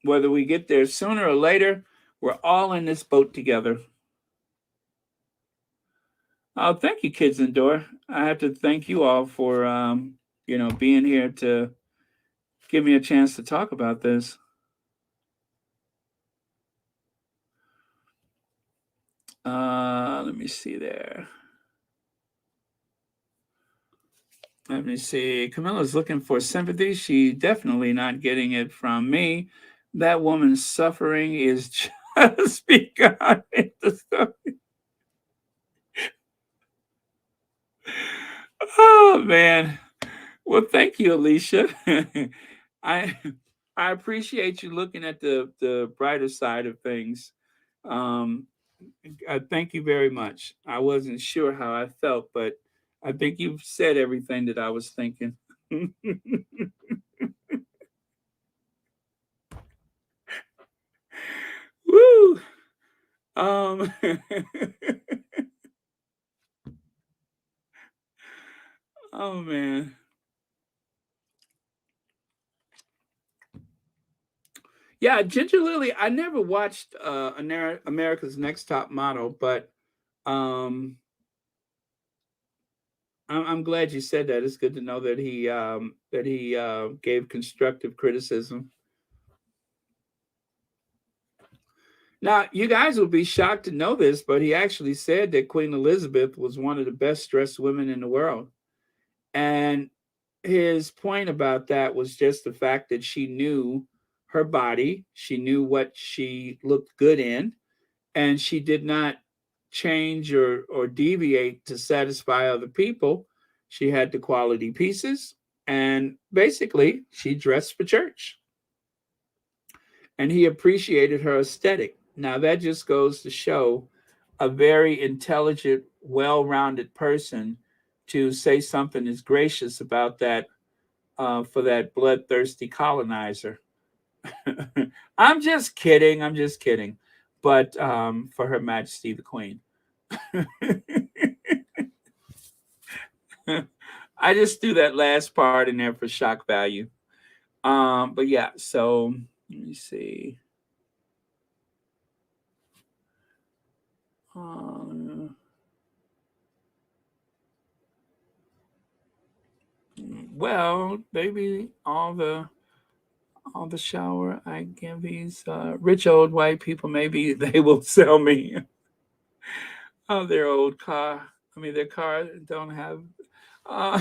whether we get there sooner or later, we're all in this boat together. Oh, thank you, Kids Indoor. I have to thank you all for being here to give me a chance to talk about this. Let me see there. Let me see. Camilla's looking for sympathy. She's definitely not getting it from me. That woman's suffering is just begun. Oh man. Well, thank you, Alicia. I I appreciate you looking at the brighter side of things. Um, thank you very much. I wasn't sure how I felt, but I think you've said everything that I was thinking. Woo! Um, oh man. Yeah, Ginger Lily. I never watched America's Next Top Model, but um, I'm glad you said that. It's good to know that he gave constructive criticism. Now, you guys will be shocked to know this, but he actually said that Queen Elizabeth was one of the best dressed women in the world. And his point about that was just the fact that she knew her body, she knew what she looked good in, and she did not change or deviate to satisfy other people. She had the quality pieces, and basically she dressed for church. And he appreciated her aesthetic. Now that just goes to show a very intelligent, well-rounded person to say something as gracious about that for that bloodthirsty colonizer. I'm just kidding. I'm just kidding. But for Her Majesty the Queen. I just threw that last part in there for shock value. But yeah, so let me see. Well, maybe all the shower I give these rich old white people, maybe they will sell me their old car. I mean, their car don't have. Uh,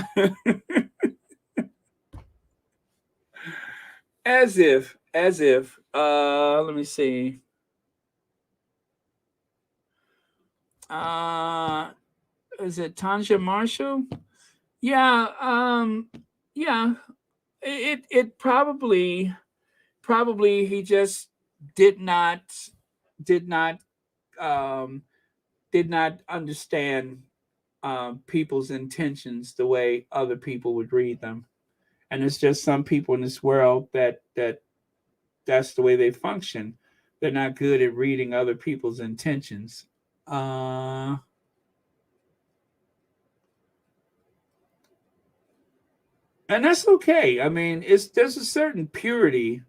as if. Let me see. Uh, is it Tanja Marshall? Yeah. Yeah. It probably he just did not did not um did not understand people's intentions the way other people would read them, and it's just some people in this world that's the way they function. They're not good at reading other people's intentions. uh and that's okay. I mean, it's there's a certain purity,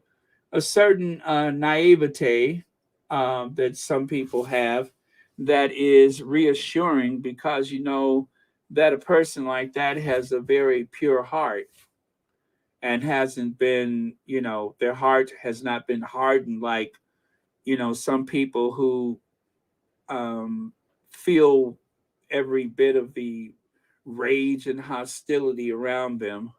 a certain naivete that some people have that is reassuring, because you know that a person like that has a very pure heart and hasn't been, their heart has not been hardened like, some people who um, feel every bit of the rage and hostility around them.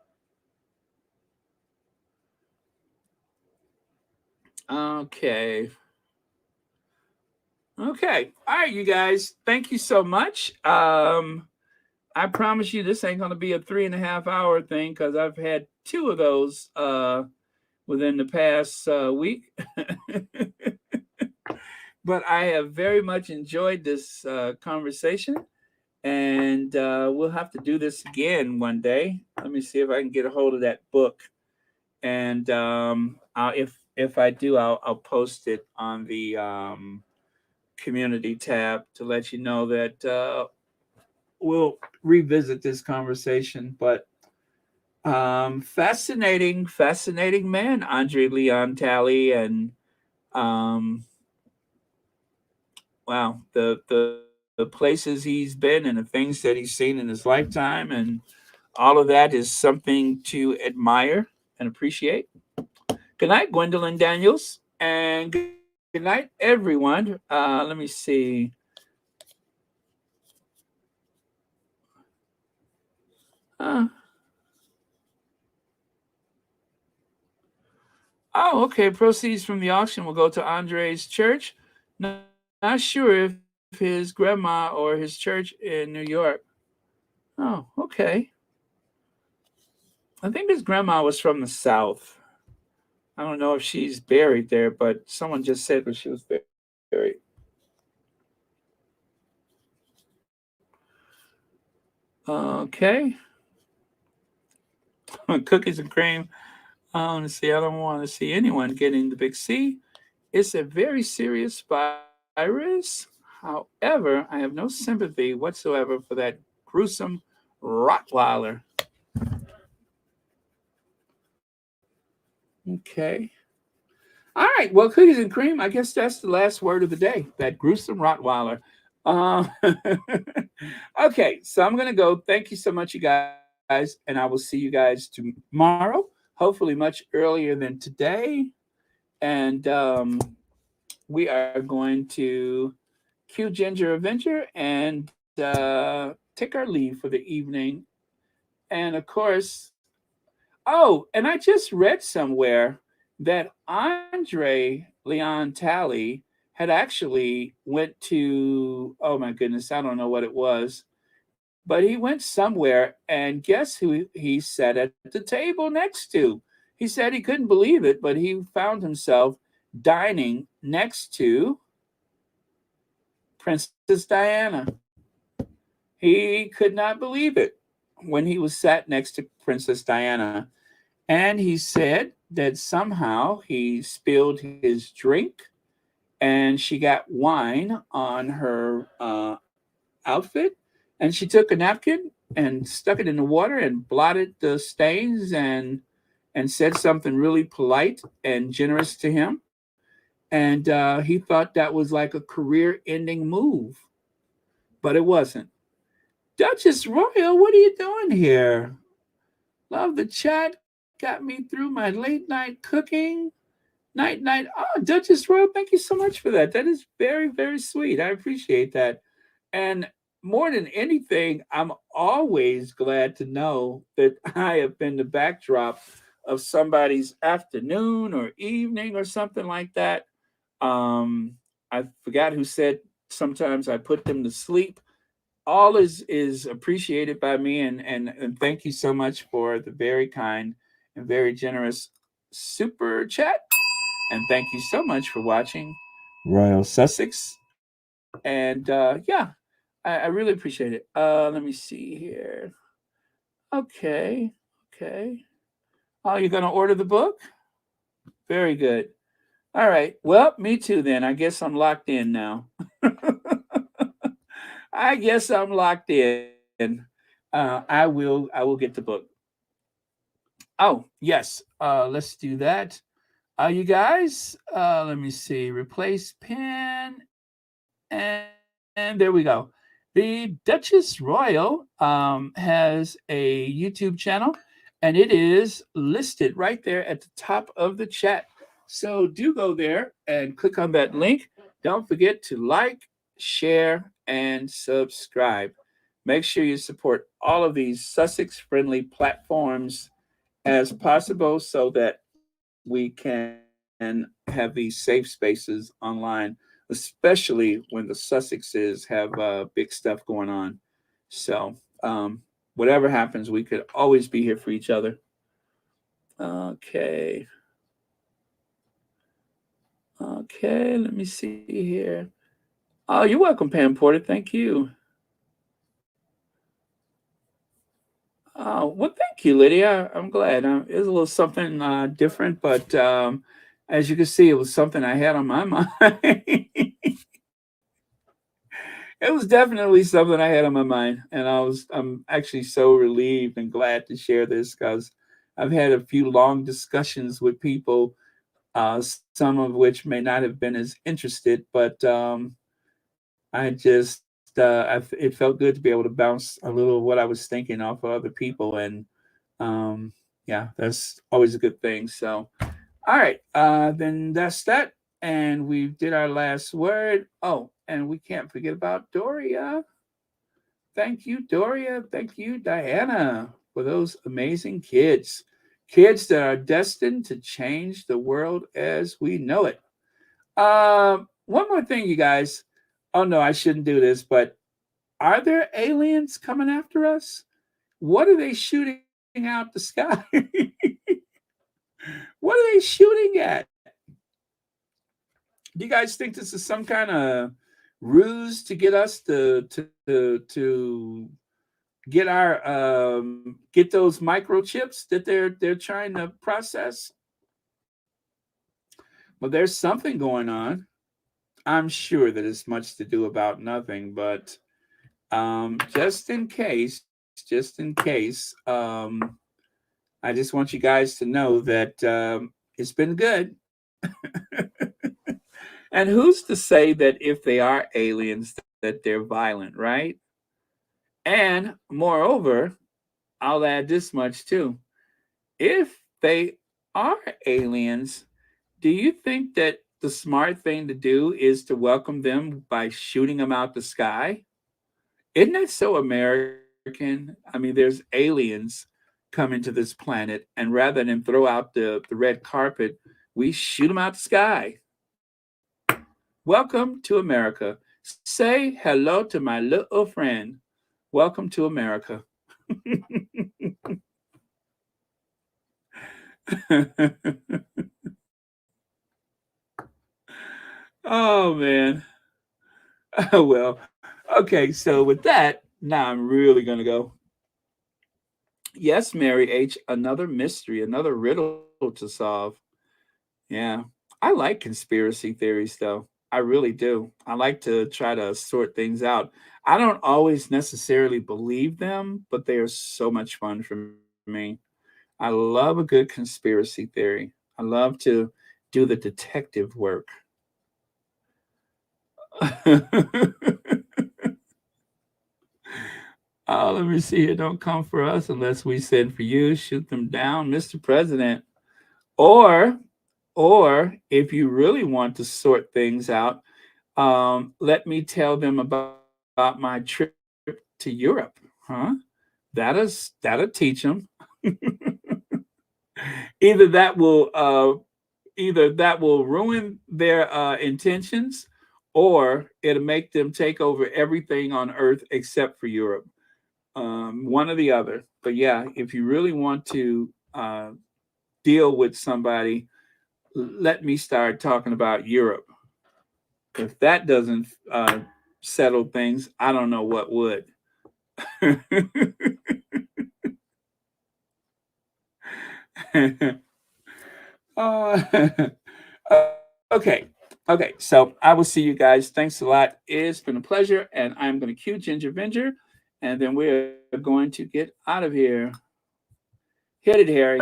Okay. Okay. All right, you guys. Thank you so much. I promise you this ain't gonna be a 3.5 hour thing, because I've had two of those within the past week. But I have very much enjoyed this conversation, and we'll have to do this again one day. Let me see if I can get a hold of that book, and if I do, I'll post it on the community tab to let you know that we'll revisit this conversation. But fascinating man, Andre Leon Talley, and um, wow, the places he's been and the things that he's seen in his lifetime, and all of that is something to admire and appreciate. Good night, Gwendolyn Daniels, and good night, everyone. Let me see. Uh, oh, okay. Proceeds from the auction will go to Andre's church. Not sure if his grandma or his church in New York. Oh, okay. I think his grandma was from the South. I don't know if she's buried there, but someone just said that she was buried. Okay. Cookies and cream. I want to see. I don't want to see anyone getting the big C. It's a very serious virus. However, I have no sympathy whatsoever for that gruesome Rottweiler. Okay. All right. Well, cookies and cream. I guess that's the last word of the day. That gruesome Rottweiler. Uh, okay. So I'm gonna go. Thank you so much, you guys, and I will see you guys tomorrow. Hopefully, much earlier than today. And we are going to cue Ginger Avenger and take our leave for the evening. And of course, oh, and I just read somewhere that Andre Leon Talley had actually went to, oh my goodness, I don't know what it was, but he went somewhere, and guess who he sat at the table next to? He said he couldn't believe it, but he found himself dining next to Princess Diana. He could not believe it when he was sat next to Princess Diana. And he said that somehow he spilled his drink and she got wine on her outfit. And she took a napkin and stuck it in the water and blotted the stains and said something really polite and generous to him. And he thought that was like a career ending move, but it wasn't. Duchess Royal, what are you doing here? Love the chat. Got me through my late night cooking. Night, night. Oh, Duchess Royal, thank you so much for that. That is very, very sweet. I appreciate that. And more than anything, I'm always glad to know that I have been the backdrop of somebody's afternoon or evening or something like that. I forgot who said sometimes I put them to sleep. All is appreciated by me, and thank you so much for the very kind and very generous super chat. And thank you so much for watching Royal Sussex. And yeah, I really appreciate it. Let me see here. Okay, okay. Oh, you're gonna order the book? Very good. All right. Well, me too then. I guess I'm locked in now. I guess I'm locked in. I will get the book. Oh, yes. Let's do that. You guys, let me see. Replace pin, and there we go. The Duchess Royal has a YouTube channel, and it is listed right there at the top of the chat. So do go there and click on that link. Don't forget to like, share, and subscribe. Make sure you support all of these Sussex friendly platforms as possible so that we can have these safe spaces online, especially when the Sussexes have big stuff going on. So, whatever happens, we could always be here for each other. Okay. Okay, let me see here. Oh, you're welcome, Pam Porter. Thank you. Well, thank you, Lydia. I'm glad. It was a little something different, but as you can see, it was something I had on my mind. It was definitely something I had on my mind, and I'm actually so relieved and glad to share this because I've had a few long discussions with people, some of which may not have been as interested, but I just it felt good to be able to bounce a little of what I was thinking off of other people, and yeah, that's always a good thing. So, all right, then that's that, and we did our last word. Oh, and we can't forget about Doria. Thank you, Doria. Thank you, Diana, for those amazing kids. Kids that are destined to change the world as we know it. One more thing, you guys. Oh no, I shouldn't do this, but are there aliens coming after us? What are they shooting out the sky? What are they shooting at? Do you guys think this is some kind of ruse to get us to get our get those microchips that they're trying to process? Well, there's something going on. I'm sure that it's much to do about nothing, but just in case, I just want you guys to know that it's been good. And who's to say that if they are aliens, that they're violent, right? And moreover, I'll add this much too. If they are aliens, do you think that the smart thing to do is to welcome them by shooting them out the sky? Isn't that so American? I mean, there's aliens coming to this planet, and rather than throw out the red carpet, we shoot them out the sky. Welcome to America. Say hello to my little friend. Welcome to America. Oh, man. Well, okay. So, with that, now I'm really going to go. Yes, Mary H., another mystery, another riddle to solve. Yeah. I like conspiracy theories, though. I really do. I like to try to sort things out. I don't always necessarily believe them, but they are so much fun for me. I love a good conspiracy theory. I love to do the detective work. Oh, let me see here. Don't come for us unless we send for you. Shoot them down, Mr. President. Or, or if you really want to sort things out, let me tell them about my trip to Europe. Huh? That'll teach them. either that will uh, Either that will ruin their intentions, or it'll make them take over everything on Earth except for Europe. One or the other. But yeah, if you really want to deal with somebody, let me start talking about Europe. If that doesn't settle things, I don't know what would. uh, okay. Okay. So I will see you guys. Thanks a lot. It's been a pleasure. And I'm going to cue Ginger Vinger. And then we're going to get out of here. Hit it, Harry.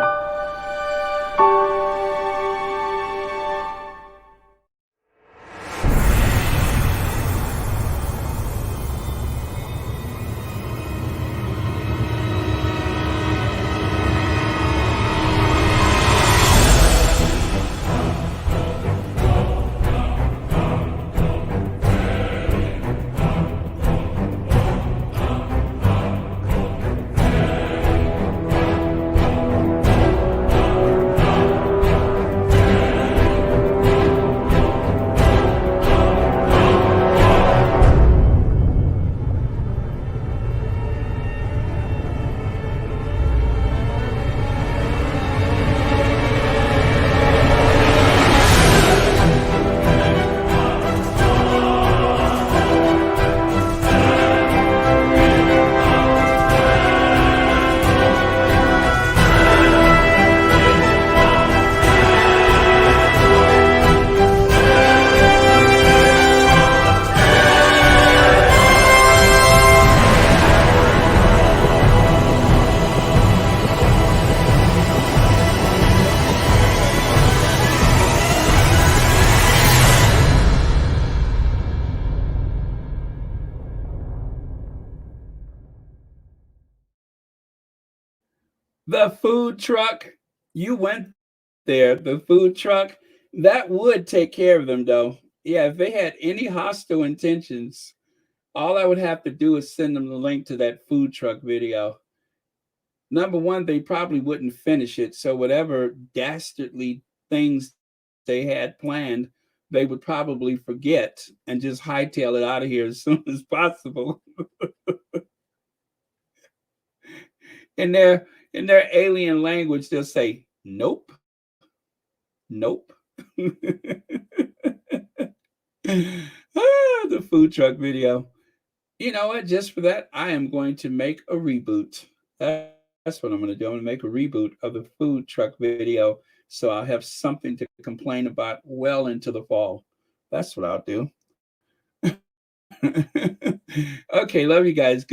The food truck, you went there. The food truck, that would take care of them, though. Yeah, if they had any hostile intentions, all I would have to do is send them the link to that food truck video. Number one, they probably wouldn't finish it. So, whatever dastardly things they had planned, they would probably forget and just hightail it out of here as soon as possible. in their in their alien language, they'll say, "Nope, nope." The food truck video. You know what? Just for that, I am going to make a reboot. That's what I'm going to do. I'm going to make a reboot of the food truck video so I'll have something to complain about well into the fall. That's what I'll do. Okay, love you guys. Good